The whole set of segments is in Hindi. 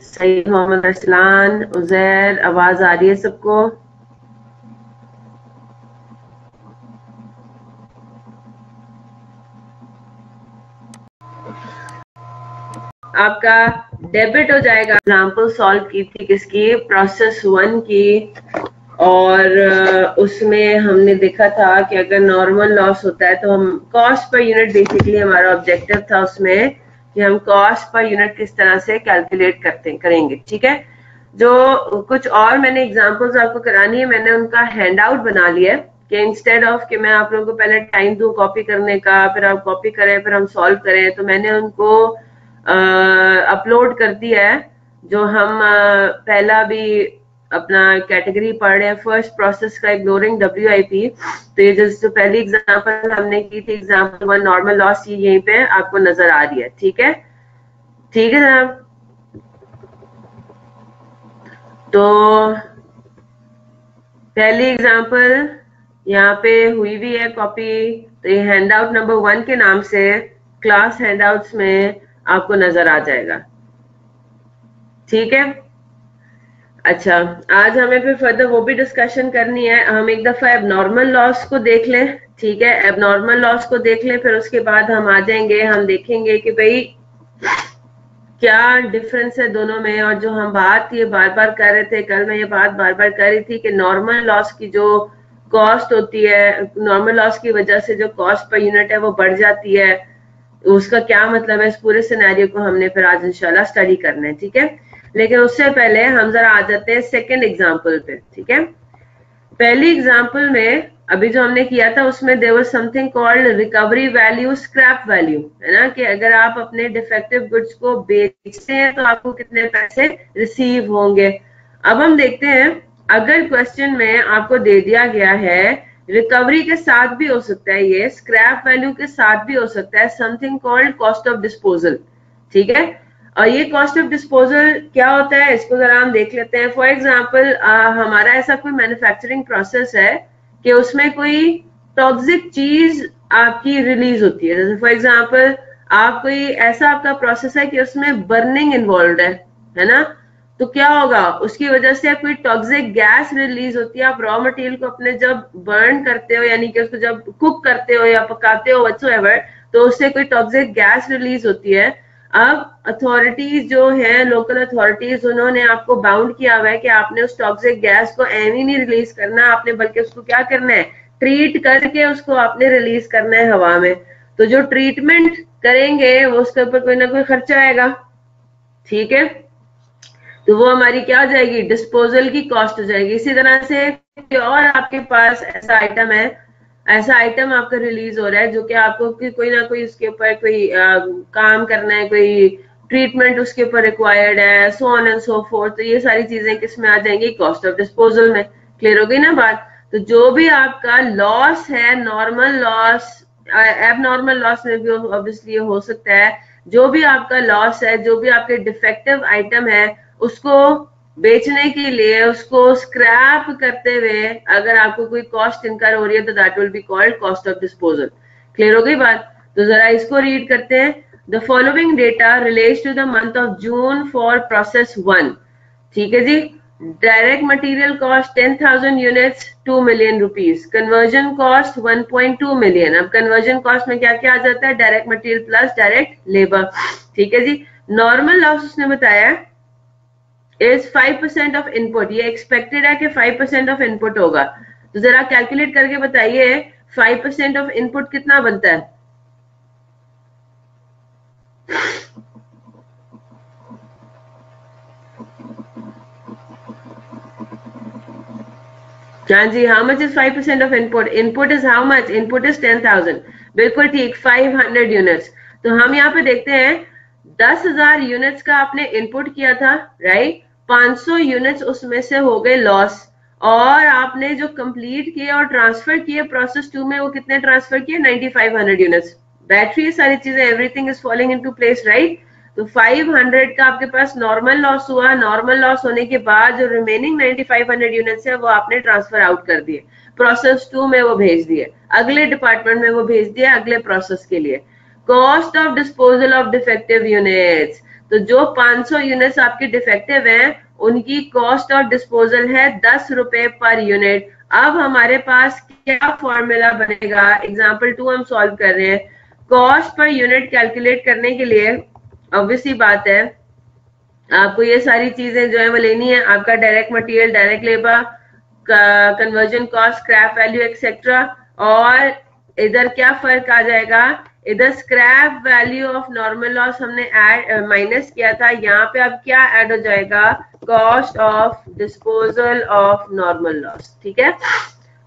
सईद मोहम्मद अरसलान, उजैर, आवाज आ रही है सबको? आपका डेबिट हो जाएगा। एग्जाम्पल सॉल्व की थी किसकी, प्रोसेस 1 की, और उसमें हमने देखा था कि अगर नॉर्मल लॉस होता है तो हम कॉस्ट पर यूनिट, बेसिकली हमारा ऑब्जेक्टिव था उसमें कि हम कॉस्ट पर यूनिट किस तरह से कैलकुलेट करेंगे। ठीक है, जो कुछ और मैंने एग्जांपल्स आपको करानी है, मैंने उनका हैंड आउट बना लिया है कि इंस्टेड ऑफ कि मैं आप लोगों को पहले टाइम दूं कॉपी करने का, फिर आप कॉपी करें, फिर हम सॉल्व करें, तो मैंने उनको अपलोड कर दिया है। जो हम पहला भी अपना कैटेगरी पढ़ रहे हैं, फर्स्ट प्रोसेस का इग्नोरिंग WIP, तो ये जो पहली एग्जांपल हमने की थी, एग्जांपल 1 नॉर्मल लॉस, ये यहीं पे आपको नजर आ रही है। ठीक है, ठीक है जनाब। तो पहली एग्जांपल यहाँ पे हुई भी है कॉपी, तो ये हैंड आउट नंबर 1 के नाम से क्लास हैंडआउट्स में आपको नजर आ जाएगा। ठीक है, अच्छा, आज हमें फिर फर्दर वो भी डिस्कशन करनी है। हम एक दफा एबनॉर्मल लॉस को देख लें। ठीक है, एबनॉर्मल लॉस को देख लें, फिर उसके बाद हम आ जाएंगे, हम देखेंगे कि भाई क्या डिफरेंस है दोनों में। और जो हम बात ये बार बार कर रहे थे, कल मैं ये बात बार बार कर रही थी कि नॉर्मल लॉस की जो कॉस्ट होती है, नॉर्मल लॉस की वजह से जो कॉस्ट पर यूनिट है वो बढ़ जाती है, उसका क्या मतलब है, इस पूरे सिनेरियो को हमने फिर आज इंशाल्लाह स्टडी करना है। ठीक है, लेकिन उससे पहले हम जरा आ जाते हैं सेकेंड एग्जाम्पल पे। ठीक है, पहली एग्जाम्पल में अभी जो हमने किया था उसमें there was something called recovery value, scrap value, है ना, कि अगर आप अपने डिफेक्टिव गुड्स को बेचते हैं तो आपको कितने पैसे रिसीव होंगे। अब हम देखते हैं, अगर क्वेश्चन में आपको दे दिया गया है रिकवरी के साथ भी हो सकता है, ये स्क्रैप वैल्यू के साथ भी हो सकता है, something called cost of disposal. ठीक है, और ये कॉस्ट ऑफ डिस्पोजल क्या होता है, इसको जरा हम देख लेते हैं। फॉर एग्जाम्पल हमारा ऐसा कोई मैन्युफैक्चरिंग प्रोसेस है कि उसमें कोई टॉक्सिक चीज आपकी रिलीज होती है। जैसे फॉर एग्जाम्पल आप कोई ऐसा आपका प्रोसेस है कि उसमें बर्निंग इन्वॉल्व है ना, तो क्या होगा, उसकी वजह से कोई टॉक्सिक गैस रिलीज होती है। आप रॉ मटेरियल को अपने जब बर्न करते हो, यानी कि उसको जब कुक करते हो या पकाते हो व्हाटसोएवर, तो उससे कोई टॉक्सिक गैस रिलीज होती है। अब अथॉरिटीज जो है, लोकल अथॉरिटीज, उन्होंने आपको बाउंड किया हुआ है कि आपने उस टॉक्सिक गैस को एम ही नहीं रिलीज करना, आपने बल्कि उसको क्या करना है, ट्रीट करके उसको आपने रिलीज करना है हवा में। तो जो ट्रीटमेंट करेंगे वो उसके ऊपर कोई ना कोई खर्चा आएगा। ठीक है, तो वो हमारी क्या हो जाएगी, डिस्पोजल की कॉस्ट हो जाएगी। इसी तरह से और आपके पास ऐसा आइटम है, ऐसा आइटम आपका रिलीज हो रहा है जो कि आपको कोई ना कोई उसके ऊपर कोई काम करना है, कोई ट्रीटमेंट उसके ऊपर रिक्वायर्ड है, so on and so fourth. तो ये सारी चीजें किस में आ जाएंगी, कॉस्ट ऑफ डिस्पोजल में। क्लियर हो गई ना बात? तो जो भी आपका लॉस है, नॉर्मल लॉस, एबनॉर्मल लॉस में भी ऑब्वियसली हो सकता है, जो भी आपका लॉस है, जो भी आपके डिफेक्टिव आइटम है, उसको बेचने के लिए, उसको स्क्रैप करते हुए अगर आपको कोई कॉस्ट इनकर हो रही है तो that will be called cost of disposal. Clear हो गई बात? तो जरा इसको रीड करते हैं। The following data relates to the month of June for process 1। ठीक है जी, direct material cost 10,000 units 2 million rupees, conversion cost 1.2 million। अब कन्वर्जन कॉस्ट में क्या क्या आ जाता है, direct material plus direct labour. ठीक है जी, नॉर्मल लॉस उसने बताया इज 5% ऑफ इनपुट, ये एक्सपेक्टेड है कि 5% ऑफ इनपुट होगा। तो जरा कैलकुलेट करके बताइए 5% ऑफ इनपुट कितना बनता है। हाँ जी, how much is 5% of input? Input is how much? Input is 10,000। बिल्कुल ठीक, 500 यूनिट्स। तो हम यहाँ पे देखते हैं 10,000 यूनिट्स का आपने इनपुट किया था, राइट, 500 यूनिट्स उसमें से हो गए लॉस, और आपने जो कंप्लीट किए और ट्रांसफर किए प्रोसेस 2 में, वो कितने ट्रांसफर किए, 9500 यूनिट्स। बैटरी, सारी चीजें, everything is following into place, right. तो 500 का आपके पास नॉर्मल लॉस हुआ, नॉर्मल लॉस होने के बाद जो रिमेनिंग 9500 यूनिट्स है वो आपने ट्रांसफर आउट कर दिए, प्रोसेस 2 में वो भेज दिए, अगले डिपार्टमेंट में वो भेज दिया, अगले प्रोसेस के लिए। Cost of disposal of defective units, तो जो 500 यूनिट्स आपके डिफेक्टिव हैं उनकी कॉस्ट ऑफ डिस्पोजल है 10 रुपए पर यूनिट। अब हमारे पास क्या फॉर्मूला बनेगा, एग्जाम्पल 2 हम सॉल्व कर रहे हैं। कॉस्ट पर यूनिट कैलकुलेट करने के लिए ऑब्वियसली बात है आपको ये सारी चीजें जो है वो लेनी है, आपका direct material, direct labour, conversion cost, scrap value etcetera. और इधर क्या फर्क आ जाएगा, इधर scrap value of normal loss हमने ऐड माइनस किया था, यहाँ पे अब क्या ऐड हो जाएगा, cost of disposal of normal loss. ठीक है,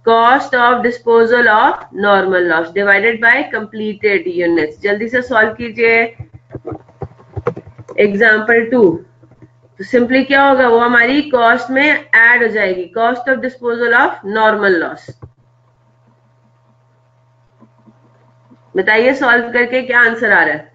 cost of disposal of normal loss divided by completed units. जल्दी से सॉल्व कीजिए एग्जाम्पल 2। तो सिंपली क्या होगा, वो हमारी कॉस्ट में ऐड हो जाएगी, cost of disposal of normal loss. बताइए सॉल्व करके क्या आंसर आ रहा है।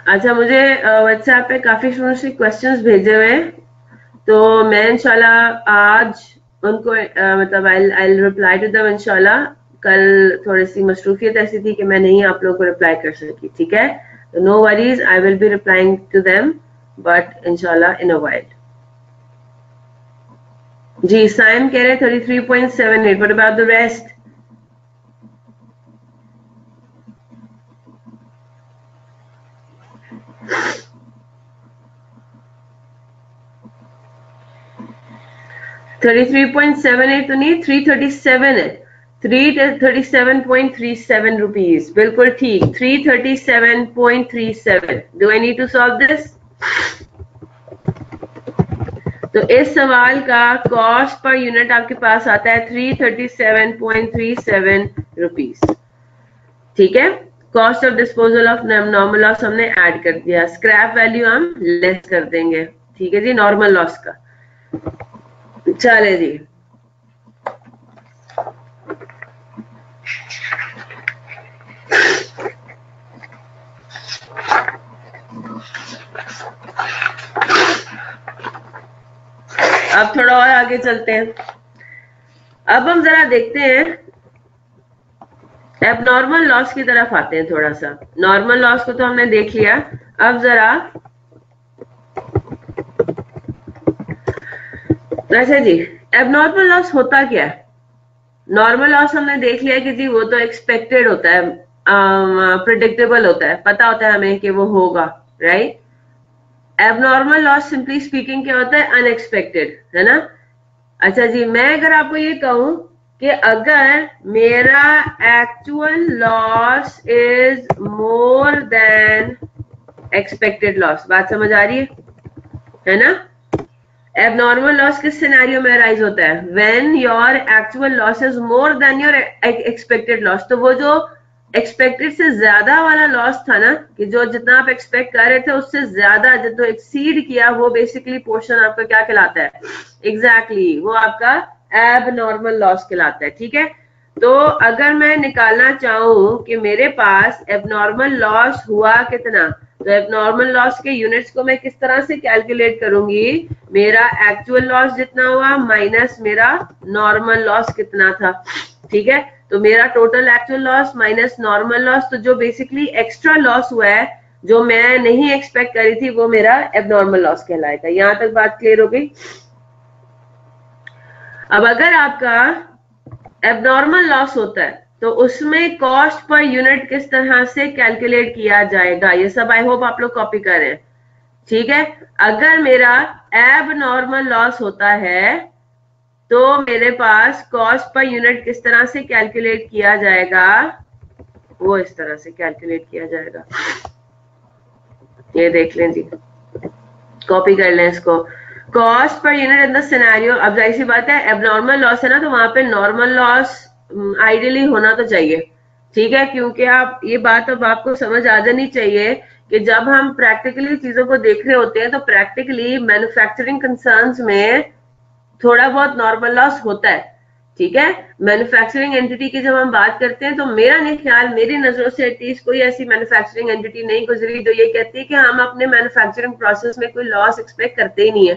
अच्छा, मुझे व्हाट्सएप पे काफी स्टूडेंट्स ने क्वेश्चंस भेजे हुए हैं, तो मैं इंशाल्लाह आज उनको मतलब आई रिप्लाई टू देम इंशाल्लाह। कल थोड़ी सी मसरूफियत ऐसी थी कि मैं नहीं आप लोगों को रिप्लाई कर सकी। ठीक है, तो no worries, I will be replying to them but इंशाल्लाह इन अ वाइल। जी साइम कह रहे 33.78, व्हाट अबाउट द रेस्ट? $33.78 तो नहीं, 337 है, 337.37 रुपीज, बिल्कुल ठीक, 337.37। Do I need to solve this? तो इस सवाल का कॉस्ट पर यूनिट आपके पास आता है 337.37 रुपीज। ठीक है, cost of disposal of normal loss हमने ऐड कर दिया, स्क्रैप वैल्यू हम लेस कर देंगे। ठीक है जी, नॉर्मल लॉस का। चले जी, अब थोड़ा और आगे चलते हैं। अब हम जरा देखते हैं एबनॉर्मल लॉस की तरफ आते हैं। थोड़ा सा नॉर्मल लॉस को तो हमने देख लिया, अब जरा अच्छा जी, एबनॉर्मल लॉस होता क्या है? नॉर्मल लॉस हमने देख लिया कि जी वो तो एक्सपेक्टेड होता है, प्रिडिक्टेबल होता है, पता होता है हमें कि वो होगा, right. Abnormal loss simply speaking क्या होता है, अनएक्सपेक्टेड, है ना। अच्छा जी, मैं अगर आपको ये कहूं कि अगर मेरा actual loss is more than expected loss, बात समझ आ रही है ना। एबनॉर्मल लॉस किस सिनेरियो में अराइज होता है, when your actual loss is more than your expected loss. तो वो जो एक्सपेक्टेड से ज्यादा वाला लॉस था ना, कि जो जितना आप एक्सपेक्ट कर रहे थे उससे ज्यादा जो एक्सीड किया, वो बेसिकली पोर्शन आपका क्या कहलाता है, एग्जैक्टली वो आपका एबनॉर्मल लॉस कहलाता है। ठीक है, तो अगर मैं निकालना चाहूं कि मेरे पास एबनॉर्मल लॉस हुआ कितना, तो एबनॉर्मल लॉस के यूनिट्स को मैं किस तरह से कैलकुलेट करूंगी, मेरा एक्चुअल लॉस जितना हुआ माइनस मेरा नॉर्मल लॉस कितना था। ठीक है, तो मेरा total actual loss minus normal loss, तो जो बेसिकली एक्स्ट्रा लॉस हुआ है जो मैं नहीं एक्सपेक्ट करी थी, वो मेरा एबनॉर्मल लॉस कहलाएगा। यहां तक बात क्लियर हो गई। अब अगर आपका एबनॉर्मल लॉस होता है तो उसमें कॉस्ट पर यूनिट किस तरह से कैलकुलेट किया जाएगा, ये सब आई होप आप लोग कॉपी कर रहे हैं। ठीक है, अगर मेरा एबनॉर्मल लॉस होता है तो मेरे पास कॉस्ट पर यूनिट किस तरह से कैलकुलेट किया जाएगा, वो इस तरह से कैलकुलेट किया जाएगा। ये देख लें जी, कॉपी कर लें इसको। Cost per unit in the scenario, अब जाहिर सी बात है एबनॉर्मल लॉस है ना, तो वहां पे नॉर्मल लॉस आइडियली होना तो चाहिए। ठीक है, क्योंकि आप ये बात अब आपको समझ आ जानी चाहिए कि जब हम प्रैक्टिकली चीजों को देख रहे होते हैं तो प्रैक्टिकली मैन्युफैक्चरिंग कंसर्न्स में थोड़ा बहुत नॉर्मल लॉस होता है। ठीक है, मैन्युफैक्चरिंग एंटिटी की जब हम बात करते हैं तो मेरा नहीं ख्याल, मेरी नजरों से एटलीस्ट कोई ऐसी मैन्युफैक्चरिंग एंटिटी नहीं गुजरी जो ये कहती है कि हम अपने मैन्युफैक्चरिंग प्रोसेस में कोई लॉस एक्सपेक्ट करते ही नहीं है।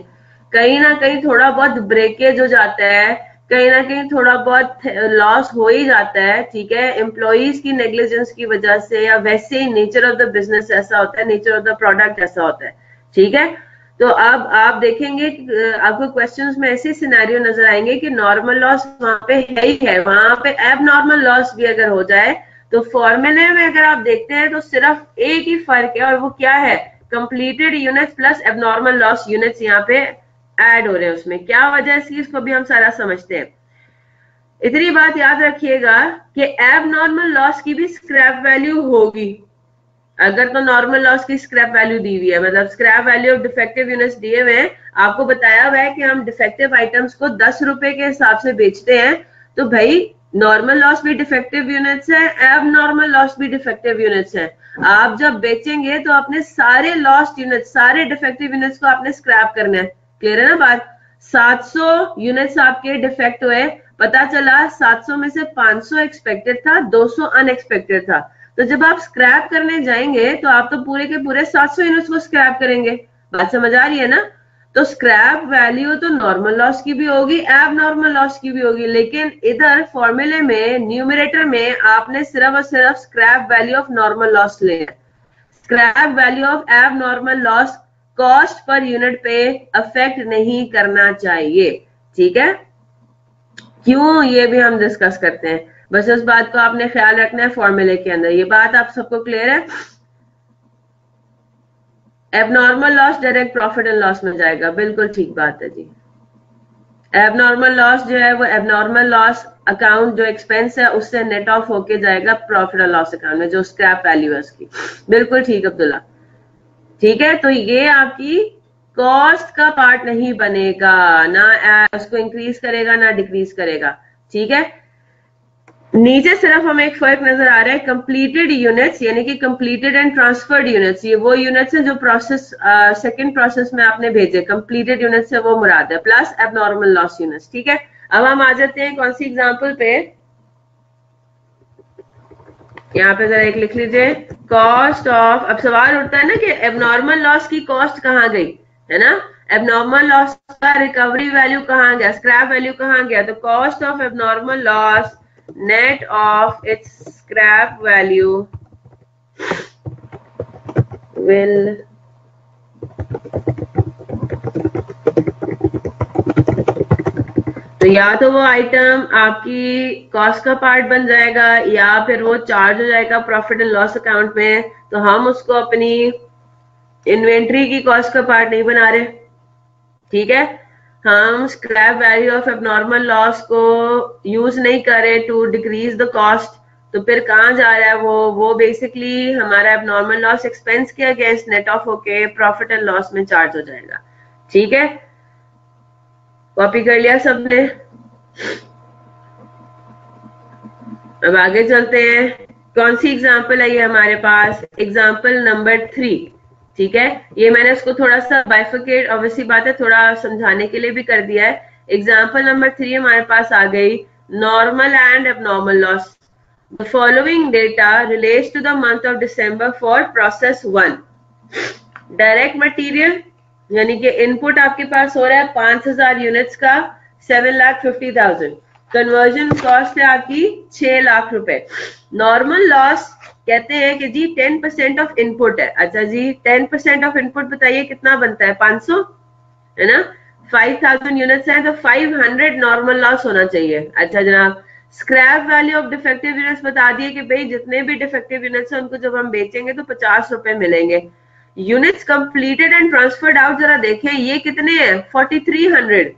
कहीं ना कहीं थोड़ा बहुत ब्रेकेज हो जाता है, कहीं ना कहीं थोड़ा बहुत लॉस हो ही जाता है, ठीक है, एम्प्लॉइज की नेग्लिजेंस की वजह से, या वैसे ही नेचर ऑफ द बिजनेस ऐसा होता है, नेचर ऑफ द प्रोडक्ट ऐसा होता है, ठीक है। तो अब आप देखेंगे आपको क्वेश्चंस में ऐसे सिनेरियो नजर आएंगे कि नॉर्मल लॉस वहां पे है ही है, वहां पे एब नॉर्मल लॉस भी अगर हो जाए तो फॉर्मूले में अगर आप देखते हैं तो सिर्फ एक ही फर्क है, और वो क्या है, completed units plus abnormal loss units यहाँ पे ऐड हो रहे हैं उसमें। क्या वजह है इसकी, इसको भी हम सारा समझते हैं। इतनी बात याद रखिएगा कि एबनॉर्मल लॉस की भी स्क्रैप वैल्यू होगी। अगर तो नॉर्मल लॉस की स्क्रैप वैल्यू दी हुई है, मतलब scrap value of defective units दिए हुए हैं, आपको बताया हुआ है कि हम डिफेक्टिव आइटम्स को 10 रुपए के हिसाब से बेचते हैं, तो भाई नॉर्मल लॉस भी डिफेक्टिव यूनिट्स है, एब नॉर्मल लॉस भी डिफेक्टिव यूनिट्स है। आप जब बेचेंगे तो अपने सारे लॉस्ट यूनिट्स, सारे डिफेक्टिव यूनिट्स को आपने स्क्रैप करना है। क्लियर है ना बात? 700 यूनिट्स आपके डिफेक्ट हुए, पता चला 700 में से 500 एक्सपेक्टेड था, 200 अनएक्सपेक्टेड था, तो जब आप स्क्रैप करने जाएंगे तो आप तो पूरे के पूरे 700 यूनिट्स को स्क्रैप करेंगे। बात समझ आ रही है ना? तो स्क्रैप वैल्यू तो नॉर्मल लॉस की भी होगी, एब नॉर्मल लॉस की भी होगी, लेकिन इधर फॉर्मूले में न्यूमरेटर में आपने सिर्फ और सिर्फ scrap value of normal loss ले। स्क्रैप वैल्यू ऑफ एब normal loss cost per unit पे अफेक्ट नहीं करना चाहिए, ठीक है। क्यों, ये भी हम डिस्कस करते हैं, बस इस बात को आपने ख्याल रखना है फॉर्मूले के अंदर। ये बात आप सबको क्लियर है? Abnormal loss direct profit and loss में जाएगा, बिल्कुल ठीक बात है जी। एबनॉर्मल लॉस जो है वो एबनॉर्मल लॉस अकाउंट जो एक्सपेंस है उससे नेट ऑफ होके जाएगा प्रॉफिट एंड लॉस अकाउंट में, जो स्क्रैप वैल्यू है उसकी। बिल्कुल ठीक अब्दुल्ला, ठीक है। तो ये आपकी कॉस्ट का पार्ट नहीं बनेगा, ना उसको इंक्रीज करेगा ना डिक्रीज करेगा, ठीक है। नीचे सिर्फ हमें एक फर्क नजर आ रहा है, कंप्लीटेड यूनिट्स यानी कि कंप्लीटेड एंड ट्रांसफर्ड यूनिट्स, ये वो यूनिट्स हैं जो प्रोसेस सेकंड प्रोसेस में आपने भेजे, कंप्लीटेड यूनिट्स से वो मुराद है, प्लस एबनॉर्मल लॉस यूनिट्स, ठीक है। अब हम आ जाते हैं कौन सी एग्जांपल पे, यहाँ पे जरा एक लिख लीजिए, कॉस्ट ऑफ। अब सवाल उठता है ना कि एबनॉर्मल लॉस की कॉस्ट कहाँ गई, है ना, एबनॉर्मल लॉस का रिकवरी वैल्यू कहाँ गया, स्क्रैप वैल्यू कहाँ गया, तो cost of abnormal loss net of its scrap value will तो या तो वो आइटम आपकी कॉस्ट का पार्ट बन जाएगा या फिर वो चार्ज हो जाएगा प्रॉफिट एंड लॉस अकाउंट में, तो हम उसको अपनी इन्वेंट्री की कॉस्ट का पार्ट नहीं बना रहे, ठीक है। हम scrap value of abnormal loss को यूज नहीं करें टू डिक्रीज द कॉस्ट, तो फिर कहाँ जा रहा है वो बेसिकली हमारा एबनॉर्मल लॉस एक्सपेंस के अगेंस्ट नेट ऑफ होके प्रॉफिट एंड लॉस में चार्ज हो जाएगा, ठीक है। कॉपी कर लिया सबने? अब आगे चलते हैं, कौन सी एग्जाम्पल है ये हमारे पास, एग्जाम्पल नंबर 3, ठीक है। ये मैंने इसको थोड़ा सा बाइफिकेट, ऑब्वियसली बात है, थोड़ा समझाने के लिए भी कर दिया है। एग्जाम्पल नंबर 3 हमारे पास आ गई, normal and abnormal loss. The following data relates to the month of December for process 1। Direct material यानी कि इनपुट आपके पास हो रहा है 5000 यूनिट्स का, 7,50,000। कन्वर्जन कॉस्ट है आपकी 6 लाख रुपए। नॉर्मल लॉस कहते हैं कि जी 10% ऑफ इनपुट है। अच्छा जी 10% ऑफ इनपुट बताइए कितना बनता है, 500 है ना, 5000 यूनिट्स है तो 500 नॉर्मल लॉस होना चाहिए। अच्छा जनाब, scrap value of defective units बता दिए कि भाई जितने भी डिफेक्टिव यूनिट्स हैं उनको जब हम बेचेंगे तो 50 रुपए मिलेंगे। Units completed and transferred out जरा देखें ये कितने हैं, 4300।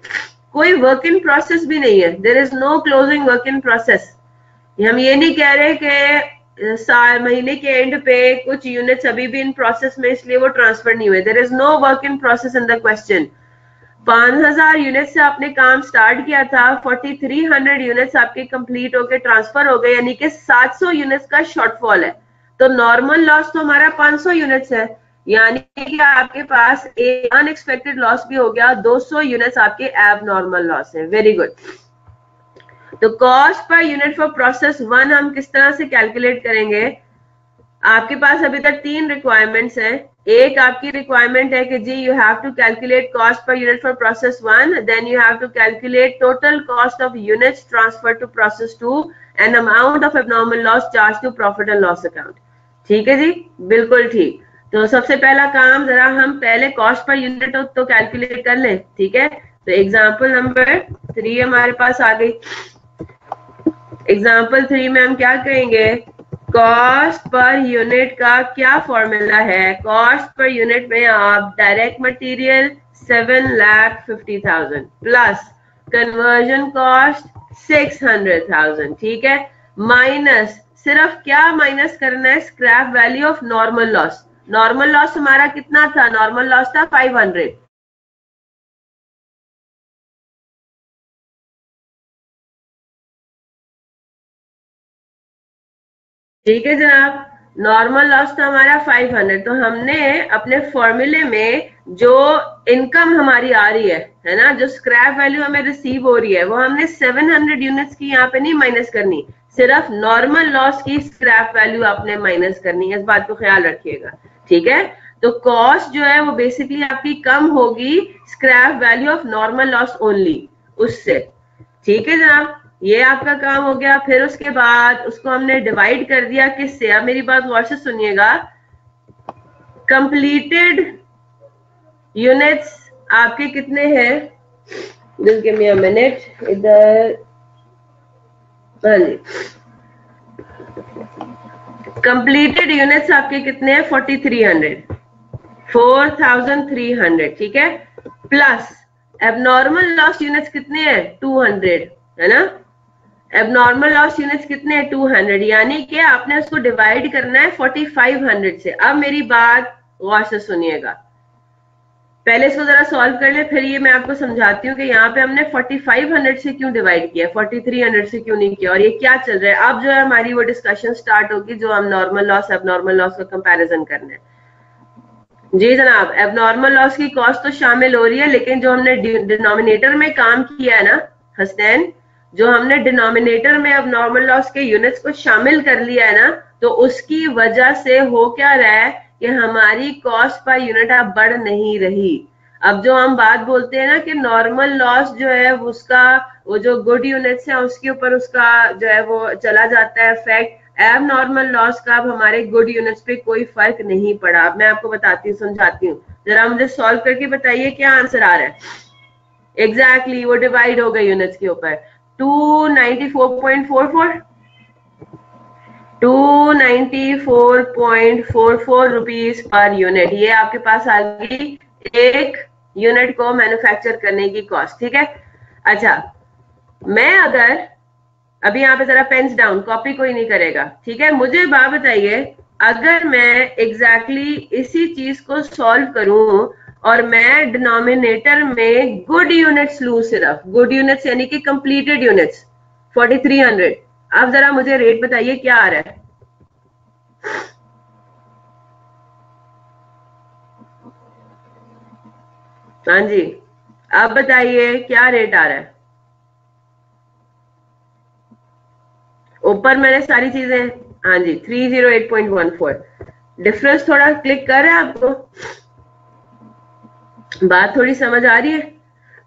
कोई वर्क इन प्रोसेस भी नहीं है, there is no closing work in process. हम ये नहीं कह रहे कि महीने के एंड पे कुछ यूनिट्स अभी भी इन प्रोसेस में इसलिए वो ट्रांसफर नहीं हुए, there is no work in process in the question. 5000 unit से आपने काम स्टार्ट किया था, 4300 यूनिट्स आपके कंप्लीट होके ट्रांसफर हो गए, यानी कि 700 यूनिट्स का शॉर्टफॉल है। तो नॉर्मल लॉस तो हमारा 500 यूनिट्स है, यानी कि आपके पास एक अनएक्सपेक्टेड लॉस भी हो गया, 200 यूनिट्स आपके एब नॉर्मल लॉस है। Very good. तो कॉस्ट पर यूनिट फॉर प्रोसेस 1 हम किस तरह से कैलकुलेट करेंगे, आपके पास अभी तक 3 रिक्वायरमेंट्स हैं। एक आपकी रिक्वायरमेंट है कि जी you have to calculate cost पर unit for process 1, then you have to calculate total cost of units transfer to process 2 and amount of abnormal loss charge to profit and loss account. ठीक है जी, बिल्कुल ठीक। तो सबसे पहला काम, जरा हम पहले कॉस्ट पर यूनिट तो कैलकुलेट कर लें। ठीक है, तो एग्जाम्पल नंबर 3 हमारे पास आ गई। एग्जाम्पल 3 में हम क्या करेंगे, कॉस्ट पर यूनिट का क्या फॉर्मूला है। कॉस्ट पर यूनिट में आप direct material 7,50,000 plus conversion cost 600,000, ठीक है, माइनस, सिर्फ क्या माइनस करना है, scrap value of normal loss. Normal loss हमारा कितना था, नॉर्मल लॉस था 500। ठीक है जनाब, नॉर्मल लॉस था हमारा 500। तो हमने अपने फॉर्मूले में जो इनकम हमारी आ रही है ना, जो स्क्रैप वैल्यू हमें रिसीव हो रही है, वो हमने 700 यूनिट्स की यहाँ पे नहीं माइनस करनी, सिर्फ नॉर्मल लॉस की स्क्रैप वैल्यू आपने माइनस करनी है। इस बात को ख्याल रखिएगा। ठीक है, तो कॉस्ट जो है वो बेसिकली आपकी कम होगी scrap value of normal loss only, उससे। ठीक है जनाब, ये आपका काम हो गया। फिर उसके बाद उसको हमने डिवाइड कर दिया किससे, अब मेरी बात गौर से सुनिएगा। कंप्लीटेड यूनिट्स आपके कितने हैं, just give me a minute, इधर, हाँ जी, कंप्लीटेड यूनिट्स आपके कितने हैं, 4,300, ठीक है, प्लस एबनॉर्मल लॉस यूनिट्स कितने हैं, 200, है ना। एबनॉर्मल लॉस यूनिट्स कितने हैं, 200, यानी कि आपने उसको डिवाइड करना है 4,500 से। अब मेरी बात गौर से सुनिएगा, पहले इसको जरा सॉल्व कर ले, फिर ये मैं आपको समझाती हूँ कि यहाँ पे हमने 4,500 से क्यों डिवाइड किया, 4,300 से क्यों नहीं किया, और ये क्या चल रहा है। अब जो है हमारी वो डिस्कशन स्टार्ट होगी जो हम नॉर्मल लॉस एबनॉर्मल लॉस का कंपैरिजन करना है। जी जनाब, एबनॉर्मल लॉस की कॉस्ट तो शामिल हो रही है, लेकिन जो हमने डिनोमिनेटर में काम किया है ना हसनैन, जो हमने डिनोमिनेटर में एबनॉर्मल लॉस के यूनिट्स को शामिल कर लिया है ना, तो उसकी वजह से हो क्या रहा है कि हमारी कॉस्ट पर यूनिट अब बढ़ नहीं रही। अब जो हम बात बोलते हैं ना कि नॉर्मल लॉस जो है उसका, वो जो गुड यूनिट्स है उसके ऊपर उसका जो है वो चला जाता है इफेक्ट, एब नॉर्मल लॉस का अब हमारे गुड यूनिट्स पे कोई फर्क नहीं पड़ा। अब मैं आपको बताती हूँ, समझाती हूँ, जरा मुझे सॉल्व करके बताइए क्या आंसर आ रहा है। एग्जैक्टली वो डिवाइड हो गए यूनिट्स के ऊपर। 294.44 294.44 रुपीज पर यूनिट, ये आपके पास आ गई एक यूनिट को मैन्युफैक्चर करने की कॉस्ट। ठीक है, अच्छा, मैं अगर अभी यहाँ पे जरा पेन्स डाउन, कॉपी कोई नहीं करेगा, ठीक है। मुझे बात बताइए, अगर मैं एग्जैक्टली इसी चीज को सॉल्व करूं और मैं डिनोमिनेटर में गुड यूनिट्स लू, सिर्फ गुड यूनिट्स यानी कि कंप्लीटेड यूनिट्स 4,300, अब जरा मुझे रेट बताइए क्या आ रहा है। हाँ जी, अब बताइए क्या रेट आ रहा है। ऊपर मैंने सारी चीजें, हाँ जी, 308.14। डिफरेंस थोड़ा क्लिक कर रहा है आपको, बात थोड़ी समझ आ रही है।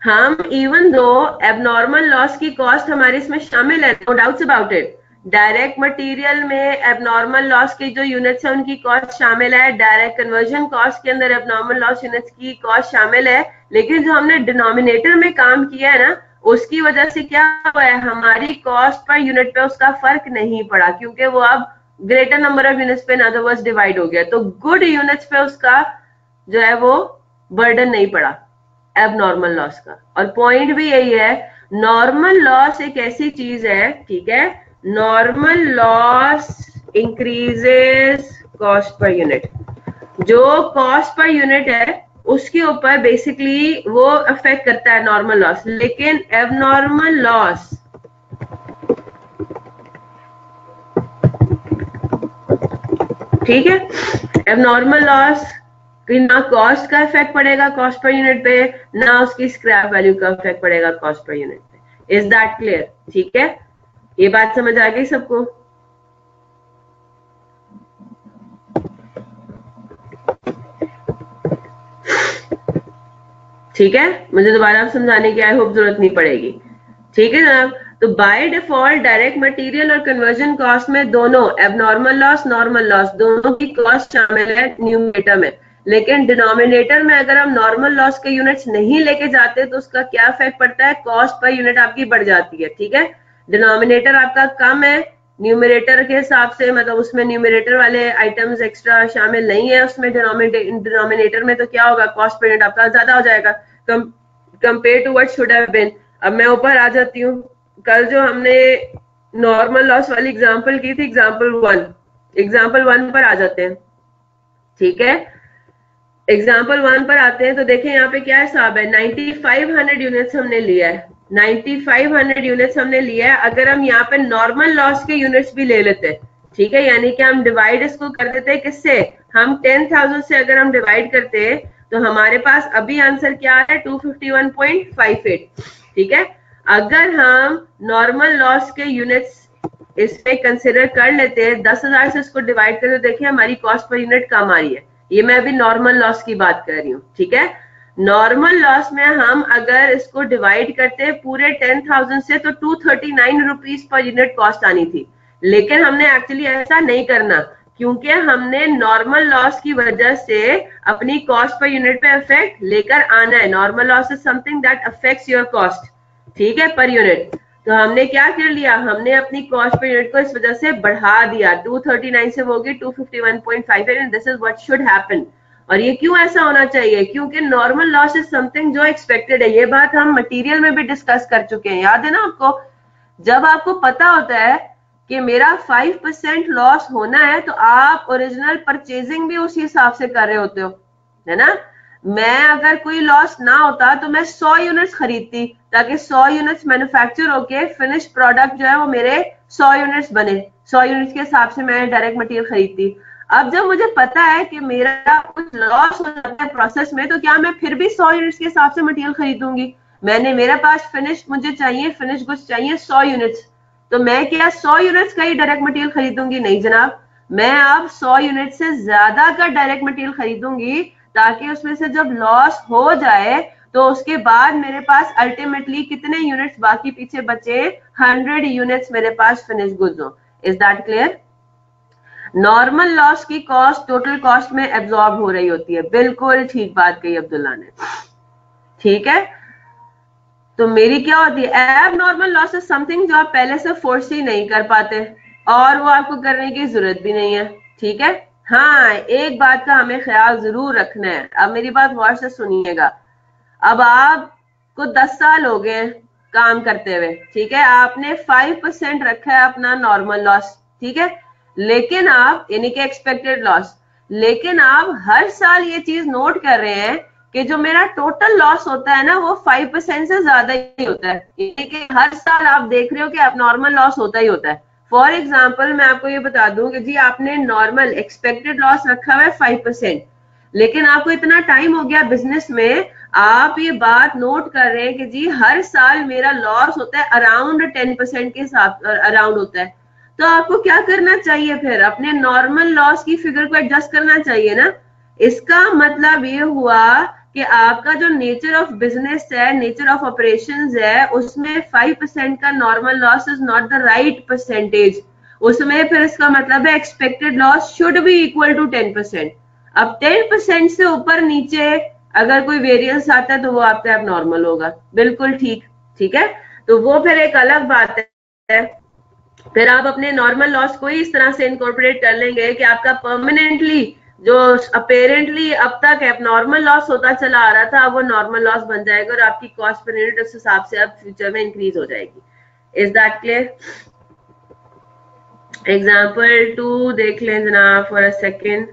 हम इवन दो एबनॉर्मल लॉस की कॉस्ट हमारे इसमें शामिल है, no doubts about it. Direct material में एबनॉर्मल लॉस की जो यूनिट्स है उनकी कॉस्ट शामिल है, डायरेक्ट कन्वर्जन कॉस्ट के अंदर एबनॉर्मल लॉस यूनिट्स की कॉस्ट शामिल है, लेकिन जो हमने डिनोमिनेटर में काम किया है ना, उसकी वजह से क्या हुआ है, हमारी कॉस्ट पर यूनिट पे उसका फर्क नहीं पड़ा, क्योंकि वो अब ग्रेटर नंबर ऑफ यूनिट्स पे इन अदर वर्ड्स डिवाइड हो गया। तो गुड यूनिट्स पे उसका जो है वो बर्डन नहीं पड़ा एबनॉर्मल लॉस का। और पॉइंट भी यही है, नॉर्मल लॉस एक ऐसी चीज है, ठीक है, normal loss increases cost per unit, जो कॉस्ट पर यूनिट है उसके ऊपर बेसिकली वो अफेक्ट करता है नॉर्मल लॉस, लेकिन एबनॉर्मल लॉस ठीक है, एबनॉर्मल लॉस ना कॉस्ट का इफेक्ट पड़ेगा कॉस्ट पर यूनिट पे, ना उसकी स्क्रैप वैल्यू का इफेक्ट पड़ेगा कॉस्ट पर यूनिट पे। Is that clear? ठीक है, ये बात समझ आ गई सबको? ठीक है, मुझे दोबारा आप समझाने की आई होप जरूरत नहीं पड़ेगी। ठीक है जनाब, तो बाय डिफॉल्ट डायरेक्ट मटेरियल और कन्वर्जन कॉस्ट में दोनों एबनॉर्मल लॉस, नॉर्मल लॉस दोनों की कॉस्ट शामिल है न्यूमरेटर में। लेकिन डिनोमिनेटर में अगर हम नॉर्मल लॉस के यूनिट्स नहीं लेके जाते तो उसका क्या इफेक्ट पड़ता है, कॉस्ट पर यूनिट आपकी बढ़ जाती है। ठीक है, डिनोमिनेटर आपका कम है न्यूमरेटर के हिसाब से, मतलब उसमें न्यूमरेटर वाले आइटम्स एक्स्ट्रा शामिल नहीं है उसमें, डिनोमिनेटर में तो क्या होगा, कॉस्ट पर यूनिट आपका ज्यादा हो जाएगा compare to what should have been. अब मैं ऊपर आ जाती हूँ, कल जो हमने नॉर्मल लॉस वाली एग्जांपल की थी, एग्जांपल वन पर आ जाते हैं। ठीक है, एग्जांपल 1 पर आते हैं तो देखें यहाँ पे क्या हिसाब है, 9500 यूनिट्स हमने लिया है, 9500 यूनिट्स हमने लिया है। अगर हम यहाँ पे नॉर्मल लॉस के यूनिट्स भी ले लेते हैं, ठीक है, यानी कि हम डिवाइड इसको कर देते हैं किससे, हम 10,000 से अगर हम डिवाइड करते हैं तो हमारे पास अभी आंसर क्या है, 251.58। ठीक है, अगर हम नॉर्मल लॉस के यूनिट्स इसमें कंसिडर कर लेते हैं, 10,000 से इसको डिवाइड करते, देखिए हमारी कॉस्ट पर यूनिट कम आ रही है। ये मैं अभी नॉर्मल लॉस की बात कर रही हूँ। ठीक है, नॉर्मल लॉस में हम अगर इसको डिवाइड करते हैं पूरे 10,000 से तो 239 रुपीज पर यूनिट कॉस्ट आनी थी, लेकिन हमने एक्चुअली ऐसा नहीं करना, क्योंकि हमने नॉर्मल लॉस की वजह से अपनी कॉस्ट पर यूनिट पे इफेक्ट लेकर आना है। Normal loss is something that affects your cost, ठीक है, पर यूनिट। तो हमने क्या कर लिया, हमने अपनी कॉस्ट पर यूनिट को इस वजह से बढ़ा दिया, 239 से होगी 251.58 and this is what should happen. और ये क्यों ऐसा होना चाहिए, क्योंकि नॉर्मल लॉस इज समथिंग जो एक्सपेक्टेड है। ये बात हम मटेरियल में भी डिस्कस कर चुके हैं, याद है ना आपको। जब आपको पता होता है कि मेरा 5% लॉस होना है तो आप ओरिजिनल परचेजिंग भी उसी हिसाब से कर रहे होते हो, है ना। मैं अगर कोई लॉस ना होता तो मैं 100 यूनिट्स खरीदती, ताकि 100 यूनिट्स मैन्युफैक्चर होके फिनिश प्रोडक्ट जो है वो मेरे 100 यूनिट्स बने। 100 यूनिट्स के हिसाब से मैं डायरेक्ट मटेरियल खरीदती। अब जब मुझे पता है कि मेरा कुछ लॉस हो जाता है प्रोसेस में, तो क्या मैं फिर भी 100 यूनिट्स के हिसाब से मटेरियल खरीदूंगी। मेरे पास फिनिश, मुझे चाहिए फिनिश गुड्स चाहिए 100 यूनिट्स, तो मैं क्या 100 यूनिट्स का ही डायरेक्ट मटेरियल खरीदूंगी? नहीं जनाब, मैं अब 100 यूनिट से ज्यादा का डायरेक्ट मटेरियल खरीदूंगी, ताकि उसमें से जब लॉस हो जाए तो उसके बाद मेरे पास अल्टीमेटली कितने यूनिट्स बाकी पीछे बचे, 100 यूनिट्स मेरे पास फिनिश गुड्स हो। Is that clear? Normal loss की कॉस्ट टोटल कॉस्ट में एब्जॉर्ब हो रही होती है। बिल्कुल ठीक बात कही अब्दुल्ला ने, ठीक है। तो मेरी क्या होती है, एब नॉर्मल लॉस इज समथिंग जो आप पहले से फोर्स ही नहीं कर पाते, और वो आपको करने की जरूरत भी नहीं है, ठीक है। हाँ, एक बात का हमें ख्याल जरूर रखना है। अब मेरी बात गौर से सुनिएगा। अब आपको 10 साल हो गए काम करते हुए, ठीक है, आपने 5% रखा है अपना नॉर्मल लॉस, ठीक है, लेकिन आप, यानी कि एक्सपेक्टेड लॉस, लेकिन आप हर साल ये चीज नोट कर रहे हैं कि जो मेरा टोटल लॉस होता है ना वो 5% से ज्यादा ही होता है, यानी कि हर साल आप देख रहे हो कि आप नॉर्मल लॉस होता ही होता है। फॉर एग्जाम्पल मैं आपको ये बता दूं कि जी आपने नॉर्मल एक्सपेक्टेड लॉस रखा हुआ है 5%, लेकिन आपको इतना टाइम हो गया बिजनेस में, आप ये बात नोट कर रहे हैं कि जी हर साल मेरा लॉस होता है अराउंड 10% के हिसाब अराउंड होता है। तो आपको क्या करना चाहिए फिर, अपने नॉर्मल लॉस की फिगर को एडजस्ट करना चाहिए ना। इसका मतलब ये हुआ कि आपका जो नेचर ऑफ बिजनेस है, नेचर ऑफ ऑपरेशंस है, उसमें 5% का normal loss is not the right percentage. उसमें फिर इसका मतलब है expected loss should be equal to 10%। अब 10% से ऊपर नीचे अगर कोई वेरिएंस आता है तो वो आपका अब नॉर्मल होगा। बिल्कुल ठीक, ठीक है। तो वो फिर एक अलग बात है। फिर आप अपने नॉर्मल लॉस को ही इस तरह से इनकॉर्पोरेट कर लेंगे कि आपका परमानेंटली जो अपेरेंटली अब तक एबनॉर्मल लॉस होता चला आ रहा था वो नॉर्मल लॉस बन जाएगा, और आपकी कॉस्ट पर यूनिट उस हिसाब से अब फ्यूचर में इंक्रीज हो जाएगी। Is that clear? एग्जाम्पल 2 देख लें जनाब फॉर अ सेकेंड।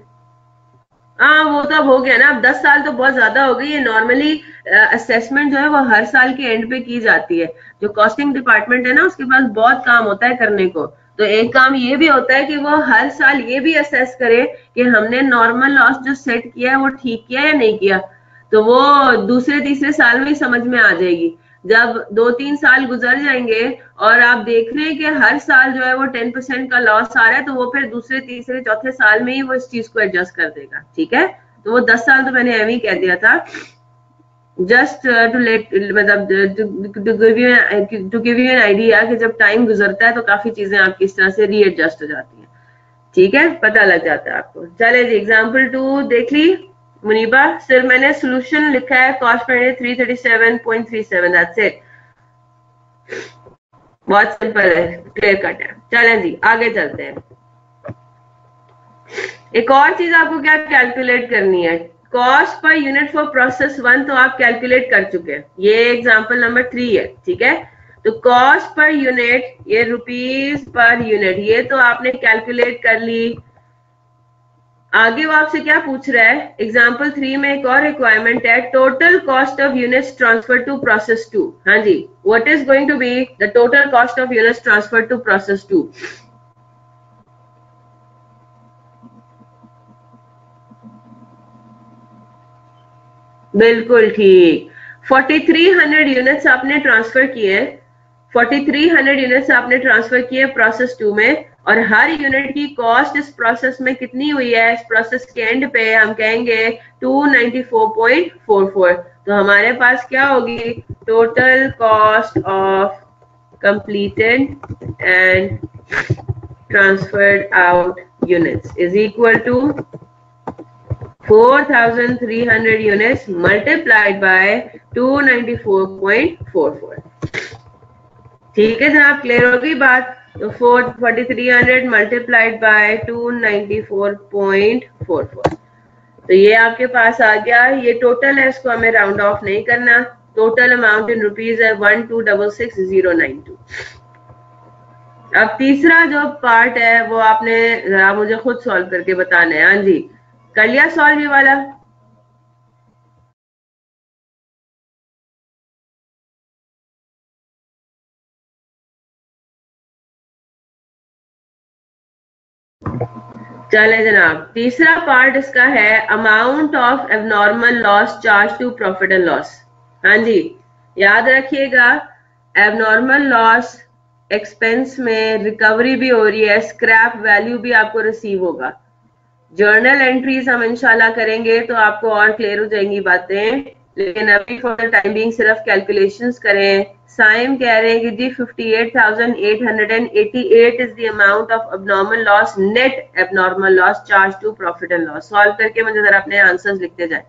हाँ, वो तो अब हो गया ना, अब 10 साल तो बहुत ज्यादा हो गई है। नॉर्मली असेसमेंट जो है वो हर साल के एंड पे की जाती है। जो कॉस्टिंग डिपार्टमेंट है ना उसके पास बहुत काम होता है करने को। तो एक काम ये भी होता है कि वो हर साल ये भी असेस करे कि हमने नॉर्मल लॉस जो सेट किया है वो ठीक किया या नहीं किया। तो वो दूसरे तीसरे साल में ही समझ में आ जाएगी। जब 2-3 साल गुजर जाएंगे और आप देख रहे हैं कि हर साल जो है वो 10% का लॉस आ रहा है, तो वो फिर दूसरे तीसरे चौथे साल में ही वो इस चीज को एडजस्ट कर देगा, ठीक है। तो वो 10 साल तो मैंने एवं ही कह दिया था। जस्ट टू लेट मतलब to give you an idea कि जब टाइम गुजरता है तो काफी चीजें आपकी इस तरह से रीएडजस्ट हो जाती हैं। ठीक है, पता लग जाता है आपको। चले जी, एग्जाम्पल 2 देख ली मुनीबा। सिर्फ मैंने सोल्यूशन लिखा है, cost per unit 337.37, that's it. बहुत सिंपल है, क्लियर कट है। चलें जी आगे चलते हैं। एक और चीज आपको क्या कैलकुलेट करनी है, cost per unit for process 1 तो आप कैलकुलेट कर चुके हैं, ये एग्जांपल नंबर 3 है। ठीक है, तो कॉस्ट पर यूनिट, ये रुपीज पर यूनिट, ये तो आपने कैलकुलेट कर ली। आगे वो आपसे क्या पूछ रहा है, एग्जाम्पल 3 में एक और रिक्वायरमेंट है, total cost of units transfer to process 2। हाँ जी, what is going to be the total cost of units transfer to process 2? बिल्कुल ठीक, 4300 यूनिट्स आपने ट्रांसफर किए, 4300 यूनिट्स आपने ट्रांसफर किए प्रोसेस 2 में, और हर यूनिट की कॉस्ट इस प्रोसेस में कितनी हुई है, इस प्रोसेस के एंड पे हम कहेंगे 294.44। तो हमारे पास क्या होगी, total cost of completed and transferred out units is equal to 4,300 units multiplied by 294.44। ठीक है जनाब, क्लियर हो गई बात? तो 4300 मल्टीप्लाइड बाय 294.44, तो ये आपके पास आ गया। ये टोटल है, इसको हमें राउंड ऑफ नहीं करना। टोटल अमाउंट इन रुपीज है 1,266,092। अब तीसरा जो पार्ट है वो आपने जरा मुझे खुद सॉल्व करके बताना है। हाँ जी, कर लिया सॉल्व ये वाला? चले जनाब, तीसरा पार्ट इसका है amount of abnormal loss charge to profit and loss. हाँ जी, याद रखिएगा, एबनॉर्मल लॉस एक्सपेंस में रिकवरी भी हो रही है, स्क्रैप वैल्यू भी आपको रिसीव होगा। जर्नल एंट्रीज हम इंशाल्लाह करेंगे तो आपको और क्लियर हो जाएंगी बातें, लेकिन अभी फॉर द टाइम बीइंग सिर्फ कैलकुलेशंस करें। साइम कह रहे हैं कि जी 58,888 is the amount of abnormal loss, net abnormal loss charge to profit and loss. Solve करके मुझे जरा अपने आंसर्स लिखते जाए।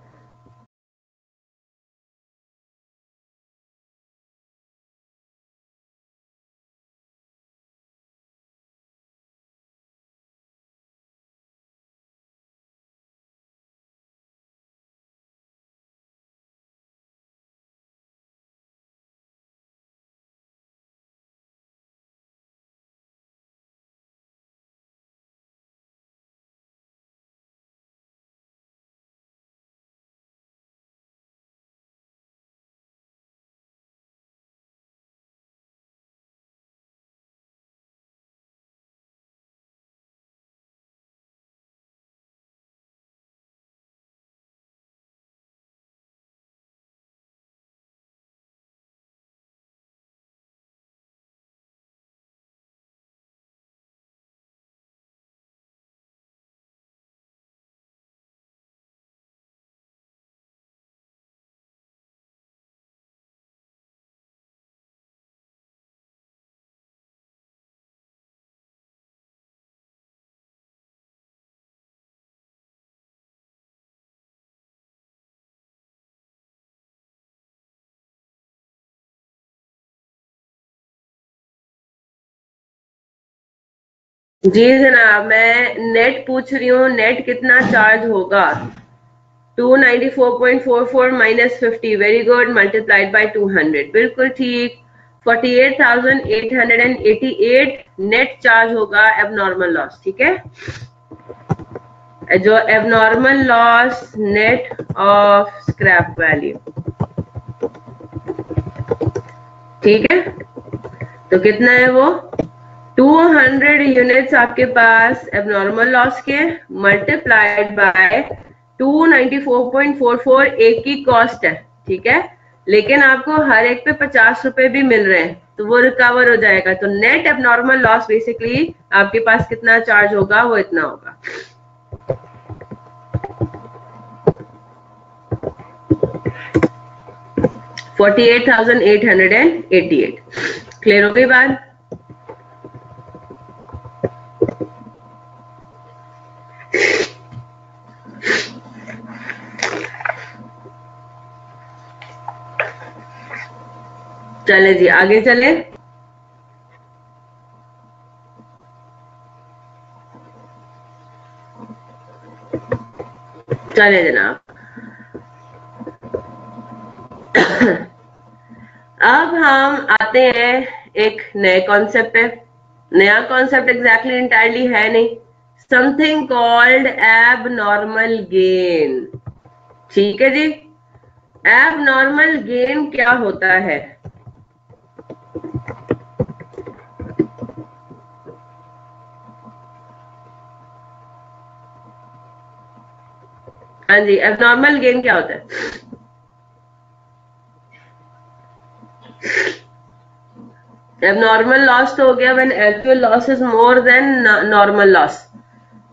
जी जनाब, मैं नेट पूछ रही हूँ, नेट कितना चार्ज होगा? 294.44 minus 50, very good, multiplied by 200, बिल्कुल ठीक। 48,888 नेट चार्ज होगा एबनॉर्मल लॉस। ठीक है, जो abnormal loss net of scrap value. ठीक है, तो कितना है वो, 200 यूनिट्स आपके पास एबनॉर्मल लॉस के, मल्टीप्लाइड बाय 294.44 एक की कॉस्ट है। ठीक है, लेकिन आपको हर एक पे 50 रुपए भी मिल रहे हैं, तो वो रिकवर हो जाएगा। तो नेट एबनॉर्मल लॉस बेसिकली आपके पास कितना चार्ज होगा, वो इतना होगा। 48,888। क्लियर हो गई बात? चले जी आगे चले। चले जनाब, अब हम आते हैं एक नए कॉन्सेप्ट पे। नया कॉन्सेप्ट एग्जैक्टली इंटायरली है नहीं, समथिंग कॉल्ड एब नॉर्मल गेन। ठीक है जी, एब नॉर्मल गेन क्या होता है? हाँ जी, एबनॉर्मल गेन क्या होता है? एबनॉर्मल लॉस तो हो गया when actual loss is more than normal loss.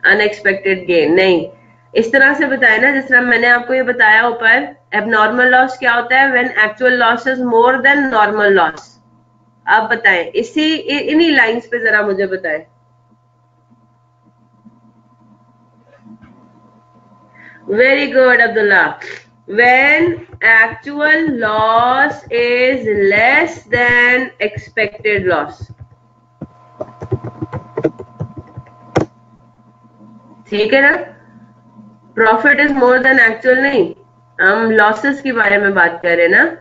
Unexpected gain नहीं, इस तरह से बताया ना जिस तरह मैंने आपको ये बताया ऊपर। एबनॉर्मल लॉस क्या होता है? When actual loss is more than normal loss. आप बताएं, इन्हीं लाइंस पे जरा मुझे बताएं। Very good Abdullah. When actual loss is less than expected loss। ठीक है ना? Profit is more than actual नहीं, हम लॉसेस के बारे में बात कर रहे हैं ना।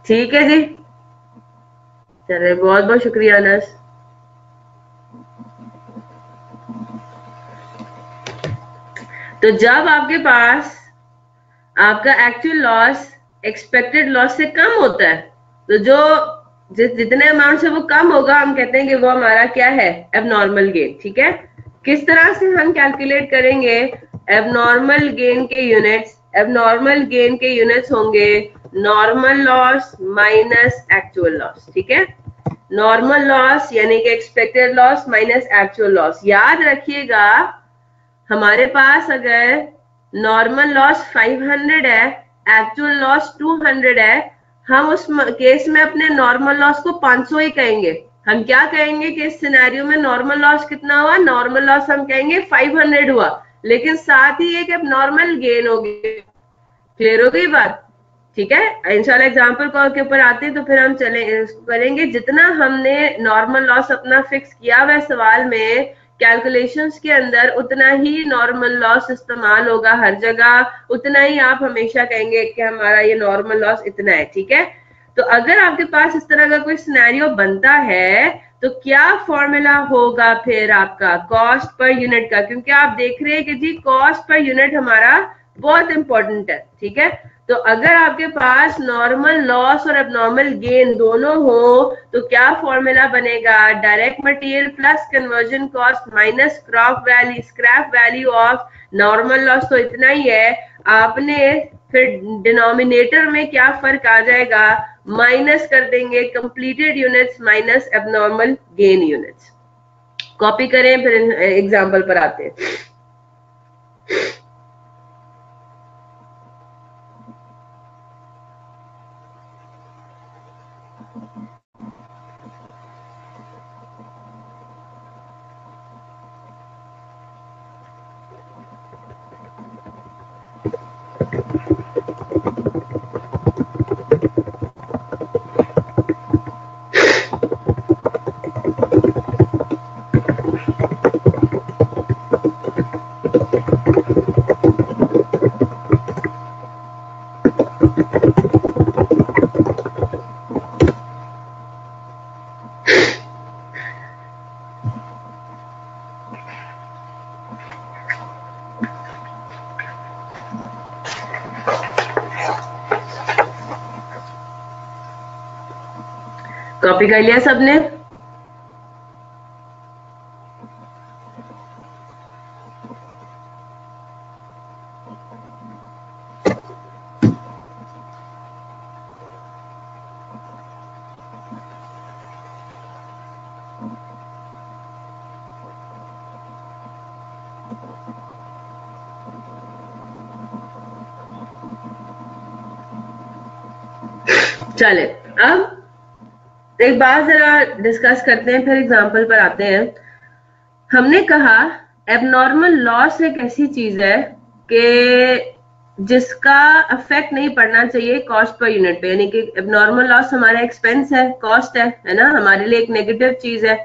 ठीक है जी, चलिए बहुत बहुत शुक्रिया अनस। तो जब आपके पास आपका एक्चुअल लॉस एक्सपेक्टेड लॉस से कम होता है, तो जो जितने अमाउंट से वो कम होगा हम कहते हैं कि वो हमारा क्या है? Abnormal gain. ठीक है, किस तरह से हम कैलकुलेट करेंगे एबनॉर्मल गेन के यूनिट्स? एबनॉर्मल गेन के यूनिट्स होंगे normal loss minus actual loss. ठीक है, नॉर्मल लॉस यानी कि expected loss minus actual loss. याद रखिएगा, हमारे पास अगर नॉर्मल लॉस 500 है, एक्चुअल लॉस 200 है, हम उस केस में अपने नॉर्मल लॉस को 500 ही कहेंगे। हम क्या कहेंगे कि इस सिनेरियो में नॉर्मल लॉस कितना हुआ? नॉर्मल लॉस हम कहेंगे 500 हुआ, लेकिन साथ ही एक नॉर्मल गेन हो गया। क्लियर हो गई बात? ठीक है, इंशाल्लाह एग्जाम्पल के ऊपर आते हैं तो फिर हम चले करेंगे। जितना हमने नॉर्मल लॉस अपना फिक्स किया हुआ सवाल में कैलकुलेशंस के अंदर, उतना ही नॉर्मल लॉस इस्तेमाल होगा हर जगह, उतना ही आप हमेशा कहेंगे कि हमारा ये नॉर्मल लॉस इतना है। ठीक है, तो अगर आपके पास इस तरह का कोई सिनेरियो बनता है तो क्या फॉर्मूला होगा फिर आपका? कॉस्ट पर यूनिट का, क्योंकि आप देख रहे हैं कि जी कॉस्ट पर यूनिट हमारा बहुत इंपॉर्टेंट है। ठीक है, तो अगर आपके पास नॉर्मल लॉस और एबनॉर्मल गेन दोनों हो तो क्या फॉर्मूला बनेगा? Direct material plus conversion cost minus scrap value of normal loss, तो इतना ही है। आपने फिर डिनोमिनेटर में क्या फर्क आ जाएगा? माइनस कर देंगे completed units minus abnormal gain units. Copy करें, फिर एग्जाम्पल पर आते हैं। कॉपी कर लिया सबने? चले अब एक बात जरा डिस्कस करते हैं, फिर एग्जांपल पर आते हैं। हमने कहा एबनॉर्मल लॉस एक ऐसी चीज है कि जिसका इफेक्ट नहीं पड़ना चाहिए कॉस्ट पर यूनिट पे, यानी कि एबनॉर्मल लॉस हमारा एक्सपेंस है, कॉस्ट है ना, हमारे लिए एक नेगेटिव चीज है,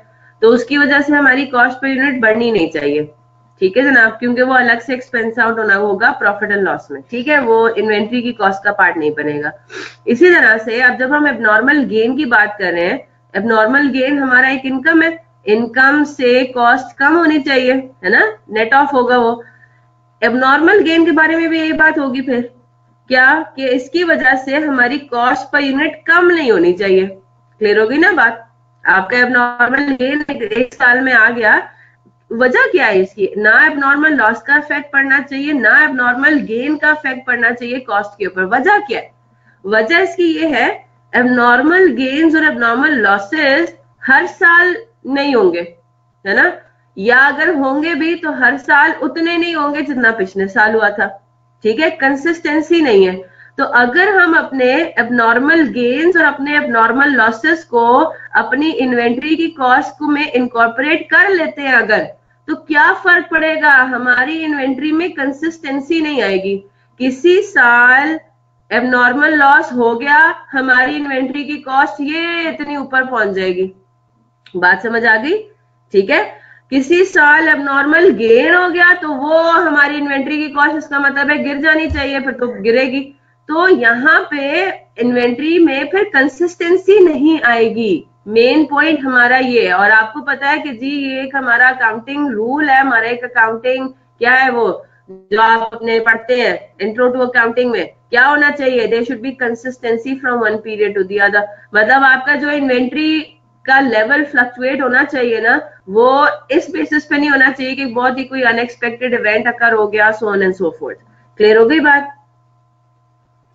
तो उसकी वजह से हमारी कॉस्ट पर यूनिट बढ़नी नहीं चाहिए। ठीक है जनाब, क्योंकि वो अलग से एक्सपेंस आउट होना होगा प्रॉफिट एंड लॉस में। ठीक है, वो इन्वेंट्री की कॉस्ट का पार्ट नहीं बनेगा। इसी तरह से अब जब हम एबनॉर्मल गेन की बात कर रहे हैं, एबनॉर्मल गेन हमारा एक इनकम है, इनकम से कॉस्ट कम होनी चाहिए, है ना, नेट ऑफ होगा वो। एबनॉर्मल गेन के बारे में भी यही बात होगी फिर क्या कि इसकी वजह से हमारी कॉस्ट पर यूनिट कम नहीं होनी चाहिए। क्लियर होगी ना बात? आपका एबनॉर्मल गेन एक साल में आ गया, वजह क्या है इसकी? ना एबनॉर्मल लॉस का इफेक्ट पड़ना चाहिए, ना एबनॉर्मल गेन का इफेक्ट पड़ना चाहिए कॉस्ट के ऊपर। वजह क्या है? वजह इसकी ये है, एबनॉर्मल गेन्स और एबनॉर्मल लॉसेस हर साल नहीं होंगे, है ना, या अगर होंगे भी तो हर साल उतने नहीं होंगे जितना पिछले साल हुआ था। ठीक है, कंसिस्टेंसी नहीं है। तो अगर हम अपने एबनॉर्मल गेन्स और अपने एबनॉर्मल लॉसेस को अपनी इन्वेंट्री की कॉस्ट में इनकॉर्पोरेट कर लेते हैं अगर, तो क्या फर्क पड़ेगा? हमारी इन्वेंट्री में कंसिस्टेंसी नहीं आएगी। किसी साल एबनॉर्मल लॉस हो गया, हमारी इन्वेंट्री की कॉस्ट ये इतनी ऊपर पहुंच जाएगी। बात समझ आ गई? ठीक है, किसी साल एबनॉर्मल गेन हो गया तो वो हमारी इन्वेंट्री की कॉस्ट, इसका मतलब है गिर जानी चाहिए, फिर तो गिरेगी। तो यहाँ पे इन्वेंट्री में फिर कंसिस्टेंसी नहीं आएगी। मेन पॉइंट हमारा ये है। और आपको पता है कि जी ये एक हमारा अकाउंटिंग रूल है, हमारा एक अकाउंटिंग क्या है वो जो आप अपने पढ़ते हैं इंट्रो टू अकाउंटिंग में, क्या होना चाहिए? There should be consistency from one period to the other. मतलब आपका जो इन्वेंट्री का लेवल फ्लक्चुएट होना चाहिए ना, वो इस बेसिस पे नहीं होना चाहिए कि बहुत ही कोई अनएक्सपेक्टेड इवेंट अकर हो गया, so on and so fourth. Clear हो गई बात?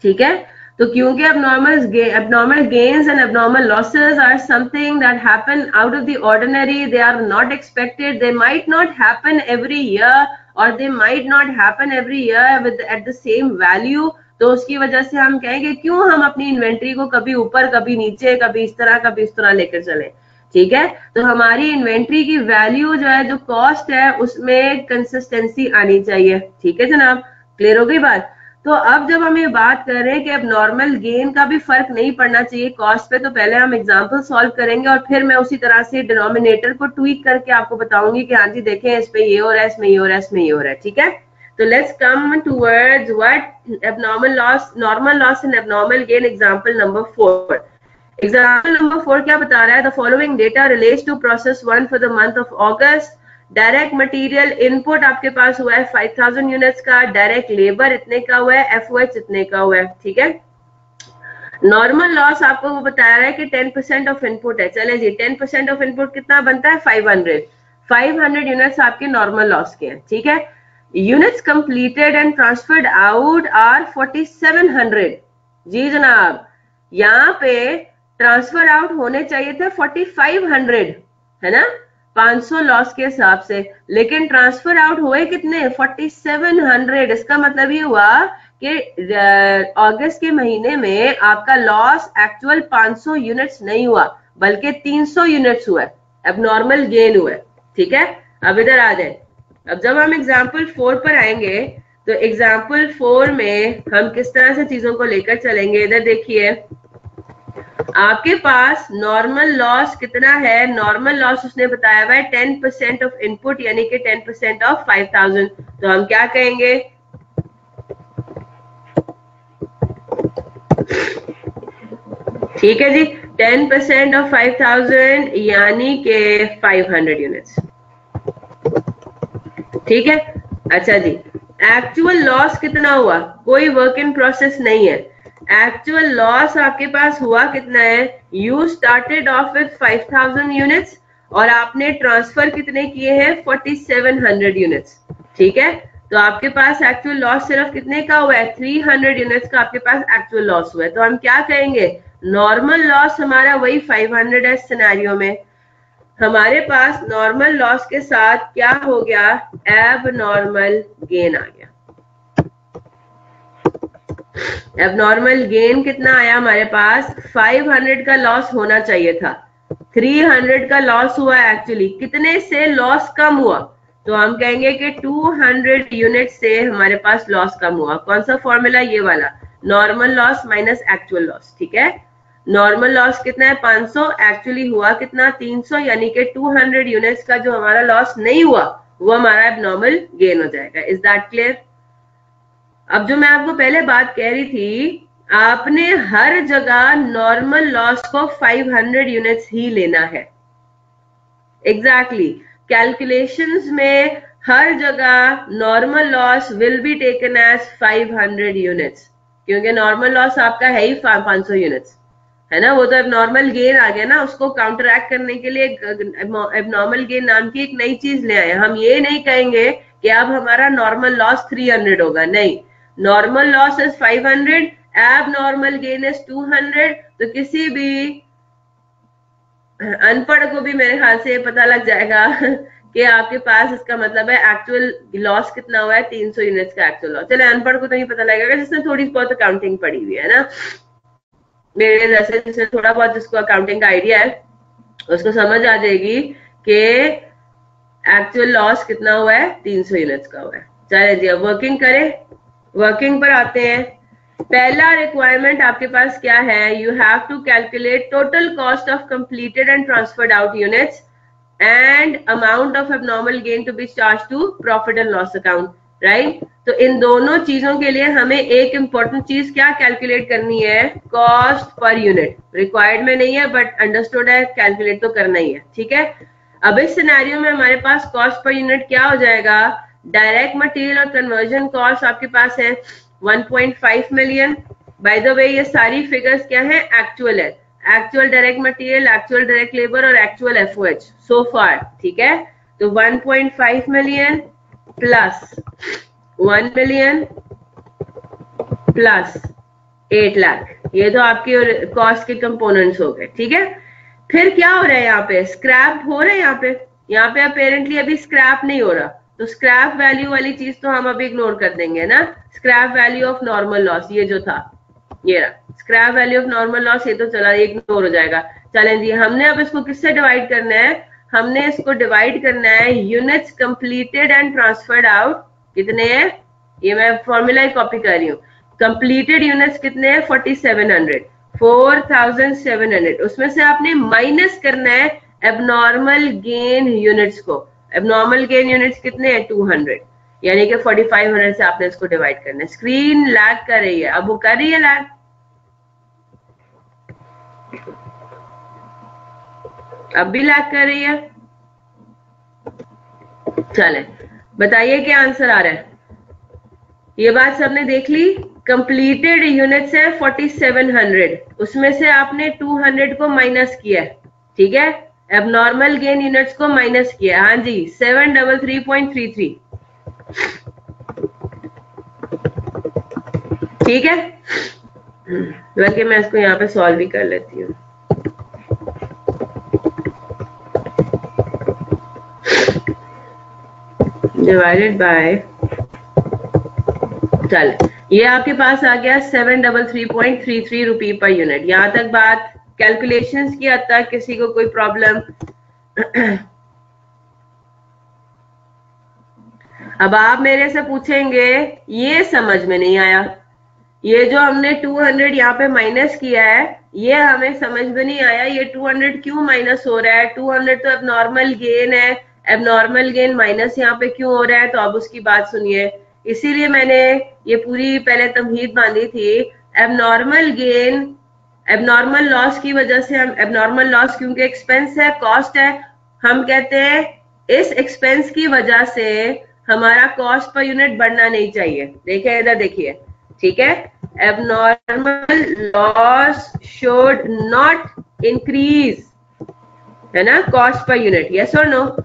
ठीक है, तो क्योंकि abnormal gains and abnormal losses are something that happen out of the ordinary, they are not expected, they might not happen every year or they might not happen every year with at the same value। तो उसकी वजह से हम कहेंगे क्यों हम अपनी इन्वेंट्री को कभी ऊपर कभी नीचे, कभी इस तरह लेकर चले। ठीक है, तो हमारी इन्वेंट्री की वैल्यू जो है, जो कॉस्ट है, उसमें कंसिस्टेंसी आनी चाहिए। ठीक है जनाब, क्लियर हो गई बात? तो अब जब हम ये बात कर रहे हैं कि अब नॉर्मल गेन का भी फर्क नहीं पड़ना चाहिए कॉस्ट पे, तो पहले हम एग्जांपल सॉल्व करेंगे और फिर मैं उसी तरह से डिनोमिनेटर को ट्वीक करके आपको बताऊंगी कि हाँ जी देखें इस पे ये हो रहा है, इसमें ये हो रहा है, इसमें ये हो रहा है। ठीक है, तो let's come towards what abnormal loss, normal loss and abnormal gain. Example number 4। Example number 4 क्या बता रहा है? The following data relates to process 1 for the month of August. Direct material input आपके पास हुआ है 5000 यूनिट्स का, डायरेक्ट लेबर इतने का हुआ है, एफओएच इतने का हुआ है। ठीक है, नॉर्मल लॉस आपको वो बताया है कि 10% ऑफ इनपुट है। चले जी, 10% ऑफ इनपुट कितना बनता है? 500 यूनिट्स आपके नॉर्मल लॉस के हैं। ठीक है, units completed and transferred out are 4700। जी जनाब, यहाँ पे ट्रांसफर आउट होने चाहिए थे 4500, है ना, 500 लॉस के हिसाब से, लेकिन ट्रांसफर आउट हुए कितने? 4700। इसका मतलब ये हुआ कि अगस्त के महीने में आपका लॉस एक्चुअल 500 यूनिट्स नहीं हुआ बल्कि 300 यूनिट्स हुआ, एबनॉर्मल गेन हुआ। ठीक है, अब इधर आ जाए। अब जब हम एग्जाम्पल 4 पर आएंगे तो एग्जाम्पल 4 में हम किस तरह से चीजों को लेकर चलेंगे। इधर देखिए, आपके पास नॉर्मल लॉस कितना है? नॉर्मल लॉस उसने बताया हुआ है 10% ऑफ इनपुट, यानी कि 10% ऑफ 5000। तो हम क्या कहेंगे? ठीक है जी, 10% ऑफ 5000 यानी कि 500 यूनिट्स। ठीक है, अच्छा जी, एक्चुअल लॉस कितना हुआ? कोई वर्क इन प्रोसेस नहीं है। एक्चुअल लॉस आपके पास हुआ कितना है? You started off with 5000 units और आपने ट्रांसफर कितने किए हैं? 4700 यूनिट्स। ठीक है, तो आपके पास एक्चुअल लॉस सिर्फ कितने का हुआ है? 300 यूनिट्स का आपके पास एक्चुअल लॉस हुआ है। तो हम क्या कहेंगे? नॉर्मल लॉस हमारा वही 500 है सिनेरियो में। हमारे पास नॉर्मल लॉस के साथ क्या हो गया, एब नॉर्मल गेन आ गया। एब नॉर्मल गेन कितना आया हमारे पास, 500 का लॉस होना चाहिए था, 300 का लॉस हुआ एक्चुअली। कितने से लॉस कम हुआ, तो हम कहेंगे कि 200 यूनिट से हमारे पास लॉस कम हुआ। कौन सा फॉर्मूला, ये वाला, normal loss minus actual loss. ठीक है, नॉर्मल लॉस कितना है 500, एक्चुअली हुआ कितना 300, यानी कि 200 यूनिट्स का जो हमारा लॉस नहीं हुआ वो हमारा एबनॉर्मल गेन हो जाएगा। Is that clear? अब जो मैं आपको पहले बात कह रही थी, आपने हर जगह नॉर्मल लॉस को 500 यूनिट्स ही लेना है। एग्जैक्टली कैलकुलेशंस में हर जगह normal loss will be taken as 500 units, क्योंकि नॉर्मल लॉस आपका है ही 500 यूनिट्स, है ना। वो तो एबनॉर्मल गेन आ गया ना, उसको काउंटरैक्ट करने के लिए एबनॉर्मल गेन नाम की एक नई चीज ले आए। हम ये नहीं कहेंगे कि अब हमारा नॉर्मल लॉस 300 होगा, नहीं, नॉर्मल लॉस इज 500, एब नॉर्मल गेन इज 200। तो किसी भी अनपढ़ को भी मेरे ख्याल से पता लग जाएगा कि आपके पास इसका मतलब है एक्चुअल लॉस कितना हुआ है, 300 यूनिट्स का एक्चुअल लॉस। चले अनपढ़ को तो नहीं पता लगेगा, जिसने थोड़ी बहुत अकाउंटिंग पढ़ी हुई है ना, मेरे जैसे जिसने थोड़ा बहुत जिसको अकाउंटिंग का आइडिया है उसको समझ आ जाएगी कि एक्चुअल लॉस कितना हुआ है, 300 यूनिट्स का हुआ है। चले जी अब वर्किंग करें, वर्किंग पर आते हैं। पहला रिक्वायरमेंट आपके पास क्या है, you have to calculate total cost of completed and transferred out units and amount of abnormal gain to be charge to profit and loss account, right. तो इन दोनों चीजों के लिए हमें एक इंपॉर्टेंट चीज क्या कैलकुलेट करनी है, कॉस्ट पर यूनिट। रिक्वायर्ड में नहीं है बट अंडरस्टूड है, कैलकुलेट तो करना ही है, ठीक है। अब इस सिनेरियो में हमारे पास कॉस्ट पर यूनिट क्या हो जाएगा, डायरेक्ट मटेरियल और कन्वर्जन कॉस्ट आपके पास है 1.5 मिलियन। बाय द वे ये सारी फिगर्स क्या है, एक्चुअल है, actual direct material, actual direct labour और एक्चुअल एफओएच सो फार, ठीक है। तो 1.5 million plus 1 million plus 8 lakh, ये तो आपके कॉस्ट के कंपोनेंट्स हो गए, ठीक है। फिर क्या हो रहा है यहाँ पे, स्क्रैप हो रहा है यहाँ पे अपेरेंटली अभी स्क्रैप नहीं हो रहा, तो स्क्रैप वैल्यू वाली चीज तो हम अभी इग्नोर कर देंगे ना। Scrap value of normal loss ये जो था, ये रहा scrap value of normal loss, ये तो चला इग्नोर हो जाएगा। चलें जी, हमने अब इसको किससे डिवाइड करना है, हमने इसको डिवाइड करना है units completed and transferred out, कितने हैं, ये मैं फॉर्मूला कॉपी कर रही हूँ। कंप्लीटेड यूनिट्स कितने हैं 4700, उसमें से आपने माइनस करना है एबनॉर्मल गेन यूनिट्स को। एबनॉर्मल गेन यूनिट्स कितने हैं 200, यानी कि 4500 से आपने इसको डिवाइड करना है। स्क्रीन लैग कर रही है, अब वो कर रही है लैग, अब भी लैग कर रही है। चले बताइए क्या आंसर आ रहा है, ये बात सबने देख ली। कंप्लीटेड यूनिट्स है 4700, उसमें से आपने 200 को माइनस किया है, ठीक है। एबनॉर्मल गेन यूनिट्स को माइनस किया, हाँ जी 733.33, ठीक है। बल्कि मैं इसको यहाँ पे सॉल्व भी कर लेती हूँ। डिवाइडेड बाय, चल ये आपके पास आ गया 733.33 रुपी पर यूनिट। यहां तक बात कैलकुलेशंस की हद तक किसी को कोई प्रॉब्लम? अब आप मेरे से पूछेंगे ये समझ में नहीं आया, ये जो हमने 200 यहाँ पे माइनस किया है ये हमें समझ में नहीं आया, ये 200 क्यों माइनस हो रहा है, 200 तो एबनॉर्मल गेन है, एबनॉर्मल गेन माइनस यहाँ पे क्यों हो रहा है। तो अब उसकी बात सुनिए, इसीलिए मैंने ये पूरी पहले तमहीद बांधी थी। एबनॉर्मल गेन, एबनॉर्मल लॉस की वजह से हम, एबनॉर्मल लॉस क्योंकि एक्सपेंस है, कॉस्ट है, हम कहते हैं इस एक्सपेंस की वजह से हमारा कॉस्ट पर यूनिट बढ़ना नहीं चाहिए। देखिए इधर देखिए, ठीक है। Abnormal loss should not increase, है ना, कॉस्ट पर यूनिट, यस और नो।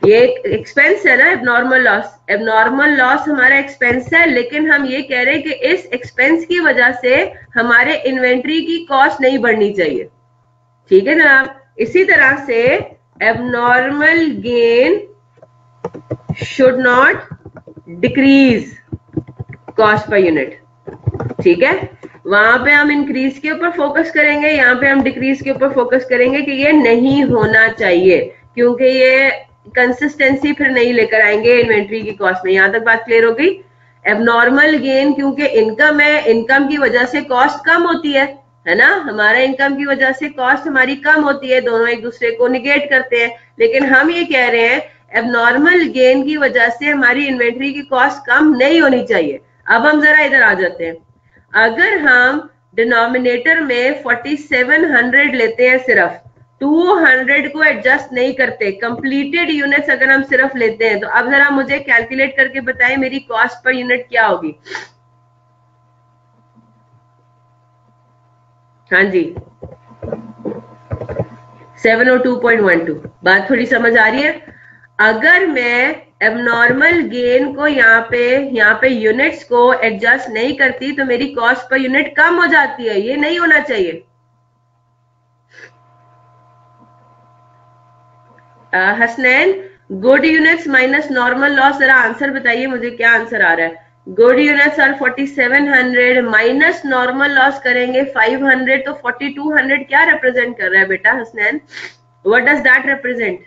ये एक्सपेंस है ना एबनॉर्मल लॉस, एबनॉर्मल लॉस हमारा एक्सपेंस है, लेकिन हम ये कह रहे हैं कि इस एक्सपेंस की वजह से हमारे इन्वेंट्री की कॉस्ट नहीं बढ़नी चाहिए, ठीक है जनाब। इसी तरह से abnormal gain should not decrease cost per unit. ठीक है, वहां पे हम इंक्रीज के ऊपर फोकस करेंगे, यहाँ पे हम डिक्रीज के ऊपर फोकस करेंगे कि ये नहीं होना चाहिए, क्योंकि ये कंसिस्टेंसी फिर नहीं लेकर आएंगे इन्वेंट्री की कॉस्ट में। यहां तक बात क्लियर हो गई। एबनॉर्मल गेन क्योंकि इनकम है, इनकम की वजह से कॉस्ट कम होती है ना, हमारा इनकम की वजह से कॉस्ट हमारी कम होती है, दोनों एक दूसरे को निगेट करते हैं। लेकिन हम ये कह रहे हैं एबनॉर्मल गेन की वजह से हमारी इन्वेंट्री की कॉस्ट कम नहीं होनी चाहिए। अब हम जरा इधर आ जाते हैं। अगर हम डिनोमिनेटर में 4700 लेते हैं, सिर्फ 200 को एडजस्ट नहीं करते, कंप्लीटेड यूनिट्स अगर हम सिर्फ लेते हैं, तो अब जरा मुझे कैलकुलेट करके बताएं मेरी कॉस्ट पर यूनिट क्या होगी। हाँ जी, 702.12। बात थोड़ी समझ आ रही है। अगर मैं एबनॉर्मल गेन को यहाँ पे यूनिट्स को एडजस्ट नहीं करती तो मेरी कॉस्ट पर यूनिट कम हो जाती है, ये नहीं होना चाहिए। Hasnain, good units minus normal loss, जरा आंसर बताइए मुझे, क्या आंसर आ रहा है। Good units are 4700 minus normal loss करेंगे 500, तो 4200 क्या रिप्रेजेंट कर रहा है बेटा Hasnain? What does that represent?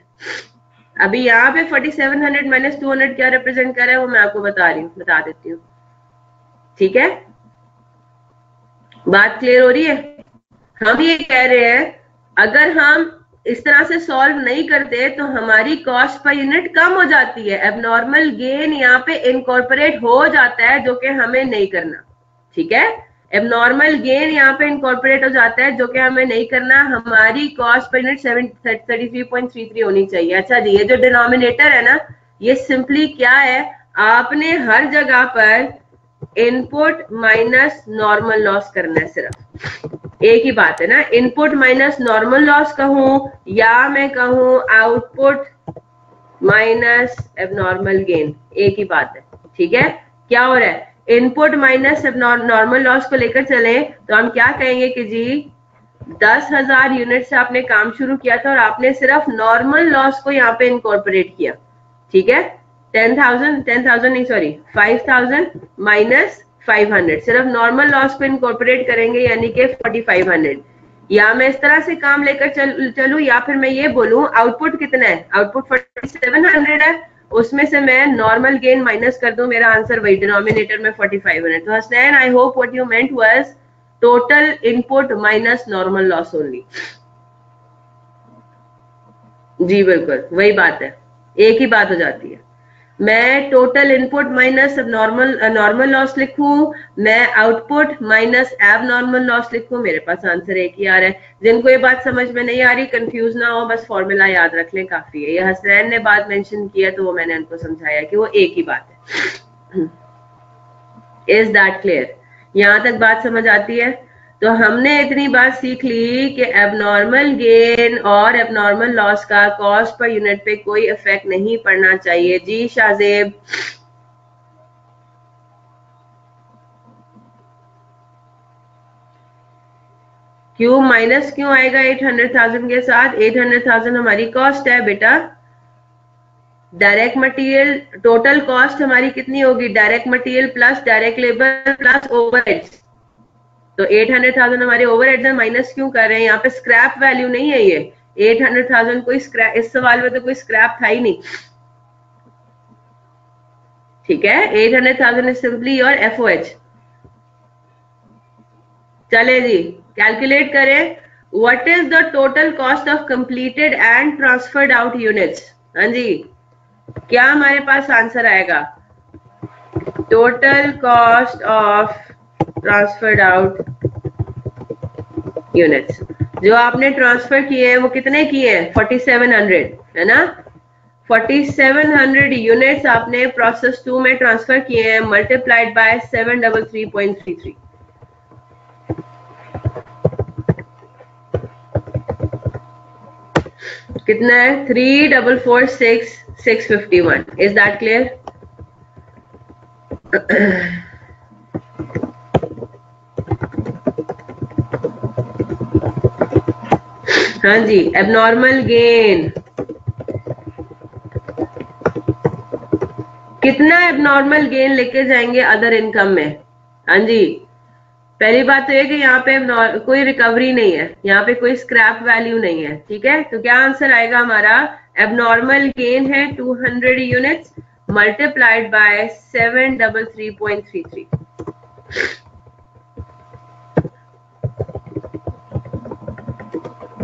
अभी यहाँ पे 4700 माइनस 200 क्या रिप्रेजेंट कर रहा है वो मैं आपको बता देती हूँ। ठीक है, बात क्लियर हो रही है। हम ये कह रहे हैं अगर हम इस तरह से सॉल्व नहीं करते तो हमारी कॉस्ट पर यूनिट कम हो जाती है, एबनॉर्मल गेन यहाँ पे इनकॉर्पोरेट हो जाता है, जो कि हमें नहीं करना। ठीक है, एबनॉर्मल गेन यहाँ पे इनकॉर्पोरेट हो जाता है, जो कि हमें नहीं करना। हमारी कॉस्ट पर यूनिट 33.33 होनी चाहिए। अच्छा जी, ये जो डिनोमिनेटर है ना, ये सिंपली क्या है, आपने हर जगह पर इनपुट माइनस नॉर्मल लॉस करना है, सिर्फ एक ही बात है ना। इनपुट माइनस नॉर्मल लॉस कहूं या मैं कहूं आउटपुट माइनस एबनॉर्मल गेन, एक ही बात है। ठीक है, क्या हो रहा है, इनपुट माइनस नॉर्मल लॉस को लेकर चले तो हम क्या कहेंगे कि जी 10,000 यूनिट से आपने काम शुरू किया था और आपने सिर्फ नॉर्मल लॉस को यहाँ पे इनकॉर्पोरेट किया। ठीक है, 10,000 नहीं सॉरी 5,000 माइनस 500, सिर्फ नॉर्मल लॉस को इनकॉर्पोरेट करेंगे, यानी कि 4500। या मैं इस तरह से काम लेकर चलूं या फिर मैं ये बोलूं आउटपुट कितना है, आउटपुट 4700 है, उसमें से मैं नॉर्मल गेन माइनस कर दूं, मेरा आंसर वही डिनोमिनेटर में 4500। तो Hasnain, I hope what you meant was total input minus normal loss only. जी बिल्कुल वही बात है, एक ही बात हो जाती है। मैं total input minus normal loss लिखूं, मैं आउटपुट माइनस एब नॉर्मल लॉस लिखूं, मेरे पास आंसर एक ही आ रहा है। जिनको ये बात समझ में नहीं आ रही, कंफ्यूज ना हो, बस फॉर्मूला याद रख लें, काफी है। ये हसनैन ने बात मेंशन किया तो वो मैंने उनको समझाया कि वो एक ही बात है। Is that clear? यहां तक बात समझ आती है? तो हमने इतनी बात सीख ली कि एबनॉर्मल गेन और एबनॉर्मल लॉस का कॉस्ट पर यूनिट पे कोई इफेक्ट नहीं पड़ना चाहिए। जी शाहजेब, क्यों माइनस क्यों आएगा 800,000 के साथ? 800,000 हमारी कॉस्ट है बेटा। डायरेक्ट मटेरियल टोटल कॉस्ट हमारी कितनी होगी? Direct material plus direct labour plus overheads. तो 800,000 हमारे ओवरहेड्स हैं, माइनस क्यों कर रहे हैं? यहाँ पे स्क्रैप वैल्यू नहीं है ये 800,000, कोई स्क्रैप, इस सवाल में तो कोई स्क्रैप था ही नहीं। ठीक है, 800,000 इज सिंपली योर एफओएच। चले जी, कैलकुलेट करें। What is the total cost of completed and transferred out units? हाँ जी, क्या हमारे पास आंसर आएगा? Total cost of transferred out units, जो आपने ट्रांसफर किए हैं वो कितने किए हैं? 4700 है ना। 4700 यूनिट्स आपने प्रोसेस 2 में ट्रांसफर किए हैं, मल्टीप्लाइड बाय 733.33। कितना है? 3,446,651। Is that clear? हाँ जी, एबनॉर्मल गेन कितना एबनॉर्मल गेन लेके जाएंगे अदर इनकम में? हाँ जी, पहली बात तो ये कि यहाँ पे कोई रिकवरी नहीं है, यहाँ पे कोई स्क्रैप वैल्यू नहीं है, ठीक है। तो क्या आंसर आएगा हमारा? एबनॉर्मल गेन है 200 यूनिट्स मल्टीप्लाइड बाय 733.33।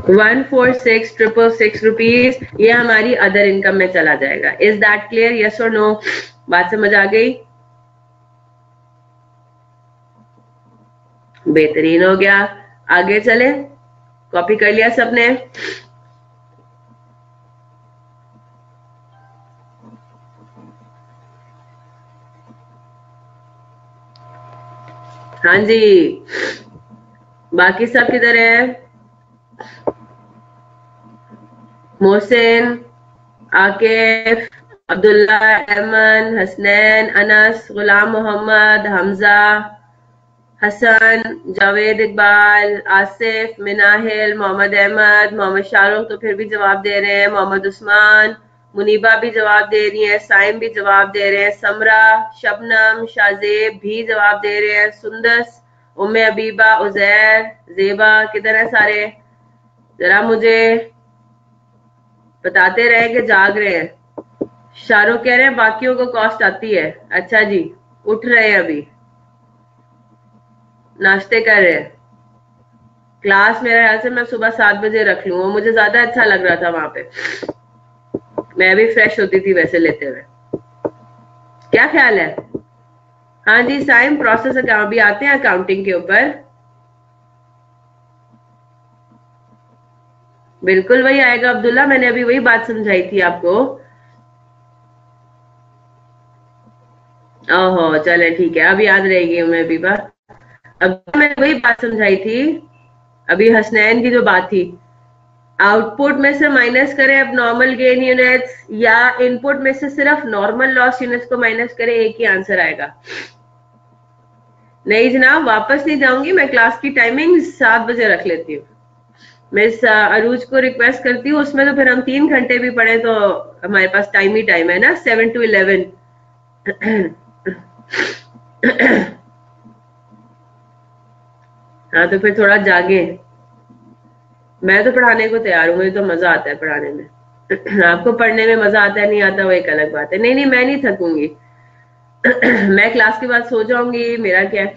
146,666 रुपीज ये हमारी अदर इनकम में चला जाएगा। Is that clear? यस और नो? बात समझ आ गई? बेहतरीन हो गया। आगे चले, कॉपी कर लिया सबने? हाँ जी, बाकी सब किधर है? मोहसिन, आकिफ, अब्दुल्ला, अहमद, हसनैन, अनस, गुलाम मोहम्मद, हमजा, हसन, जावेद इकबाल, आसिफ, मिनाहिल, मोहम्मद अहमद, मोहम्मद शाहरुख तो फिर भी जवाब दे रहे हैं, मोहम्मद उस्मान, मुनीबा भी जवाब दे रही है, साइम भी जवाब दे रहे हैं, समरा, शबनम, शाजेब भी जवाब दे रहे हैं, सुंदस, उम्मे अबीबा, उजैर, जेबा, किधर है सारे? जरा मुझे बताते रहे कि जाग रहे हैं। शाहरुख कह रहे हैं बाकियों को कॉस्ट आती है। अच्छा जी, उठ रहे हैं अभी, नाश्ते कर रहे हैं। क्लास मेरे ख्याल से मैं सुबह 7 बजे रख लूँ, मुझे ज्यादा अच्छा लग रहा था वहां पे, मैं भी फ्रेश होती थी वैसे लेते हुए। क्या ख्याल है? हाँ जी साइम, प्रोसेस अकाउंट भी आते हैं अकाउंटिंग के ऊपर। बिल्कुल वही आएगा अब्दुल्ला, मैंने अभी वही बात समझाई थी आपको। ओहो चले ठीक है, अब याद रहेगी मैं भी बात। अब मैंने वही बात समझाई थी अभी, हसनैन की जो बात थी, आउटपुट में से माइनस करें अब नॉर्मल गेन यूनिट्स, या इनपुट में से सिर्फ नॉर्मल लॉस यूनिट्स को माइनस करें, एक ही आंसर आएगा। नहीं जनाब, वापस नहीं जाऊंगी मैं, क्लास की टाइमिंग 7 बजे रख लेती हूँ। मिस अरूज को रिक्वेस्ट करती हूँ, उसमें तो फिर हम 3 घंटे भी पढ़े तो हमारे पास टाइम ही टाइम है ना, 7 to 11। हाँ तो फिर थोड़ा जागे। मैं तो पढ़ाने को तैयार हूँ, मुझे तो मजा आता है पढ़ाने में। आपको पढ़ने में मजा आता है नहीं आता वो एक अलग बात है। नहीं नहीं, मैं नहीं थकूंगी। मैं क्लास के बाद सो जाऊंगी, मेरा क्या है,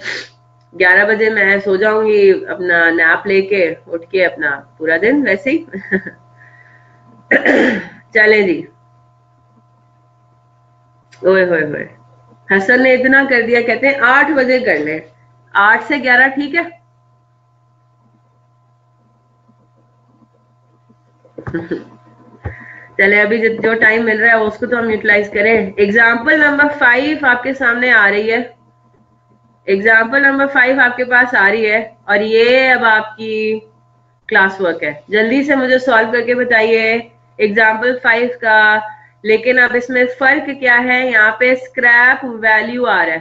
11 बजे मैं सो जाऊंगी अपना नैप लेके, उठ के अपना पूरा दिन वैसे ही। चले जी। ओए होए होए, हसन ने इतना कर दिया, कहते हैं 8 बजे कर ले। 8 से 11 ठीक है? चले अभी जो टाइम मिल रहा है उसको तो हम यूटिलाइज करें। एग्जाम्पल नंबर 5 आपके सामने आ रही है, एग्जाम्पल नंबर 5 आपके पास आ रही है, और ये अब आपकी क्लास वर्क है। जल्दी से मुझे सॉल्व करके बताइए एग्जाम्पल 5 का। लेकिन अब इसमें फर्क क्या है, यहाँ पे स्क्रैप वैल्यू आ रहा है,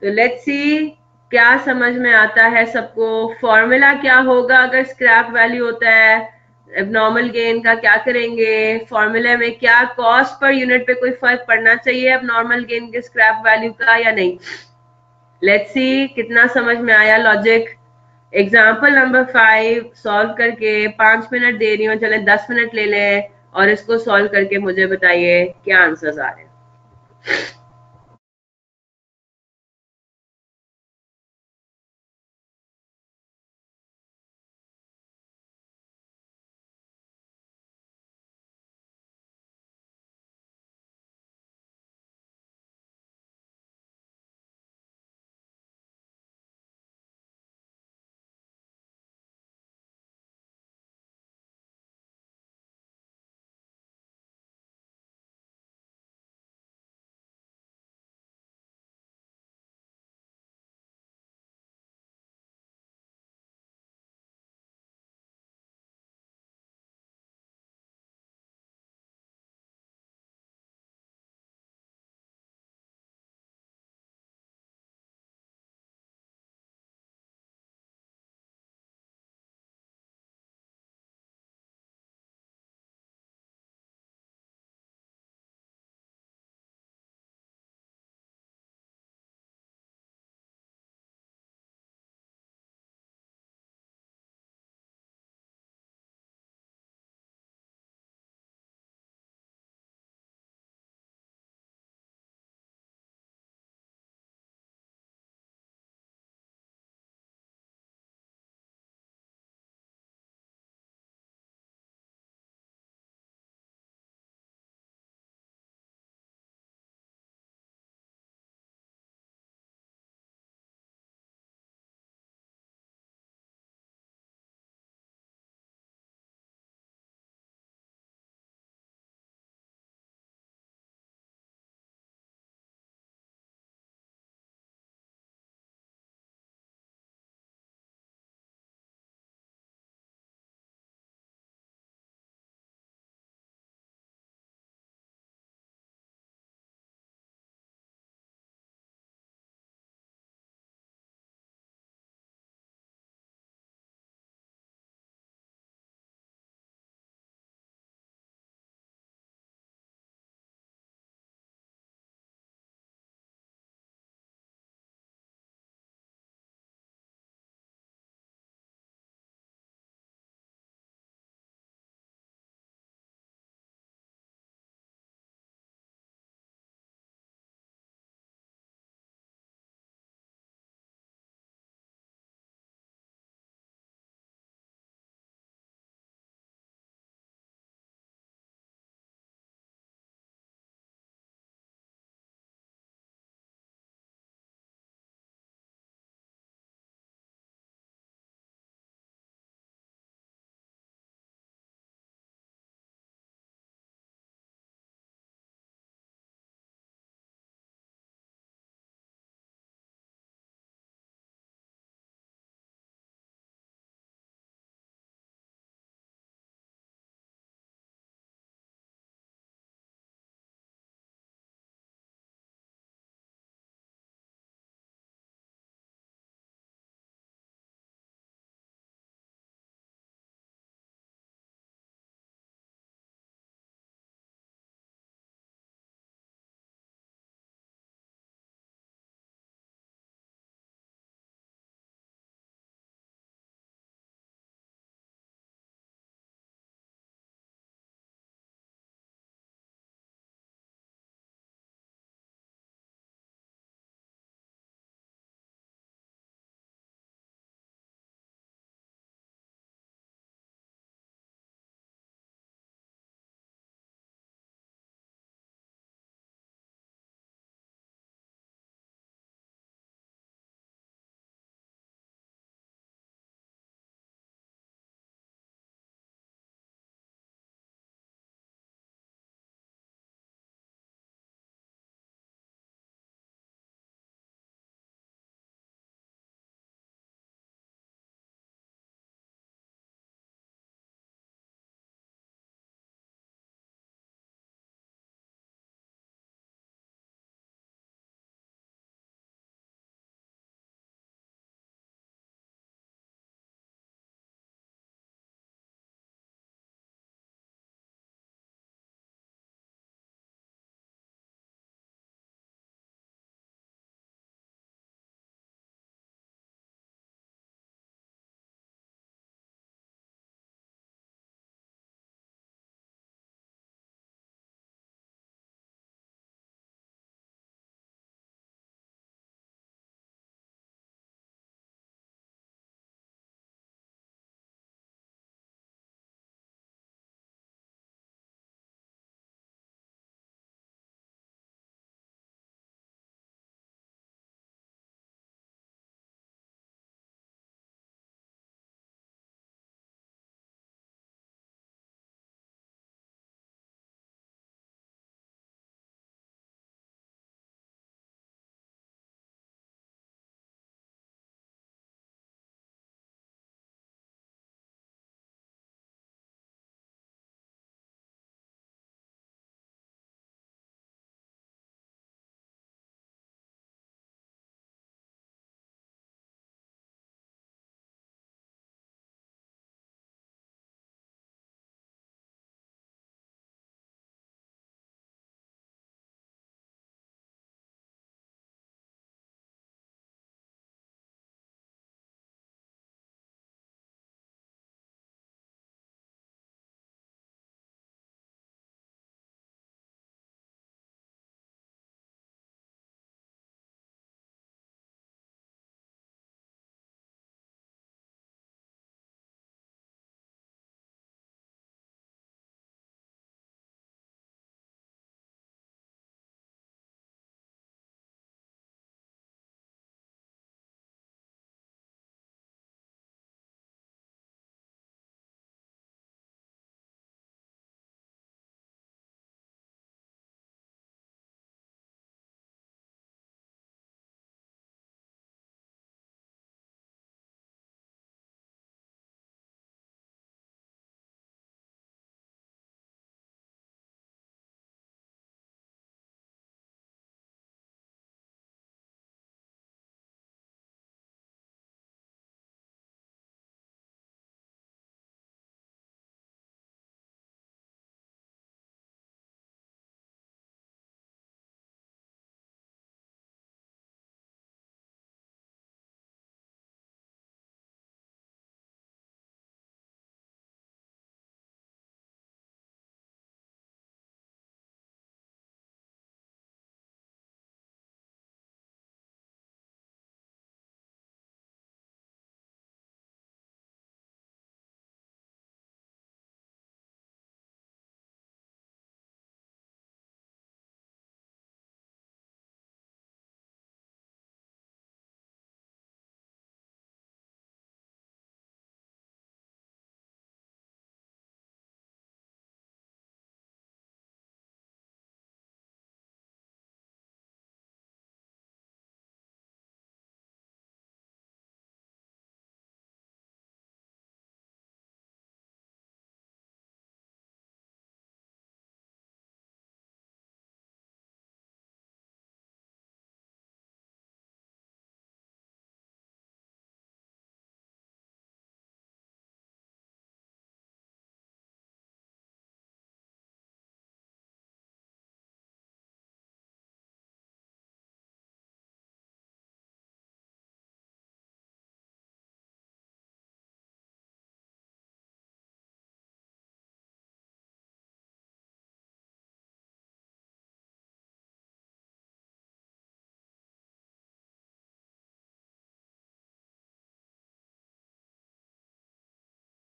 तो लेट्स सी क्या समझ में आता है सबको। फॉर्मूला क्या होगा अगर स्क्रैप वैल्यू होता है? एबनॉर्मल गेन का क्या करेंगे? फॉर्मूले में क्या कॉस्ट पर यूनिट पे कोई फर्क पड़ना चाहिए अब नॉर्मल गेन के स्क्रैप वैल्यू का या नहीं? लेट्स सी कितना समझ में आया लॉजिक। एग्जाम्पल नंबर 5 सॉल्व करके 5 मिनट दे रही हूँ, चले 10 मिनट ले लें और इसको सॉल्व करके मुझे बताइए क्या आंसर्स आ रहे हैं।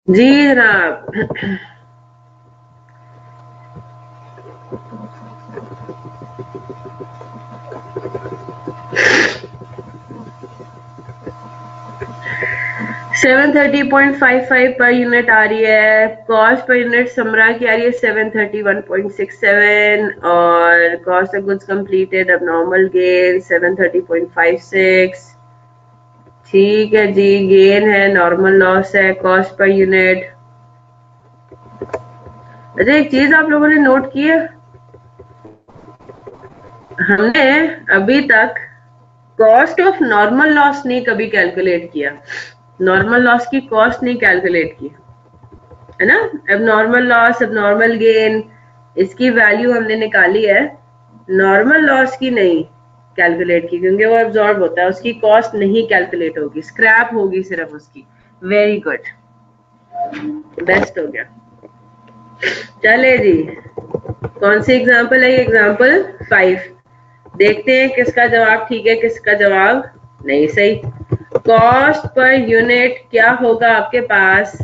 जी जनाब। 730.55 पर यूनिट आ रही है। कॉस्ट पर यूनिट समरा की आ रही है 731.67 और कॉस्ट ऑफ गुड्स कंप्लीटेड अब नॉर्मल गेन 730.56। ठीक है जी, गेन है, नॉर्मल लॉस है, कॉस्ट पर यूनिट। अच्छा, एक चीज आप लोगों ने नोट की है, हमने अभी तक कॉस्ट ऑफ नॉर्मल लॉस नहीं कभी कैलकुलेट किया। नॉर्मल लॉस की कॉस्ट नहीं कैलकुलेट की है ना। अब नॉर्मल लॉस, अब नॉर्मल गेन, इसकी वैल्यू हमने निकाली है, नॉर्मल लॉस की नहीं कैलकुलेट की, क्योंकि वो एब्जॉर्ब होता है, उसकी कॉस्ट नहीं कैलकुलेट होगी, स्क्रैप होगी सिर्फ उसकी। वेरी गुड, बेस्ट हो गया। चले जी, कौन सी एग्जाम्पल है ये? एग्जाम्पल 5। देखते हैं किसका जवाब ठीक है, किसका जवाब नहीं सही। कॉस्ट पर यूनिट क्या होगा आपके पास?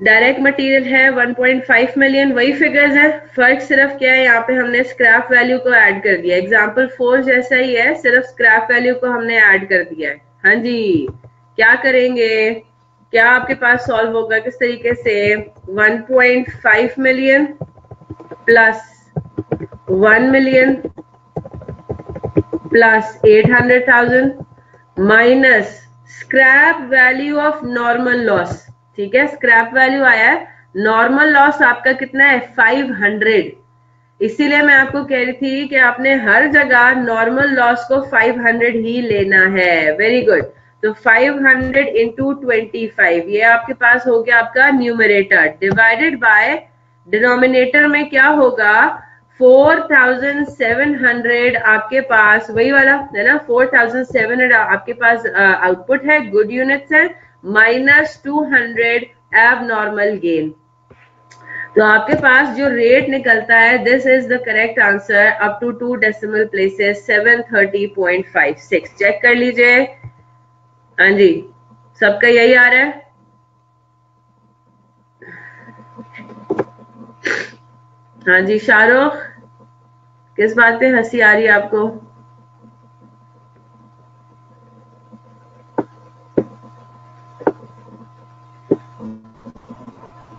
डायरेक्ट मटेरियल है 1.5 मिलियन, वही फिगर्स है, फर्क सिर्फ क्या है, यहाँ पे हमने स्क्रैप वैल्यू को ऐड कर दिया। एग्जाम्पल 4 जैसा ही है, सिर्फ स्क्रैप वैल्यू को हमने ऐड कर दिया है। हाँ जी, क्या करेंगे, क्या आपके पास सॉल्व होगा किस तरीके से? 1.5 million plus 1 million plus 800,000 minus scrap value of normal loss. ठीक है, स्क्रैप वैल्यू आया है, नॉर्मल लॉस आपका कितना है? 500। इसीलिए मैं आपको कह रही थी कि आपने हर जगह नॉर्मल लॉस को 500 ही लेना है। Very good. तो 500 इंटू 25, ये आपके पास हो गया आपका न्यूमरेटर, डिवाइडेड बाय डिनोमिनेटर में क्या होगा? 4700 आपके पास वही वाला है ना, 4700 आपके पास आउटपुट है, गुड यूनिट्स है, माइनस 200 एब नॉर्मल गेन। तो आपके पास जो रेट निकलता है, this is the correct answer up to 2 decimal places 730.56। Check कर लीजिए। हाँ जी, सबका यही आ रहा है। हाँ जी शाहरुख, किस बात पे हंसी आ रही है आपको?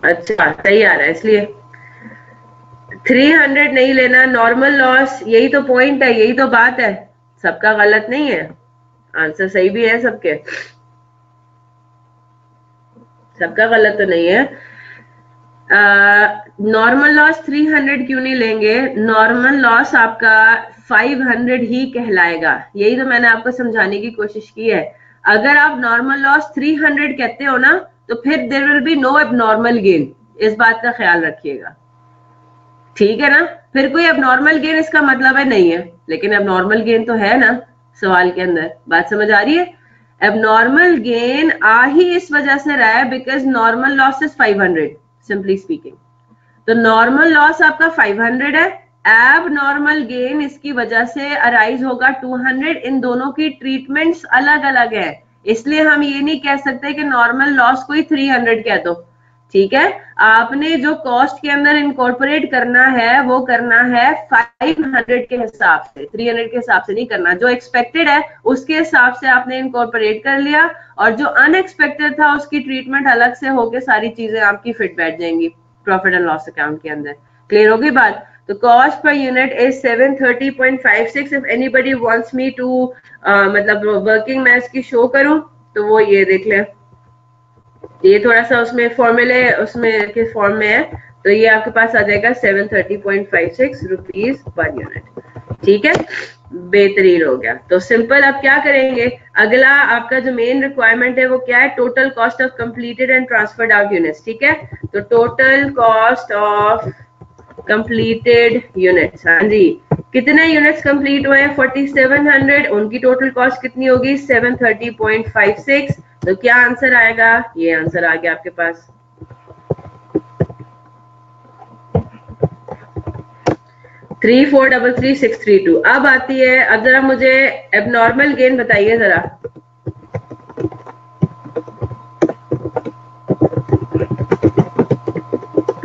अच्छा, सही आ रहा है इसलिए 300 नहीं लेना, नॉर्मल लॉस, यही तो पॉइंट है, यही तो बात है। सबका गलत नहीं है, आंसर सही भी है सबके, सबका गलत तो नहीं है। नॉर्मल लॉस 300 क्यों नहीं लेंगे? नॉर्मल लॉस आपका 500 ही कहलाएगा, यही तो मैंने आपको समझाने की कोशिश की है। अगर आप नॉर्मल लॉस 300 कहते हो ना, तो फिर there will be no abnormal gain, इस बात का ख्याल रखिएगा, ठीक है ना। फिर कोई एबनॉर्मल गेन इसका मतलब है नहीं है, लेकिन एबनॉर्मल गेन तो है ना सवाल के अंदर, बात समझ आ रही है? एबनॉर्मल गेन आ ही इस वजह से रहा है because normal loss is 500, simply speaking. तो नॉर्मल लॉस आपका 500 है, एब नॉर्मल गेन इसकी वजह से अराइज होगा 200। इन दोनों की ट्रीटमेंट्स अलग अलग है, इसलिए हम ये नहीं कह सकते कि नॉर्मल लॉस को ही 300 कह दो। ठीक है, आपने जो कॉस्ट के अंदर इनकॉर्पोरेट करना है वो करना है 500 के हिसाब से, 300 के हिसाब से नहीं करना। जो एक्सपेक्टेड है उसके हिसाब से आपने इनकॉर्पोरेट कर लिया, और जो अनएक्सपेक्टेड था उसकी ट्रीटमेंट अलग से होके सारी चीजें आपकी फिट बैठ जाएंगी प्रॉफिट एंड लॉस अकाउंट के अंदर। क्लियर होगी बात? तो कॉस्ट पर unit is 730.56। If anybody wants me to मतलब वर्किंग मैं इसकी शो करूं, तो वो ये देख लें, ये थोड़ा सा उसमें फॉर्मूले उसमें के फॉर्म में है, तो ये आपके पास आ जाएगा 730.56 रुपीज पर यूनिट। ठीक है, बेहतरीन हो गया। तो सिंपल, अब क्या करेंगे, अगला आपका जो मेन रिक्वायरमेंट है वो क्या है? Total cost of completed and transferred out units. ठीक है, तो total cost of completed units, हाँ जी, कितने यूनिट्स कंप्लीट हुए हैं? 4700, उनकी टोटल कॉस्ट कितनी होगी? 730.56। तो क्या आंसर आएगा? ये आंसर आ गया आपके पास, 3433,632। अब आती है, अब जरा मुझे एबनॉर्मल गेन बताइए जरा।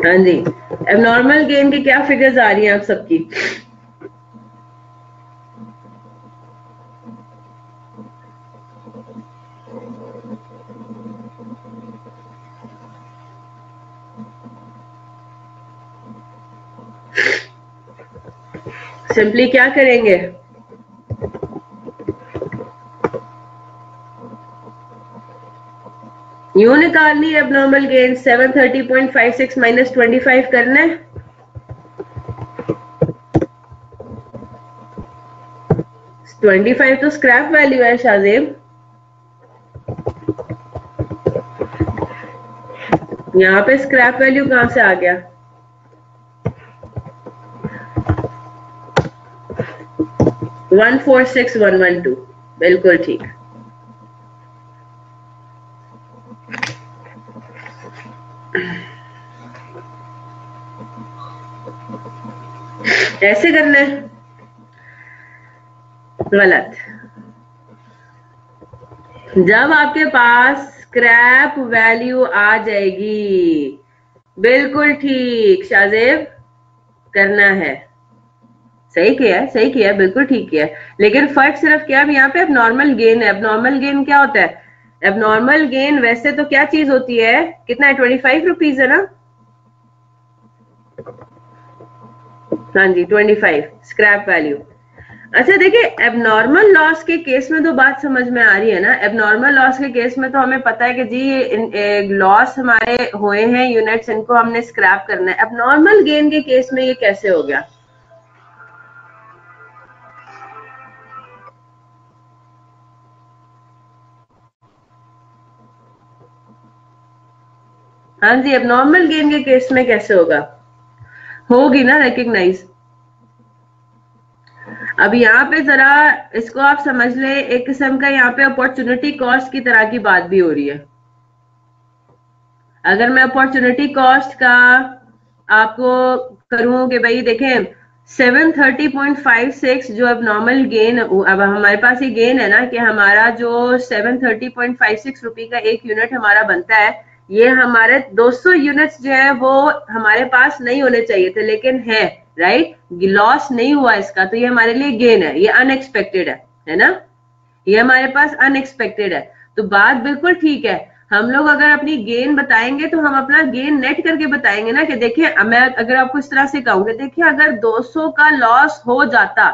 हाँ जी, एबनॉर्मल गेन की क्या फिगर्स आ रही हैं आप सबकी? सिंपली क्या करेंगे, यूं निकालनी है एबनॉर्मल गेन, 730.56 माइनस 25 करना है। ट्वेंटी 25 तो स्क्रैप वैल्यू है शाहजेब, यहाँ पे स्क्रैप वैल्यू कहां से आ गया? 146112, बिल्कुल ठीक। ऐसे करना है, गलत। जब आपके पास स्क्रैप वैल्यू आ जाएगी, बिल्कुल ठीक शाहजेब, करना है। सही किया है, सही किया है, बिल्कुल ठीक किया है। लेकिन फर्क सिर्फ क्या, यहाँ पे एबनॉर्मल गेन है। एबनॉर्मल गेन क्या होता है? एबनॉर्मल गेन वैसे तो क्या चीज होती है, कितना है, 25 रुपीज है ना? हाँ जी, 25 स्क्रैप वैल्यू। अच्छा देखिए, एबनॉर्मल लॉस के केस में तो बात समझ में आ रही है ना। एबनॉर्मल लॉस के केस में तो हमें पता है कि जी लॉस हमारे हुए हैं यूनिट्स, इनको हमने स्क्रैप करना है। एबनॉर्मल गेन के केस में ये कैसे हो गया? हाँ जी, एबनॉर्मल गेन के केस में कैसे होगा? होगी ना रिकग्नाइज। अब यहाँ पे जरा इसको आप समझ ले, एक किस्म का यहाँ पे अपॉर्चुनिटी कॉस्ट की तरह की बात भी हो रही है। अगर मैं अपॉर्चुनिटी कॉस्ट का आपको करूं कि भाई देखें, 730.56 जो अब नॉर्मल गेन, अब हमारे पास ये गेन है ना कि हमारा जो 730.56 रुपए का एक यूनिट हमारा बनता है, ये हमारे 200 यूनिट्स जो है वो हमारे पास नहीं होने चाहिए थे, लेकिन है, राइट? लॉस नहीं हुआ इसका, तो ये हमारे लिए गेन है, ये अनएक्सपेक्टेड है ना? ये हमारे पास अनएक्सपेक्टेड है। तो बात बिल्कुल ठीक है। हम लोग अगर अपनी गेन बताएंगे तो हम अपना गेन नेट करके बताएंगे ना, कि देखिए मैं अगर आपको इस तरह से कहूंगी, देखिए अगर 200 का लॉस हो जाता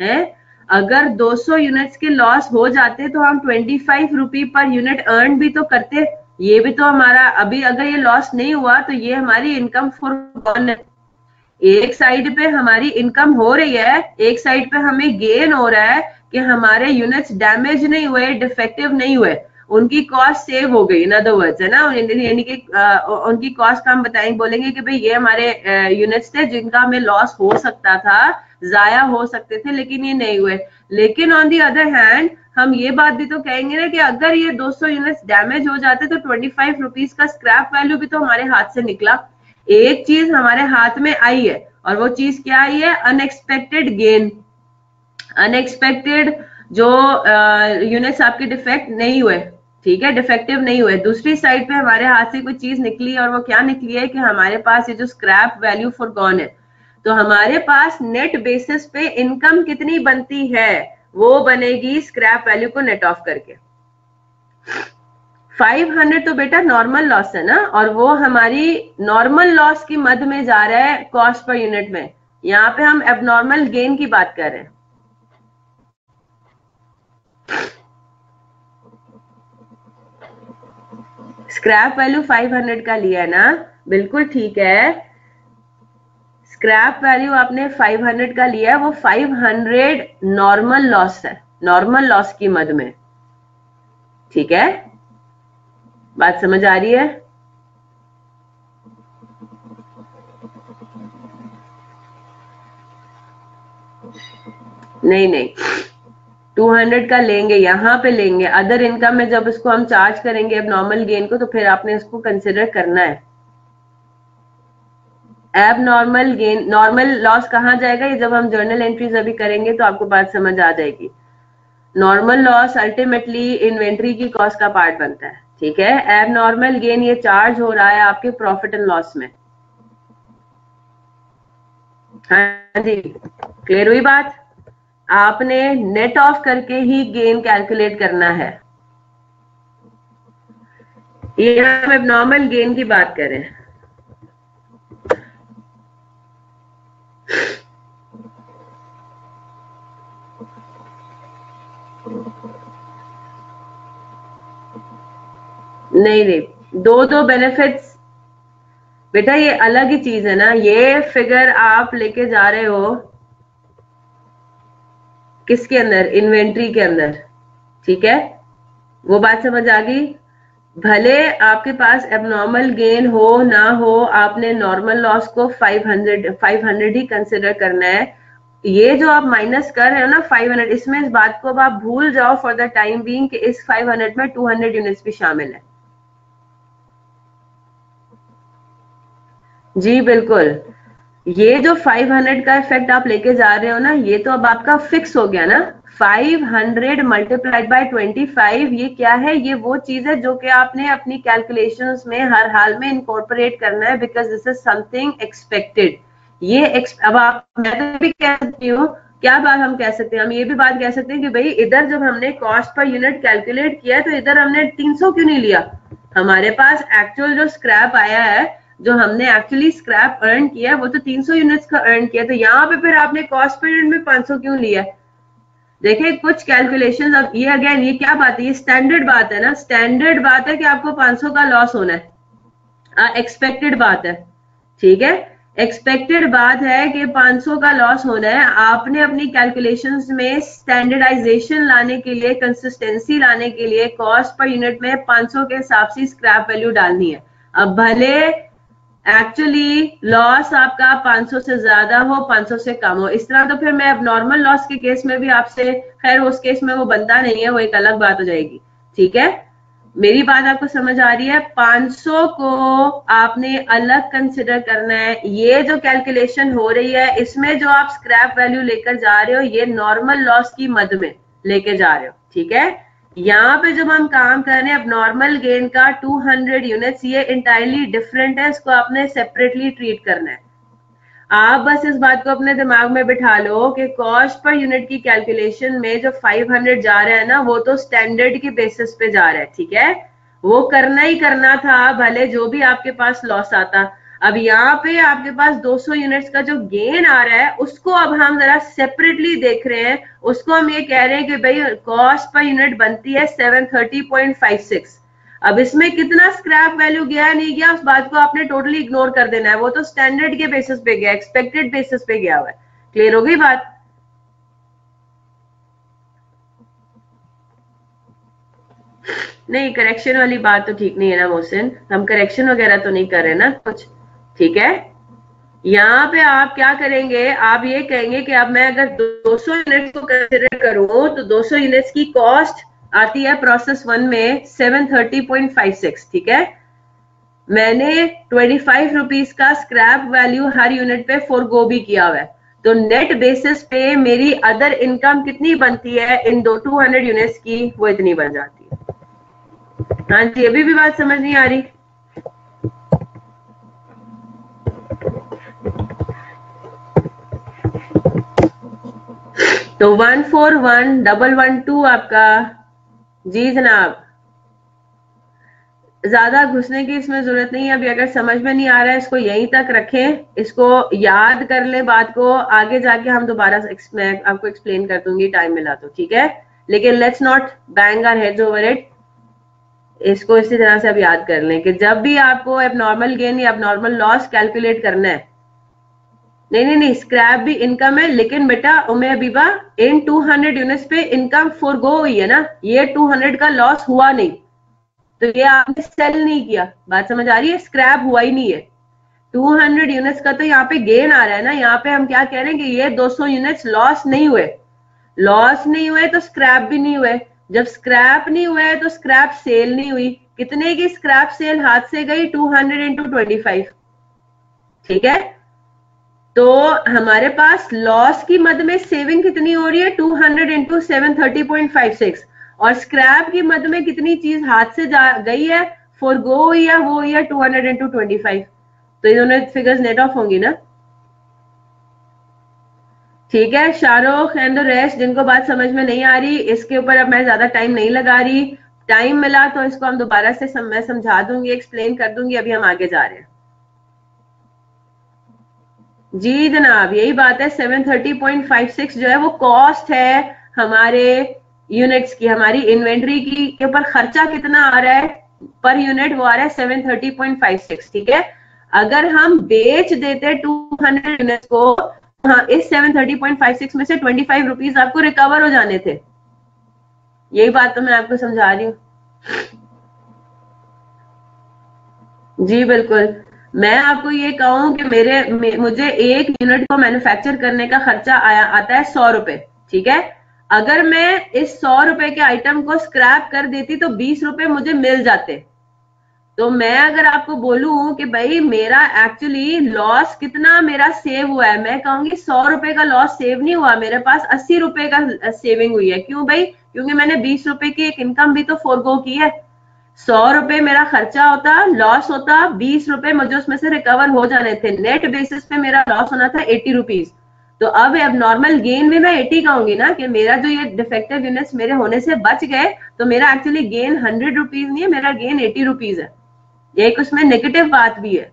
है, अगर 200 यूनिट्स के लॉस हो जाते तो हम 25 रुपए पर यूनिट अर्न भी तो करते। ये भी तो हमारा, अभी अगर ये लॉस नहीं हुआ तो ये हमारी इनकम फॉर है। एक साइड पे हमारी इनकम हो रही है, एक साइड पे हमें गेन हो रहा है कि हमारे यूनिट्स डैमेज नहीं हुए, डिफेक्टिव नहीं हुए, उनकी कॉस्ट सेव हो गई, इन अदर वर्ड्स, है ना? यानी कि उनकी कॉस्ट का हम बताएंगे, बोलेंगे कि भाई ये हमारे यूनिट्स थे जिनका हमें लॉस हो सकता था, जाया हो सकते थे, लेकिन ये नहीं हुए। लेकिन ऑन दी अदर हैंड हम ये बात भी तो कहेंगे ना कि अगर ये 200 यूनिट्स डैमेज हो जाते तो 25 रुपीज का स्क्रैप वैल्यू भी तो हमारे हाथ से निकला। एक चीज हमारे हाथ में आई है, और वो चीज क्या आई है? Unexpected gain. अनएक्सपेक्टेड जो यूनिट्स आपके डिफेक्ट नहीं हुए, ठीक है, डिफेक्टिव नहीं हुए। दूसरी साइड पे हमारे हाथ से कोई चीज निकली, और वो क्या निकली है कि हमारे पास ये जो स्क्रैप वैल्यू फॉरगॉन है, तो हमारे पास नेट बेसिस पे इनकम कितनी बनती है, वो बनेगी स्क्रैप वैल्यू को नेट ऑफ करके। 500 तो बेटा नॉर्मल लॉस है ना, और वो हमारी नॉर्मल लॉस की मद में जा रहा है कॉस्ट पर यूनिट में। यहाँ पे हम एबनॉर्मल गेन की बात कर रहे हैं। स्क्रैप वैल्यू 500 का लिया है ना, बिल्कुल ठीक है। स्क्रैप वैल्यू आपने 500 का लिया है, वो 500 नॉर्मल लॉस है, नॉर्मल लॉस की मद में, ठीक है? बात समझ आ रही है? नहीं नहीं, 200 का लेंगे, यहाँ पे लेंगे। अदर इनकम में जब इसको हम चार्ज करेंगे अब नॉर्मल गेन को, तो फिर आपने इसको कंसिडर करना है। एब नॉर्मल गेन, नॉर्मल लॉस कहाँ जाएगा, ये जब हम जर्नल एंट्रीज अभी करेंगे तो आपको बात समझ आ जाएगी। नॉर्मल लॉस अल्टीमेटली इन्वेंट्री की कॉस्ट का पार्ट बनता है, ठीक है? एब नॉर्मल गेन ये चार्ज हो रहा है आपके प्रॉफिट एंड लॉस में। हाँ जी, क्लियर हुई बात? आपने नेट ऑफ करके ही गेन कैलकुलेट करना है। ये हम एबनॉर्मल गेन की बात करें। नहीं नहीं, दो दो बेनिफिट्स बेटा, ये अलग ही चीज है ना। ये फिगर आप लेके जा रहे हो किसके अंदर? इन्वेंट्री के अंदर, ठीक है? वो बात समझ आ गई? भले आपके पास एबनॉर्मल गेन हो ना हो, आपने नॉर्मल लॉस को 500 ही कंसिडर करना है। ये जो आप माइनस कर रहे हो ना 500, इसमें इस बात को अब आप भूल जाओ फॉर द टाइम बीइंग कि इस 500 में 200 यूनिट्स भी शामिल है। जी बिल्कुल। ये जो 500 का इफेक्ट आप लेके जा रहे हो ना, ये तो अब आपका फिक्स हो गया ना। 500 मल्टीप्लाइड बाय 25, ये क्या है? ये वो चीज है जो कि आपने अपनी कैलकुलेशंस में हर हाल में इनकॉर्पोरेट करना है, because this is something expected. अब आप, मैं तो भी कह सकती हूँ, क्या बात हम कह सकते हैं? हम ये भी बात कह सकते हैं कि भाई इधर जब हमने कॉस्ट पर यूनिट कैलकुलेट किया है तो इधर हमने 300 क्यों नहीं लिया? हमारे पास एक्चुअल जो स्क्रैप आया है, जो हमने एक्चुअली स्क्रैप अर्न किया, वो तो 300 यूनिट्स का अर्न किया। तो यहाँ पे फिर आपने कॉस्ट पर यूनिट में 500 क्यों लिया? देखिए कुछ कैलकुलेशन, अब ये अगेन ये क्या बात है? ये स्टैंडर्ड बात है ना। स्टैंडर्ड बात है कि आपको 500 का लॉस होना है, एक्सपेक्टेड बात है, ठीक है? एक्सपेक्टेड बात है कि 500 का लॉस होना है। आपने अपनी कैलकुलेशंस में स्टैंडर्डाइजेशन लाने के लिए, कंसिस्टेंसी लाने के लिए कॉस्ट पर यूनिट में 500 के हिसाब से स्क्रैप वैल्यू डालनी है। अब भले एक्चुअली लॉस आपका 500 से ज्यादा हो, 500 से कम हो, इस तरह तो फिर मैं अब नॉर्मल लॉस के केस में भी आपसे, खैर उस केस में वो बनता नहीं है, वो एक अलग बात हो जाएगी, ठीक है? मेरी बात आपको समझ आ रही है? 500 को आपने अलग कंसिडर करना है। ये जो कैलकुलेशन हो रही है, इसमें जो आप स्क्रैप वैल्यू लेकर जा रहे हो, ये नॉर्मल लॉस की मद में लेके जा रहे हो, ठीक है? यहाँ पे जब हम काम कर रहे हैं अब नॉर्मल गेन का 200 यूनिट्स, ये इंटायरली डिफरेंट है, इसको आपने सेपरेटली ट्रीट करना है। आप बस इस बात को अपने दिमाग में बिठा लो कि कॉस्ट पर यूनिट की कैलकुलेशन में जो 500 जा रहा है ना, वो तो स्टैंडर्ड के बेसिस पे जा रहा है, ठीक है? वो करना ही करना था, भले जो भी आपके पास लॉस आता। अब यहाँ पे आपके पास 200 यूनिट्स का जो गेन आ रहा है, उसको अब हम जरा सेपरेटली देख रहे हैं। उसको हम ये कह रहे हैं कि भाई कॉस्ट पर यूनिट बनती है 730.56। अब इसमें कितना स्क्रैप वैल्यू गया है नहीं गया, उस बात को आपने टोटली इग्नोर कर देना है। वो तो स्टैंडर्ड के बेसिस पे गया, एक्सपेक्टेड बेसिस पे गया हुआ है। क्लियर हो गई बात? नहीं, करेक्शन वाली बात तो ठीक नहीं है ना मोहसिन, हम करेक्शन वगैरह तो नहीं कर रहे ना कुछ, ठीक है? यहाँ पे आप क्या करेंगे? आप ये कहेंगे कि अब मैं अगर 200 यूनिट्स को कंसिडर करूं तो 200 यूनिट्स की कॉस्ट आती है प्रोसेस 1 में 730.56, ठीक है? मैंने 25 रुपीज का स्क्रैप वैल्यू हर यूनिट पे फोरगो भी किया हुआ है। तो नेट बेसिस पे मेरी अदर इनकम कितनी बनती है इन 200 यूनिट्स की? वो इतनी बन जाती है। हाँ जी, अभी भी बात समझ नहीं आ रही? तो 141,112 आपका। जी जनाब, ज्यादा घुसने की इसमें जरूरत नहीं है। अभी अगर समझ में नहीं आ रहा है, इसको यहीं तक रखें, इसको याद कर ले बात को, आगे जाके हम दोबारा मैं आपको एक्सप्लेन कर दूंगी टाइम मिला तो, ठीक है? लेकिन let's not bang our heads over it. इसको इसी तरह से अब याद कर लें कि जब भी आपको एबनॉर्मल गेन या एबनॉर्मल लॉस कैलकुलेट करना है, नहीं नहीं नहीं, स्क्रैप भी इनकम है, लेकिन बेटा उमे अबीबा इन 200 यूनिट्स पे इनकम फोरगो हुई है ना, ये 200 का लॉस हुआ नहीं, तो ये आपने सेल नहीं किया। बात समझ आ रही है? स्क्रैप हुआ ही नहीं है। 200 यूनिट्स का तो यहाँ पे गेन आ रहा है ना। यहाँ पे हम क्या कह रहे हैं कि ये 200 यूनिट्स लॉस नहीं हुए। लॉस नहीं हुए तो स्क्रैप भी नहीं हुए। जब स्क्रैप नहीं हुआ है तो स्क्रैप सेल नहीं हुई। कितने की स्क्रैप सेल हाथ से गई? 200 into 25, ठीक है? तो हमारे पास लॉस की मद में सेविंग कितनी हो रही है? 200 into 730.56। और स्क्रैप की मद में कितनी चीज हाथ से जा गई है, फोरगो हुई है, वो हुई 200 into 25। तो ये दोनों फिगर्स नेट ऑफ होंगी ना? ठीक है, शाहरुख एंड द रेस्ट जिनको बात समझ में नहीं आ रही, इसके ऊपर अब मैं ज्यादा टाइम नहीं लगा रही। टाइम मिला तो इसको हम दोबारा से मैं समझा दूंगी, एक्सप्लेन कर दूंगी। अभी हम आगे जा रहे हैं। जी जनाब, यही बात है। 730.56 जो है वो कॉस्ट है हमारे यूनिट्स की, हमारी इन्वेंट्री की के ऊपर खर्चा कितना आ रहा है पर यूनिट, वो आ रहा है 730.56। ठीक है, अगर हम बेच देते 200 यूनिट्स को, हाँ, इस 730.56 में से 25 रुपीज आपको रिकवर हो जाने थे। यही बात तो मैं आपको समझा रही हूँ। जी बिल्कुल, मैं आपको ये कहूं कि मुझे एक यूनिट को मैन्युफैक्चर करने का खर्चा आता है 100 रुपए। ठीक है, अगर मैं इस 100 रुपए के आइटम को स्क्रैप कर देती तो 20 रुपए मुझे मिल जाते। तो मैं अगर आपको बोलूं कि भाई मेरा एक्चुअली लॉस कितना मेरा सेव हुआ है, मैं कहूंगी 100 रुपए का लॉस सेव नहीं हुआ, मेरे पास 80 रुपए का सेविंग हुई है। क्यों भाई? क्योंकि मैंने 20 रुपए की एक इनकम भी तो फोरगो की है। 100 रुपए मेरा खर्चा होता, लॉस होता, 20 रुपए मुझे उसमें से रिकवर हो जाने थे। नेट बेसिस पे मेरा लॉस होना था 80 रुपीज। तो अब नॉर्मल गेन में मैं 80 कहूंगी ना, कि मेरा जो ये डिफेक्टिव यूनिट्स मेरे होने से बच गए, तो मेरा एक्चुअली गेन 100 रुपीज नहीं है, मेरा गेन 80 रुपीज है। एक उसमें नेगेटिव बात भी है।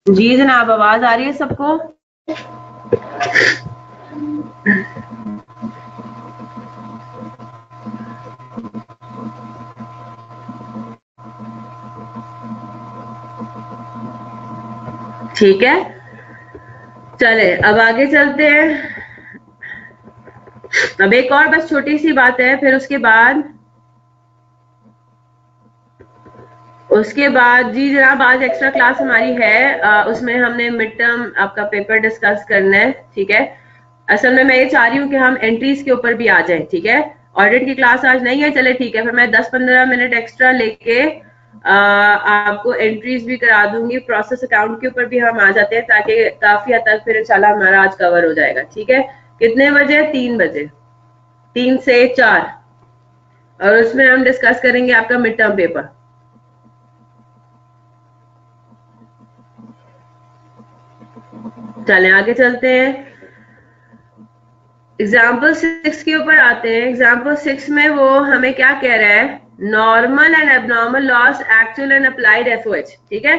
जी जनाब, आवाज आ रही है सबको? ठीक है, चले अब आगे चलते हैं। अब एक और बस छोटी सी बात है, फिर उसके बाद जी जनाब, आज एक्स्ट्रा क्लास हमारी है, उसमें हमने मिड टर्म आपका पेपर डिस्कस करना है। ठीक है, असल में मैं ये चाह रही हूँ कि हम एंट्रीज के ऊपर भी आ जाएं। ठीक है, ऑडिट की क्लास आज नहीं है, चले ठीक है, फिर मैं 10-15 मिनट एक्स्ट्रा लेके आपको एंट्रीज भी करा दूंगी। प्रोसेस अकाउंट के ऊपर भी हम आ जाते हैं, ताकि काफी हद तक फिर इंशाल्लाह हमारा आज कवर हो जाएगा। ठीक है, कितने बजे? 3 बजे, 3 से 4, और उसमें हम डिस्कस करेंगे आपका मिड टर्म पेपर। चलें आगे चलते हैं, एग्जाम्पल 6 के ऊपर आते हैं। एग्जाम्पल 6 में वो हमें क्या कह रहा है? Normal and abnormal loss, actual and applied FOH. ठीक है,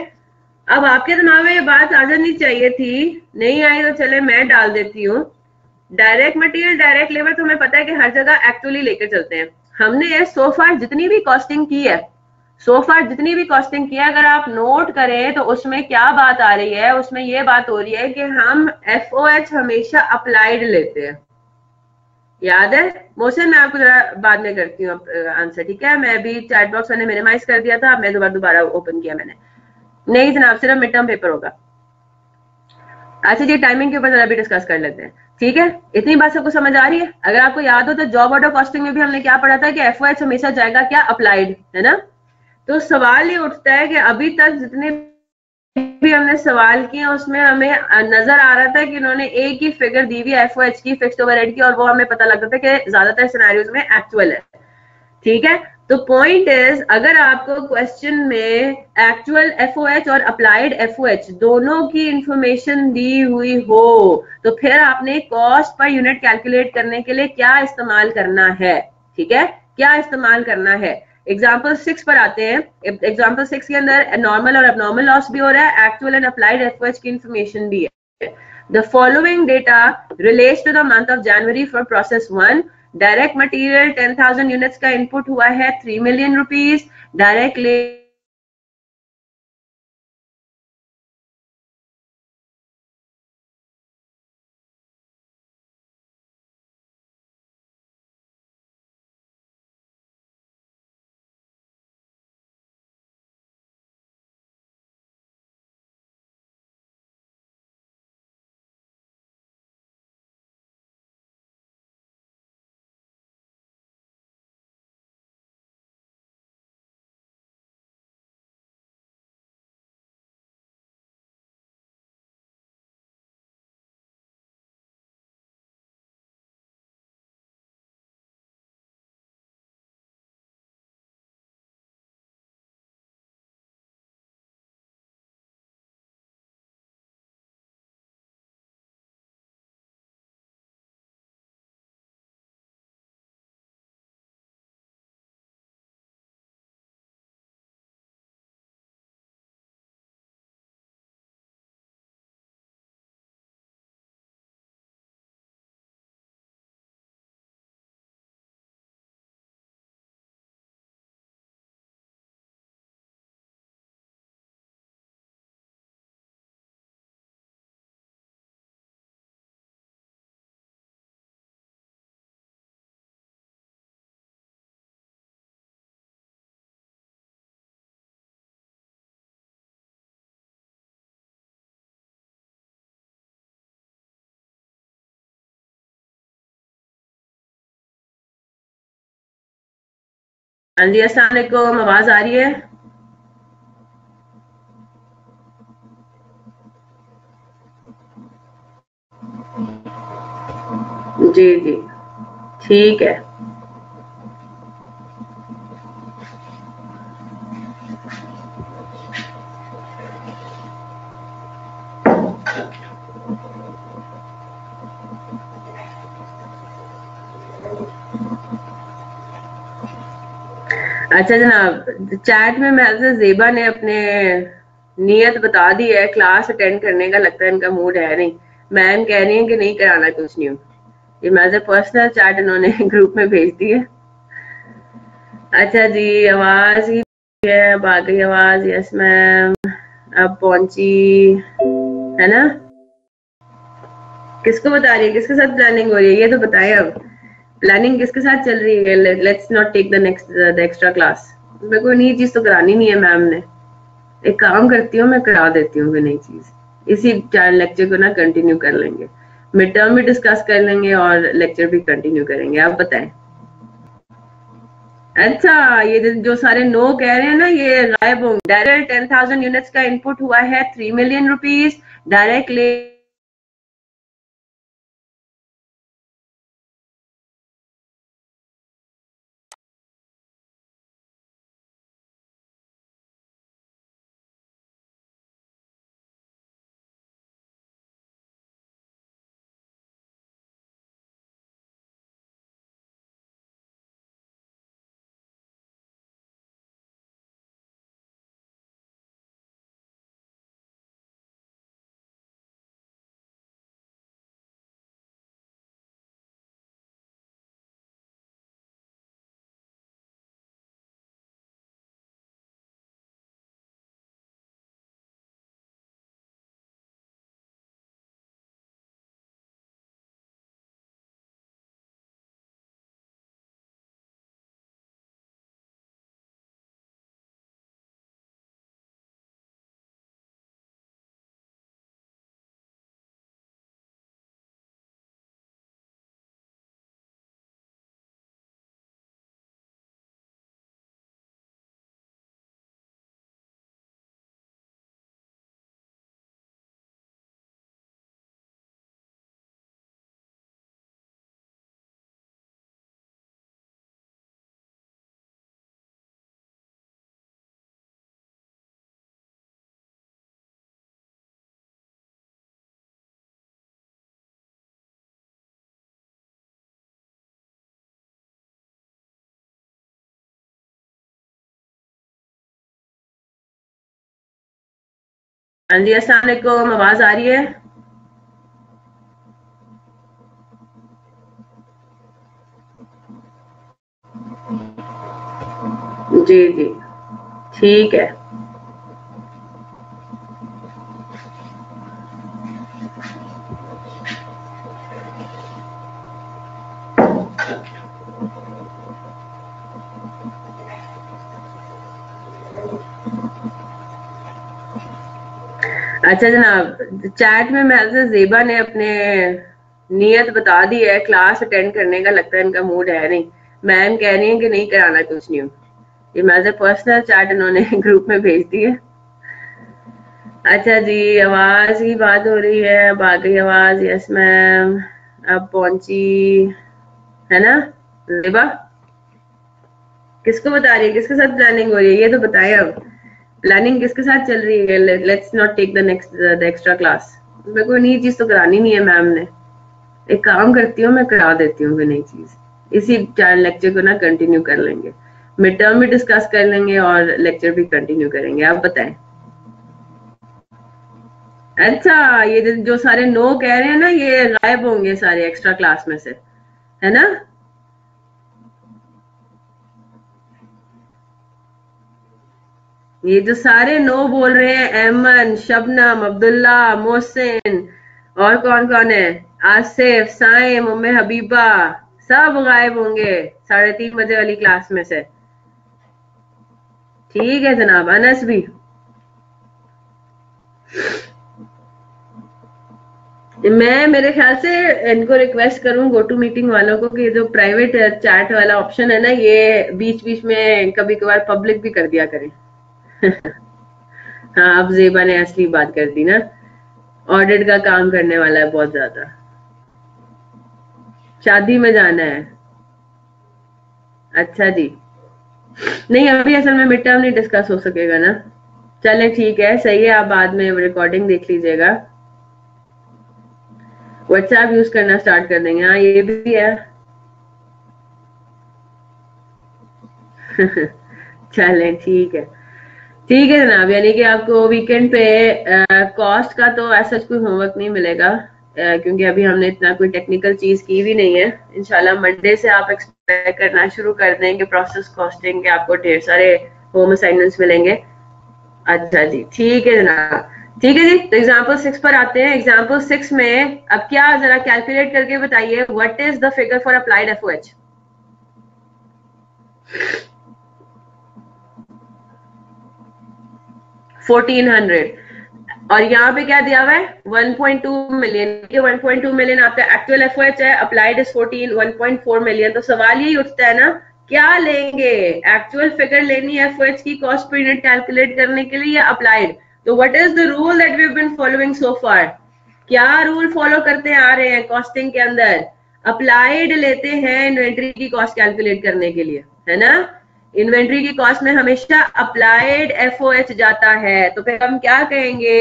अब आपके दिमाग में ये बात आ जानी चाहिए थी, नहीं आई तो चले मैं डाल देती हूँ। डायरेक्ट मटेरियल, डायरेक्ट लेबर, तो हमें पता है कि हर जगह एक्चुअली लेकर चलते हैं। हमने सो फार जितनी भी कॉस्टिंग की है, अगर आप नोट करें तो उसमें क्या बात आ रही है? उसमें ये बात हो रही है कि हम एफओएच हमेशा अप्लाइड लेते हैं। याद है मोहसिन? मैं आपको जरा बाद में करती हूँ आंसर। ठीक है, मैं अभी चैट बॉक्स मैंने मिनिमाइज कर दिया था, मैं दोबारा ओपन किया मैंने। नहीं जनाब, सिर्फ मिड टर्म पेपर होगा। अच्छा जी, टाइमिंग के ऊपर जरा भी डिस्कस कर लेते हैं। ठीक है, इतनी बात सबको समझ आ रही है? अगर आपको याद हो तो जॉब ऑर्डर कॉस्टिंग में भी हमने क्या पढ़ा था कि एफओएच हमेशा जाएगा क्या? अप्लाइड, है ना? तो सवाल ये उठता है कि अभी तक जितने भी हमने सवाल किए उसमें हमें नजर आ रहा था कि इन्होंने एक ही फिगर दी हुई है एफओएच की, फिक्स्ड ओवरहेड की, और वो हमें पता लगता था कि ज्यादातर सिनेरियोज में एक्चुअल है। ठीक है, तो पॉइंट इज, अगर आपको क्वेश्चन में एक्चुअल एफओएच और अप्लाइड एफओएच दोनों की इंफॉर्मेशन दी हुई हो, तो फिर आपने कॉस्ट पर यूनिट कैलकुलेट करने के लिए क्या इस्तेमाल करना है? ठीक है, क्या इस्तेमाल करना है? एग्जाम्पल 6 पर आते हैं। एग्जाम्पल 6 के अंदर नॉर्मल और abnormal लॉस भी हो रहा है, एक्चुअल एंड अप्लाइड एफर्ट्स की इंफॉर्मेशन भी है। The following data relates to the month of January for process 1. Direct material 10,000 units का इनपुट हुआ है 3 million रुपीज। डायरेक्ट हाँ जी, अस्सलाम वालेकुम, आवाज आ रही है? जी जी, ठीक है। अच्छा जनाब, चैट में मैसेज जेबा ने अपने नियत बता दी है, क्लास अटेंड करने का लगता है इनका मूड है नहीं। मैम कह रही है कि नहीं कराना कुछ नहीं। ये मैसेज पर्सनल चैट इन्होंने ग्रुप में भेज दी है। अच्छा जी, आवाज ही है, बाकी आवाज। यस मैम, अब पहुंची है ना? किसको बता रही है, किसके साथ प्लानिंग हो रही है, ये तो बताएं अब। प्लानिंग किसके साथ चल रही है? Let's not take the next the extra class. मेरे को नई चीज तो करानी नहीं है मैम ने। एक काम करती हूँ, मैं करा देती हूँ नई चीज। इसी चार लेक्चर को ना कंटिन्यू कर लेंगे, मिड टर्म भी डिस्कस कर लेंगे और लेक्चर भी कंटिन्यू करेंगे। आप बताएं। अच्छा, ये जो सारे नो कह रहे हैं ना, ये गायब होंगे। डायरेक्ट 10,000 यूनिट्स का इनपुट हुआ है 3 million रुपीज। डायरेक्ट ले हाँ जी, अस्सलाम वालेकुम, आवाज आ रही है? जी जी, ठीक है। अच्छा जनाब, चैट में मैसेज ज़ेबा ने अपने नियत बता दी है क्लास अटेंड करने का। लगता है इनका मूड है नहीं। मैम कह रही है कि नहीं कराना कुछ नहीं। ये मैसेज पर्सनल चैट इन्होंने ग्रुप में भेज दी है। अच्छा जी, आवाज की बात हो रही है, अब आ गई आवाज। यस मैम, अब पहुंची है ना ज़ेबा? किसको बता रही है, किसके साथ प्लानिंग हो रही है, ये तो बताएं अब। प्लानिंग किसके साथ चल रही है? Let's not take the extra class. मेरे को नई चीज तो करानी नहीं है मैम ने। एक काम करती हूँ, मैं करा देती हूँ कोई नई चीज। इसी लेक्चर को ना कंटिन्यू कर लेंगे, मिड टर्म भी डिस्कस कर लेंगे और लेक्चर भी कंटिन्यू करेंगे। आप बताएं। अच्छा, ये जो सारे नो कह रहे हैं ना, ये गायब होंगे सारे एक्स्ट्रा क्लास में से, है ना? ये जो सारे नो बोल रहे हैं, एमन, शबनम, अब्दुल्ला, मोहसिन, और कौन कौन है, आसिफ, साइम, उम्मे हबीबा, सब गायब होंगे 3:30 बजे वाली क्लास में से। ठीक है जनाब। अनस भी। मैं मेरे ख्याल से इनको रिक्वेस्ट करूं, गो टू मीटिंग वालों को, कि जो प्राइवेट चैट वाला ऑप्शन है ना, ये बीच बीच में कभी कभार पब्लिक भी कर दिया करें। हाँ, अब जेबा ने असली बात कर दी ना। ऑडिट का काम करने वाला है बहुत ज्यादा। शादी में जाना है? अच्छा जी। नहीं, अभी असल में मिड टर्म नहीं डिस्कस हो सकेगा ना। चले ठीक है, सही है। आप बाद में रिकॉर्डिंग देख लीजिएगा। व्हाट्सएप यूज करना स्टार्ट कर देंगे, हाँ ये भी है। चलें ठीक है। ठीक है जनाब, यानी कि आपको वीकेंड पे कॉस्ट का तो ऐसा कोई होमवर्क नहीं मिलेगा, क्योंकि अभी हमने इतना कोई टेक्निकल चीज की भी नहीं है। इंशाल्लाह मंडे से आप एक्सपेक्ट करना शुरू कर देंगे प्रोसेस कॉस्टिंग के, आपको ढेर सारे होम असाइनमेंट्स मिलेंगे। अच्छा जी, ठीक है जनाब। ठीक है जी, तो एग्जाम्पल 6 पर आते हैं। एग्जाम्पल 6 में अब क्या, जरा कैलकुलेट करके बताइए, what is the figure for applied FOH? 1400। और यहाँ पे क्या दिया हुआ है? 1.2 मिलियन। ये 1.2 मिलियन आपका एक्चुअल एफओएच है, अप्लाइड इज 1.4 मिलियन। तो सवाल यही उठता है ना, क्या लेंगे? एक्चुअल फिगर लेनी है एफओएच की कॉस्ट पर यूनिट कैलकुलेट करने के लिए, या अप्लाइड? तो what is the rule that we have been following so far? क्या रूल फॉलो करते आ रहे हैं कॉस्टिंग के अंदर? अप्लाइड लेते हैं इन्वेंट्री की कॉस्ट कैलकुलेट करने के लिए, है ना? इन्वेंट्री की कॉस्ट में हमेशा अप्लाइड एफओएच जाता है। तो फिर हम क्या कहेंगे?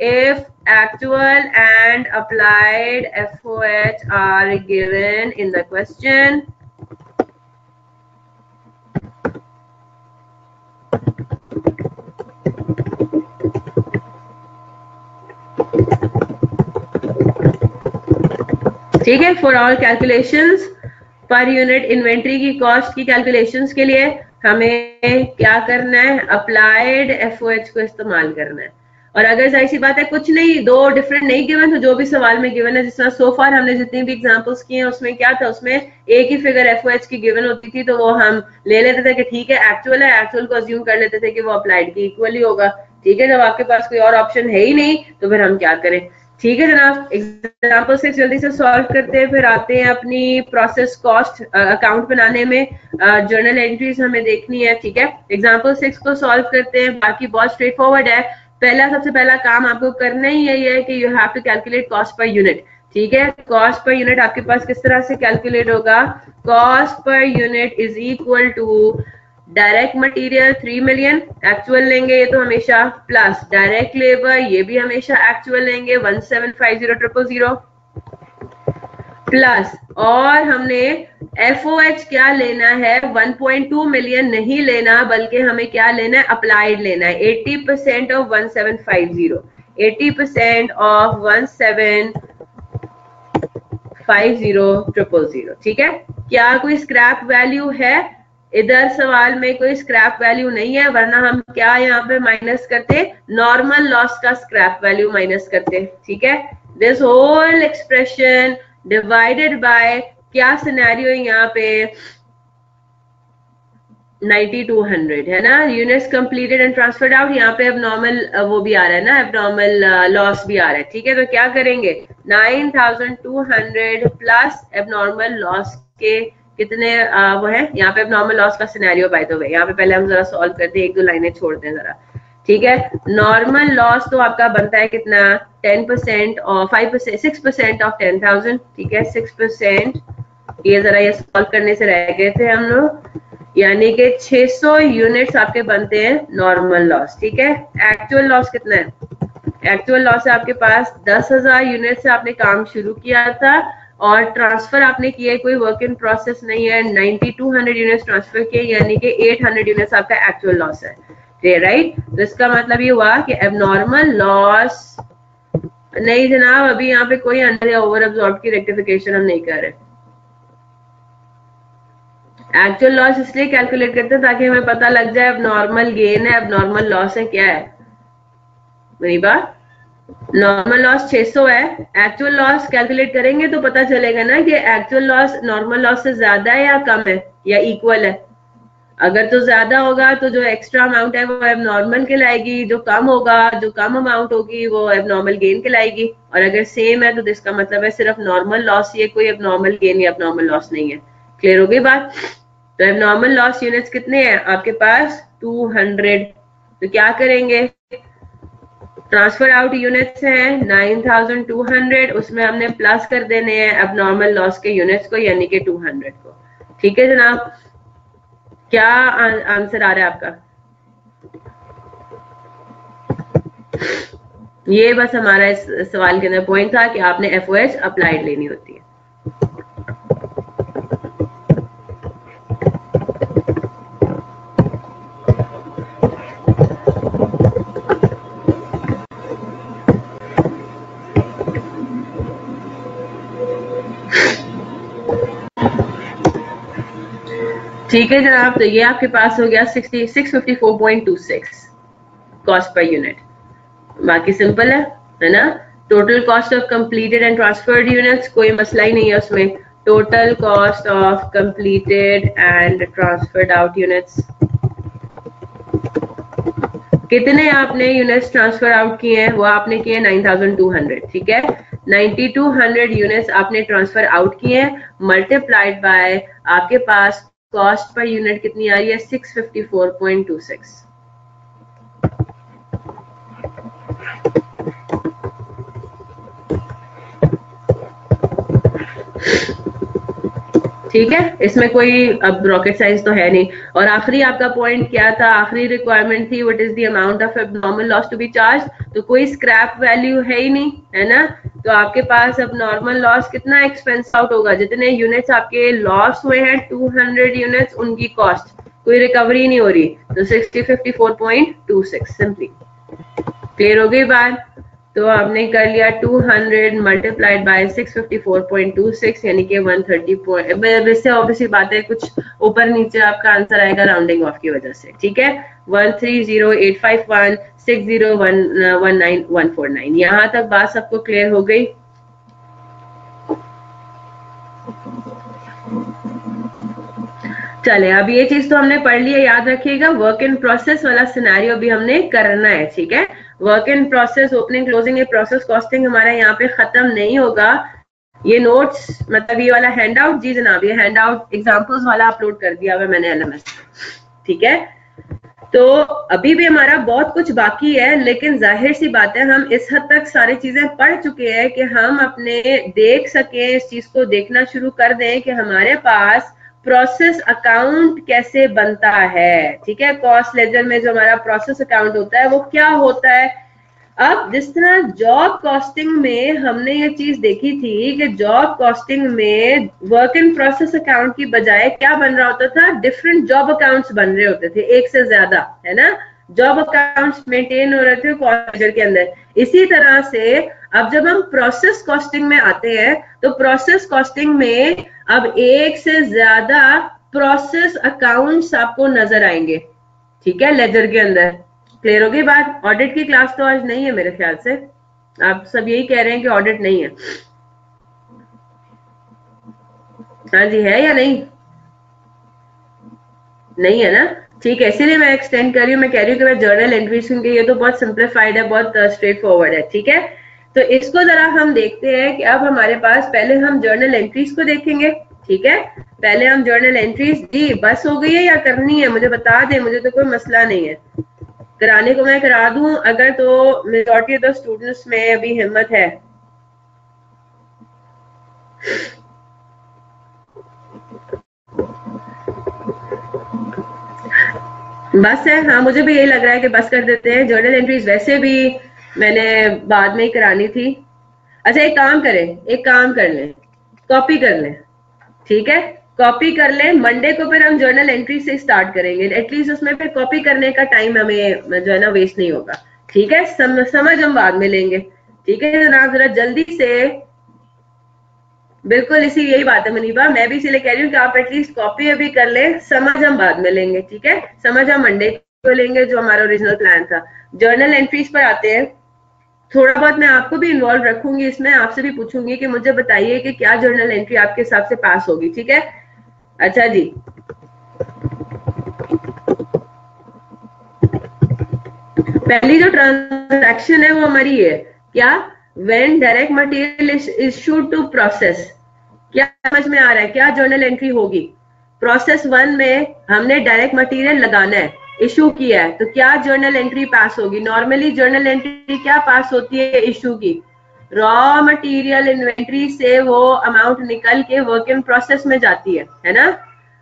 If actual and applied FOH are given in the question, ठीक है, for all calculations per unit inventory की कॉस्ट की कैलकुलेशंस के लिए हमें क्या करना है? अप्लाइड एफओएच को इस्तेमाल करना है। और अगर जाहिर सी बात है कुछ नहीं, दो डिफरेंट नहीं गिवन, तो जो भी सवाल में गिवन है, जिस तरह सो फार हमने जितनी भी एग्जांपल्स किए हैं, उसमें क्या था? उसमें एक ही फिगर एफओएच की गिवन होती थी, तो वो हम ले लेते थे कि ठीक है एक्चुअल है, एक्चुअल को अज्यूम कर लेते थे कि वो अप्लाइड की इक्वल ही होगा। ठीक है, जब आपके पास कोई और ऑप्शन है ही नहीं, तो फिर हम क्या करें? ठीक है जनाब, एग्जाम्पल से जल्दी से सॉल्व करते हैं, फिर आते हैं अपनी प्रोसेस कॉस्ट अकाउंट बनाने में। जर्नल एंट्रीज हमें देखनी है। ठीक है, एग्जाम्पल 6 को सॉल्व करते हैं। बाकी बहुत स्ट्रेट फॉरवर्ड है। सबसे पहला काम आपको करना ही यही है कि you have to calculate cost पर यूनिट। ठीक है, कॉस्ट पर यूनिट आपके पास किस तरह से कैलकुलेट होगा? कॉस्ट पर unit is equal to direct material 3 million, actual लेंगे ये तो हमेशा, प्लस डायरेक्ट लेबर, ये भी हमेशा एक्चुअल लेंगे 1750000, प्लस और हमने एफओएच क्या लेना है? 1.2 मिलियन नहीं लेना, बल्कि हमें क्या लेना है? अप्लाइड लेना है 80% ऑफ 1750। 80% ऑफ 1750000, ठीक है। क्या कोई स्क्रैप वैल्यू है? इधर सवाल में कोई स्क्रैप वैल्यू नहीं है, वरना हम क्या यहाँ पे माइनस करते, नॉर्मल लॉस का स्क्रैप वैल्यू माइनस करते, ठीक है। This whole expression divided by क्या सिनेरियो यहाँ पे 9200 है ना, units completed and transferred out. यहाँ पे अब नॉर्मल वो भी आ रहा है ना, अब नॉर्मल लॉस भी आ रहा है, ठीक है। तो क्या करेंगे, 9200 प्लस अब नॉर्मल लॉस के कितने वो है यहाँ पे, अब नॉर्मल लॉस का सिनेरियो बाय द वे यहाँ पे पहले हम जरा सॉल्व करते हैं, एक दो लाइनें छोड़ते हैं जरा, ठीक है। नॉर्मल लॉस तो आपका बनता है कितना, 10% और 5%, 6% ऑफ 10,000, ठीक है। 6%, ये जरा ये सॉल्व करने से रह गए थे हम लोग, यानी कि 600 यूनिट्स आपके बनते हैं नॉर्मल लॉस, ठीक है। एक्चुअल लॉस कितना है, एक्चुअल लॉस है आपके पास 10,000 यूनिट से आपने काम शुरू किया था और ट्रांसफर आपने किया, कोई वर्क इन प्रोसेस नहीं है, 9200 यूनिट्स ट्रांसफर किए, यानी कि 800 यूनिट्स आपका एक्चुअल लॉस है, राइट। तो इसका मतलब ये हुआ कि एबनॉर्मल लॉस नहीं जनाब, अभी यहाँ पे कोई अंडर या ओवर एब्जॉर्ब की रेक्टिफिकेशन हम नहीं कर रहे। एक्चुअल लॉस इसलिए कैलकुलेट करते हैं ताकि हमें पता लग जाए अब नॉर्मल गेन है, अब नॉर्मल लॉस है, क्या है मेरी बात। नॉर्मल लॉस 600 है, एक्चुअल लॉस कैलकुलेट करेंगे तो पता चलेगा ना कि एक्चुअल लॉस नॉर्मल लॉस से ज्यादा है या कम है या इक्वल है। अगर तो ज्यादा होगा तो जो एक्स्ट्रा अमाउंट है वो एबनॉर्मल कहलाएगी, जो कम होगा, जो कम अमाउंट होगी वो एबनॉर्मल गेन कहलाएगी, और अगर सेम है तो इसका मतलब है सिर्फ नॉर्मल लॉस, ये कोई एबनॉर्मल गेन या एबनॉर्मल लॉस नहीं है। क्लियर हो गई बात। तो एबनॉर्मल लॉस यूनिट्स कितने हैं आपके पास, 200। तो क्या करेंगे, ट्रांसफर आउट यूनिट्स हैं 9200, उसमें हमने प्लस कर देने हैं एबनॉर्मल लॉस के यूनिट्स को, यानी कि 200 को, ठीक है जनाब। क्या आंसर आ रहा है आपका, ये बस हमारा इस सवाल के अंदर पॉइंट था कि आपने एफओएच अप्लाइड लेनी होती है। ठीक है जनाब, तो ये आपके पास हो गया 654.26 कॉस्ट पर यूनिट। बाकी सिंपल है ना। Total cost of completed and transferred units, कोई मसला ही नहीं है उसमें। Total cost of completed and transferred out units, कितने आपने यूनिट्स ट्रांसफर आउट किए हैं, वो आपने किए 9200, ठीक है। 9200 यूनिट्स आपने ट्रांसफर आउट किए हैं, मल्टीप्लाइड बाय आपके पास कॉस्ट पर यूनिट कितनी आ रही है, 654.26। ठीक है, इसमें कोई अब रॉकेट साइंस तो है नहीं। और आखिरी आपका पॉइंट क्या था, आखिरी रिक्वायरमेंट थी what is the amount of abnormal loss to be charge. तो कोई स्क्रैप वैल्यू है ही नहीं, है ना। तो आपके पास अब नॉर्मल लॉस कितना एक्सपेंस आउट होगा, जितने यूनिट्स आपके लॉस हुए हैं 200 यूनिट्स, उनकी कॉस्ट कोई रिकवरी नहीं हो रही, तो 654.26 सिंपली। क्लियर हो गई बात। तो आपने कर लिया 200 मल्टीप्लाइड बाय 654.26 यानी कि 130 इससे ऑब्वियसली बात है कुछ ऊपर नीचे आपका आंसर आएगा राउंडिंग ऑफ की वजह से, ठीक है। 130,851,6019149, यहां तक बात सबको क्लियर हो गई। चले, अब ये चीज तो हमने पढ़ लिया, याद रखिएगा वर्क इन प्रोसेस वाला सिनेरियो भी हमने करना है, ठीक है। Work in process, opening closing, ये प्रोसेस कॉस्टिंग हमारा यहाँ पे खत्म नहीं होगा। ये नोट्स मतलब ये वाला हैंड आउट, जी जनाब, ये हैंड आउट एग्जाम्पल्स वाला अपलोड कर दिया हुआ मैंने एलएमएस, ठीक है। तो अभी भी हमारा बहुत कुछ बाकी है, लेकिन जाहिर सी बात है हम इस हद तक सारी चीजें पढ़ चुके हैं कि हम अपने देख सके, इस चीज को देखना शुरू कर दें कि हमारे पास प्रोसेस अकाउंट कैसे बनता है, ठीक है। कॉस्ट लेजर में जो हमारा प्रोसेस अकाउंट होता है वो क्या होता है। अब जिस तरह जॉब कॉस्टिंग में हमने ये चीज देखी थी कि जॉब कॉस्टिंग में वर्क इन प्रोसेस अकाउंट की बजाय क्या बन रहा होता था, डिफरेंट जॉब अकाउंट्स बन रहे होते थे, एक से ज्यादा, है ना। जॉब अकाउंट्स मेंटेन हो रहे थे कॉस्ट लेजर के अंदर। इसी तरह से अब जब हम प्रोसेस कॉस्टिंग में आते हैं तो प्रोसेस कॉस्टिंग में अब एक से ज्यादा प्रोसेस अकाउंट्स आपको नजर आएंगे, ठीक है, लेजर के अंदर। क्लियर होगी बात? ऑडिट की क्लास तो आज नहीं है मेरे ख्याल से, आप सब यही कह रहे हैं कि ऑडिट नहीं है। हाँ जी, है या नहीं? नहीं है ना, ठीक है, इसीलिए मैं एक्सटेंड कर रही हूँ। मैं कह रही हूँ कि मैं जर्नल एंट्रीज, क्योंकि ये तो बहुत सिंप्लीफाइड है, बहुत स्ट्रेट फॉरवर्ड है, ठीक है। तो इसको जरा हम देखते हैं कि अब हमारे पास, पहले हम जर्नल एंट्रीज को देखेंगे, ठीक है। पहले हम जर्नल एंट्रीज, जी बस हो गई है या करनी है मुझे बता दें, मुझे तो कोई मसला नहीं है, कराने को मैं करा दूं अगर तो मेजॉरिटी ऑफ द स्टूडेंट्स में अभी हिम्मत है। बस है, हाँ मुझे भी यही लग रहा है कि बस कर देते हैं। जर्नल एंट्रीज वैसे भी मैंने बाद में ही करानी थी। अच्छा एक काम करें, एक काम कर लें, कॉपी कर लें, ठीक है, कॉपी कर लें। मंडे को फिर हम जर्नल एंट्री से स्टार्ट करेंगे, एटलीस्ट उसमें फिर कॉपी करने का टाइम हमें जो है ना वेस्ट नहीं होगा, ठीक है। समझ हम बाद में लेंगे, ठीक है जनाब। जरा जल्दी से, बिल्कुल इसी यही बात है मुनीबा, मैं भी इसीलिए कह रही हूँ कि आप एटलीस्ट कॉपी अभी कर लें, समझ हम बाद में लेंगे, ठीक है। समझ हम मंडे को लेंगे जो हमारा ओरिजिनल प्लान था। जर्नल एंट्रीज पर आते हैं। थोड़ा बहुत मैं आपको भी इन्वॉल्व रखूंगी इसमें, आपसे भी पूछूंगी कि मुझे बताइए कि क्या जर्नल एंट्री आपके हिसाब से पास होगी, ठीक है। अच्छा जी, पहली जो ट्रांजैक्शन है वो हमारी है क्या, when direct material is issued to process. क्या समझ में आ रहा है क्या जर्नल एंट्री होगी? प्रोसेस 1 में हमने डायरेक्ट मटेरियल लगाना है, इशू किया है, तो क्या जर्नल एंट्री पास होगी? नॉर्मली जर्नल एंट्री क्या पास होती है इशू की? रॉ मटेरियल इन्वेंट्री से वो अमाउंट निकल के वर्क इन प्रोसेस में जाती है ना।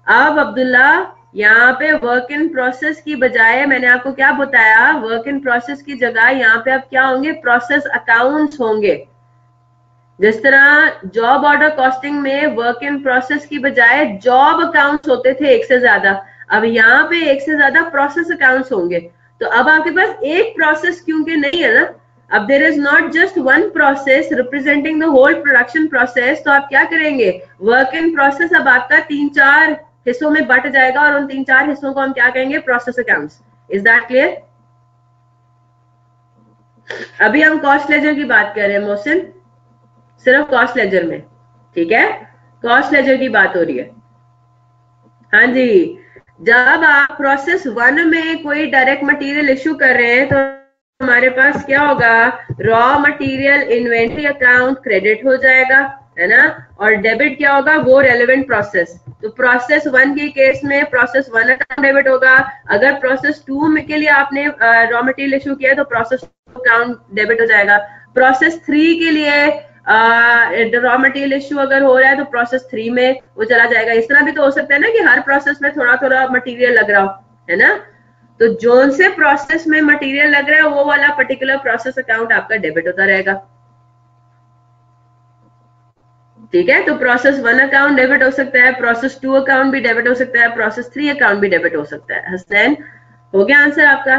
अब अब्दुल्ला यहाँ पे वर्क इन प्रोसेस की बजाय मैंने आपको क्या बताया, वर्क इन प्रोसेस की जगह यहाँ पे अब क्या होंगे, प्रोसेस अकाउंट्स होंगे। जिस तरह जॉब ऑर्डर कॉस्टिंग में वर्क इन प्रोसेस की बजाय जॉब अकाउंट्स होते थे एक से ज्यादा, अब यहाँ पे एक से ज्यादा प्रोसेस अकाउंट्स होंगे। तो अब आपके पास एक प्रोसेस क्योंकि नहीं है ना, अब there is not just one process representing the whole production process, तो आप क्या करेंगे, वर्क इन प्रोसेस अब आपका 3-4 हिस्सों में बट जाएगा और उन 3-4 हिस्सों को हम क्या कहेंगे, process accounts. Is that clear? अभी हम कॉस्ट लेजर की बात कर रहे हैं मोहसिन, सिर्फ कॉस्ट लेजर में, ठीक है, कॉस्ट लेजर की बात हो रही है। हाँ जी, जब आप प्रोसेस 1 में कोई डायरेक्ट मटेरियल इश्यू कर रहे हैं तो हमारे पास क्या होगा, raw material inventory account credit हो जाएगा, है ना, और डेबिट क्या होगा, वो रेलेवेंट प्रोसेस। तो प्रोसेस 1 के केस में प्रोसेस 1 अकाउंट डेबिट होगा। अगर प्रोसेस 2 में के लिए आपने रॉ मटेरियल इश्यू किया है तो प्रोसेस 2 अकाउंट डेबिट हो जाएगा। प्रोसेस 3 के लिए रॉ मटेरियल इश्यू अगर हो रहा है तो प्रोसेस 3 में वो चला जाएगा। इस तरह भी तो हो सकता है ना कि हर प्रोसेस में थोड़ा थोड़ा मटेरियल लग रहा हो, है ना, तो जोन से प्रोसेस में मटेरियल लग रहा है वो वाला पर्टिकुलर प्रोसेस अकाउंट आपका डेबिट होता रहेगा, ठीक है। तो प्रोसेस 1 अकाउंट डेबिट हो सकता है, प्रोसेस 2 अकाउंट भी डेबिट हो सकता है, प्रोसेस 3 अकाउंट भी डेबिट हो सकता है। हसनैन, हो गया आंसर आपका?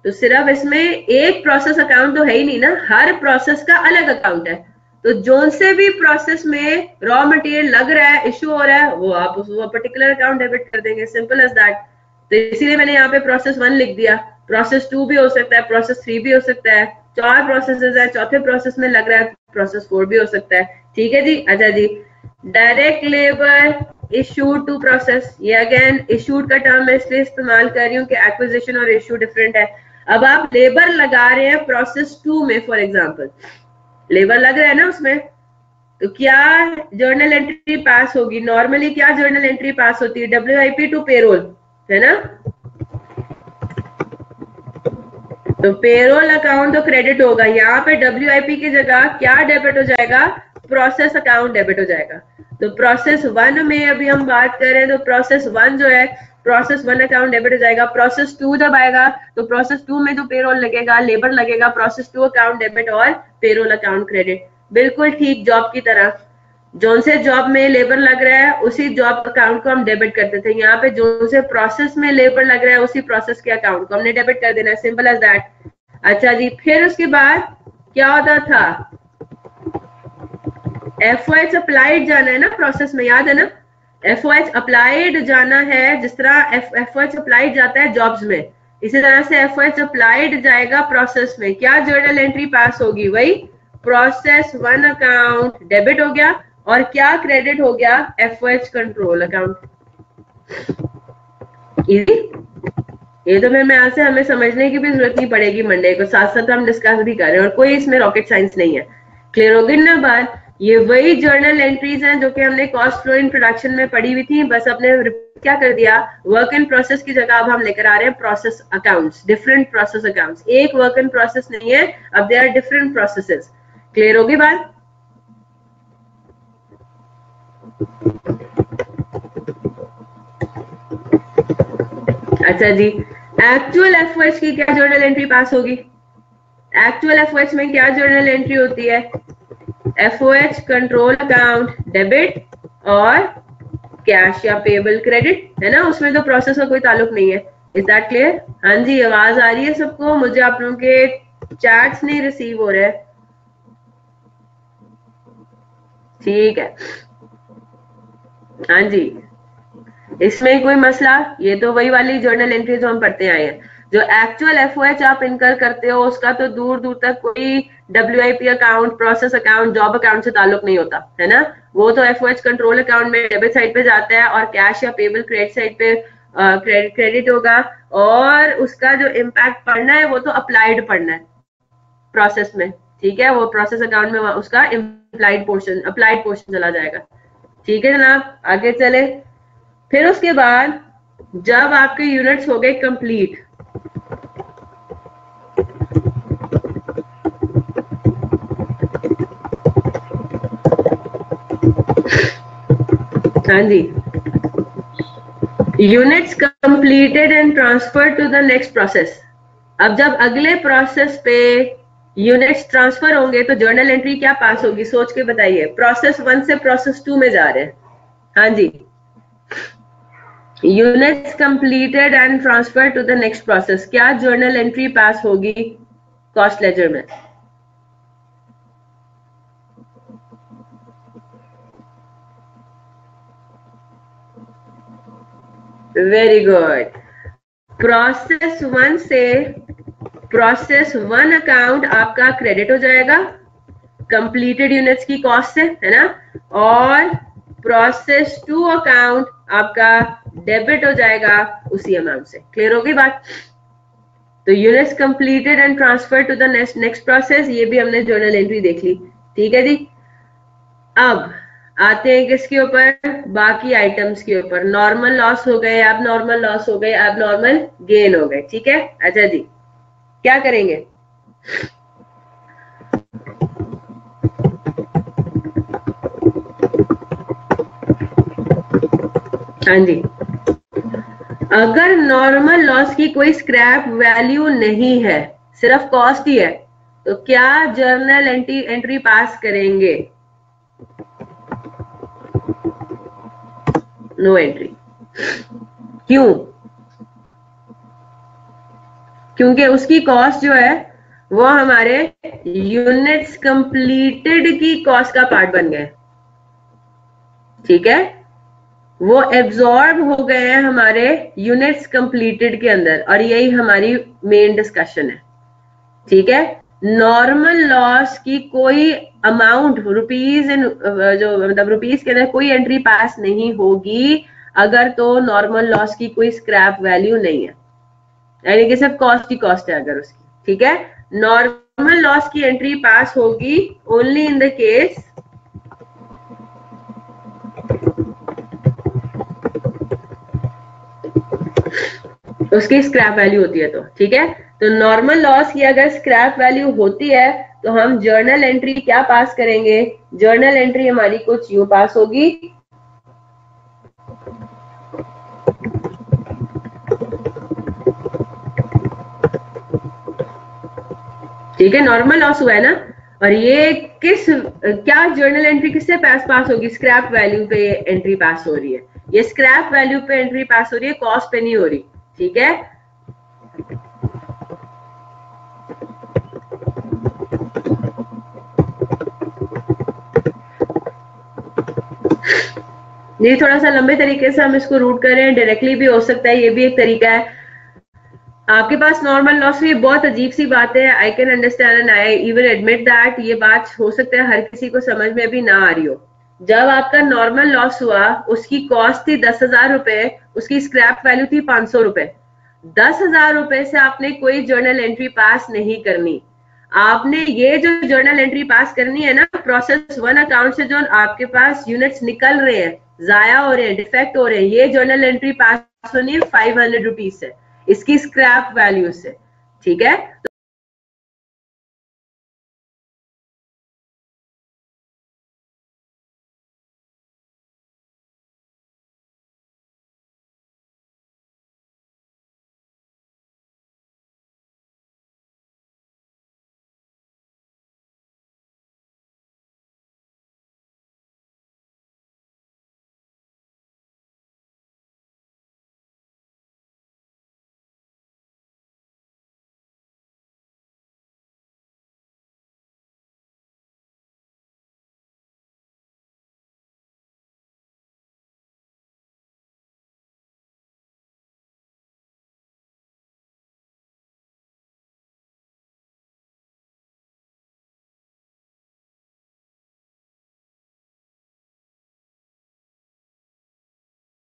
तो सिर्फ इसमें एक प्रोसेस अकाउंट तो है ही नहीं ना, हर प्रोसेस का अलग अकाउंट है। तो जोन से भी प्रोसेस में रॉ मटेरियल लग रहा है, इश्यू हो रहा है, वो आप उस पर्टिकुलर अकाउंट डेबिट कर देंगे, सिंपल एज दैट। तो इसीलिए मैंने यहाँ पे प्रोसेस 1 लिख दिया। प्रोसेस 2 भी हो सकता है, प्रोसेस 3 भी हो सकता है, 4 प्रोसेसेस है, चौथे प्रोसेस में लग रहा है, प्रोसेस 4 भी हो सकता है, ठीक है जी। अच्छा जी, direct labour issued to process, ये अगेन इशूड का टर्म मैं इसलिए इस्तेमाल कर रही हूँ कि एक्विजिशन और इशू डिफरेंट है। अब आप लेबर लगा रहे हैं प्रोसेस 2 में, फॉर एग्जाम्पल लेबर लग रहा है ना उसमें, तो क्या जर्नल एंट्री पास होगी? नॉर्मली क्या जर्नल एंट्री पास होती है, WIP टू पेरोल, है ना, तो पेरोल अकाउंट तो क्रेडिट होगा। यहाँ पे WIP की जगह क्या डेबिट हो जाएगा, प्रोसेस अकाउंट डेबिट हो जाएगा। तो प्रोसेस 1 में अभी हम बात कर रहे हैं, तो प्रोसेस 1 जो है प्रोसेस 1 अकाउंट डेबिट हो जाएगा। प्रोसेस 2 जब आएगा तो प्रोसेस 2 में जो पेरोल लगेगा, लेबर लगेगा, प्रोसेस 2 अकाउंट डेबिट और पेरोल अकाउंट क्रेडिट, बिल्कुल ठीक जॉब की तरह। जो से जॉब में लेबर लग रहा है उसी जॉब अकाउंट को हम डेबिट करते थे। यहाँ पे जो से प्रोसेस में लेबर लग रहा है उसी प्रोसेस के अकाउंट को हमने डेबिट कर देना है, सिंपल एज दैट। अच्छा जी, फिर उसके बाद क्या होता था, एफओएच अप्लाइड जाना है ना प्रोसेस में, याद है ना, एफओएच अप्लाइड जाना है। जिस तरह एफओएच अप्लाइड जाता है जॉब्स में, इसी तरह से एफओएच अप्लाइड जाएगा प्रोसेस में। क्या जर्नल एंट्री पास होगी, वही प्रोसेस 1 अकाउंट डेबिट हो गया, और क्या क्रेडिट हो गया, एफओएच कंट्रोल अकाउंट। इजी। ये तो फिर मैं से हमें समझने की भी जरूरत नहीं पड़ेगी, मंडे को साथ साथ हम डिस्कस भी कर रहे हैं और कोई इसमें रॉकेट साइंस नहीं है। क्लियर हो गई ना बात। ये वही जर्नल एंट्रीज हैं जो कि हमने कॉस्ट फ्लो इन प्रोडक्शन में पढ़ी हुई थी, बस अपने क्या कर दिया, वर्क इन प्रोसेस की जगह अब हम लेकर आ रहे हैं process accounts, different process accounts. एक वर्क इन प्रोसेस नहीं है, अब they are different processes. Clear होगी बात। अच्छा जी, एक्चुअल एफओएच की क्या जर्नल एंट्री पास होगी, एक्चुअल एफओएच में क्या जर्नल एंट्री होती है, एफओएच कंट्रोल अकाउंट डेबिट और कैश या पेबल क्रेडिट, है ना, उसमें तो प्रोसेस का कोई ताल्लुक नहीं है। Is that clear. हाँ जी, आवाज आ रही है सबको, मुझे आप लोगों के चैट्स नहीं रिसीव हो रहे। ठीक है, हाँ जी, इसमें कोई मसला, ये तो वही वाली जर्नल एंट्री जो हम पढ़ते आए हैं। जो एक्चुअल एफओएच आप इनकर करते हो उसका तो दूर दूर तक कोई WIP account, process account, job account से ताल्लुक नहीं होता, है ना। वो तो एफओएच कंट्रोल अकाउंट में डेबिट साइड पे जाता है और कैश या पेबल क्रेडिट साइड पे क्रेडिट होगा, और उसका जो इम्पैक्ट पढ़ना है वो तो अप्लाइड पढ़ना है प्रोसेस में, ठीक है। वो प्रोसेस अकाउंट में उसका अप्लाइड पोर्शन चला जाएगा। ठीक है जनाब, आगे चले। फिर उसके बाद जब आपके यूनिट्स हो गए कंप्लीट, हाँ जी, units completed and transfer to the next process. अब जब अगले प्रोसेस पे यूनिट्स ट्रांसफर होंगे तो जर्नल एंट्री क्या पास होगी, सोच के बताइए। प्रोसेस 1 से प्रोसेस 2 में जा रहे हैं, हाँ जी, units completed and transfer to the next process, क्या जर्नल एंट्री पास होगी कॉस्ट लेजर में। Very good. प्रोसेस 1 से प्रोसेस 1 अकाउंट आपका क्रेडिट हो जाएगा कंप्लीटेड यूनिट्स की कॉस्ट से, है ना, और प्रोसेस 2 अकाउंट आपका डेबिट हो जाएगा उसी अमाउंट से। क्लियर होगी बात। तो units completed and transfer to the next process, ये भी हमने जर्नल एंट्री देख ली। ठीक है जी, अब आते हैं किसके ऊपर, बाकी आइटम्स के ऊपर। नॉर्मल लॉस हो गए, अब नॉर्मल लॉस हो गए, अब नॉर्मल गेन हो गए। ठीक है, अच्छा जी, क्या करेंगे, हाँ जी, अगर नॉर्मल लॉस की कोई स्क्रैप वैल्यू नहीं है, सिर्फ कॉस्ट ही है, तो क्या जर्नल एंट्री पास करेंगे, नो एंट्री। क्यों, क्योंकि उसकी कॉस्ट जो है वो हमारे यूनिट्स कंप्लीटेड की कॉस्ट का पार्ट बन गए। ठीक है, वो एब्जॉर्ब हो गए हैं हमारे यूनिट्स कंप्लीटेड के अंदर, और यही हमारी मेन डिस्कशन है। ठीक है, नॉर्मल लॉस की कोई अमाउंट रुपीज जो मतलब रुपीज के अंदर कोई एंट्री पास नहीं होगी अगर तो नॉर्मल लॉस की कोई स्क्रैप वैल्यू नहीं है, यानी कि सिर्फ कॉस्ट की कॉस्ट है अगर उसकी। ठीक है, नॉर्मल लॉस की एंट्री पास होगी ओनली इन द केस उसकी स्क्रैप वैल्यू होती है। तो ठीक है, तो नॉर्मल लॉस की अगर स्क्रैप वैल्यू होती है तो हम जर्नल एंट्री क्या पास करेंगे, जर्नल एंट्री हमारी कुछ यूं पास होगी, ठीक है, नॉर्मल लॉस हुआ है ना, और ये क्या जर्नल एंट्री किससे पास होगी? स्क्रैप वैल्यू पे एंट्री पास हो रही है। ये स्क्रैप वैल्यू पे एंट्री पास हो रही है, कॉस्ट पे नहीं हो रही। ठीक है, ये थोड़ा सा लंबे तरीके से हम इसको रूट करें, डायरेक्टली भी हो सकता है, ये भी एक तरीका है। आपके पास नॉर्मल लॉस हुई, बहुत अजीब सी बात है, I can understand and I even admit that, ये बात हो सकता है हर किसी को समझ में भी ना आ रही हो। जब आपका नॉर्मल लॉस हुआ, उसकी कॉस्ट थी 10,000 रुपए, उसकी स्क्रैप वैल्यू थी 500 रुपए। 10,000 रुपए से आपने कोई जर्नल एंट्री पास नहीं करनी। आपने ये जो जर्नल एंट्री पास करनी है ना, प्रोसेस 1 अकाउंट से जो आपके पास यूनिट्स निकल रहे हैं, जाया हो रहे हैं, डिफेक्ट हो रहे हैं, ये जर्नल एंट्री पास होनी है 500 रुपीज से, इसकी स्क्रैप वैल्यू से। ठीक है,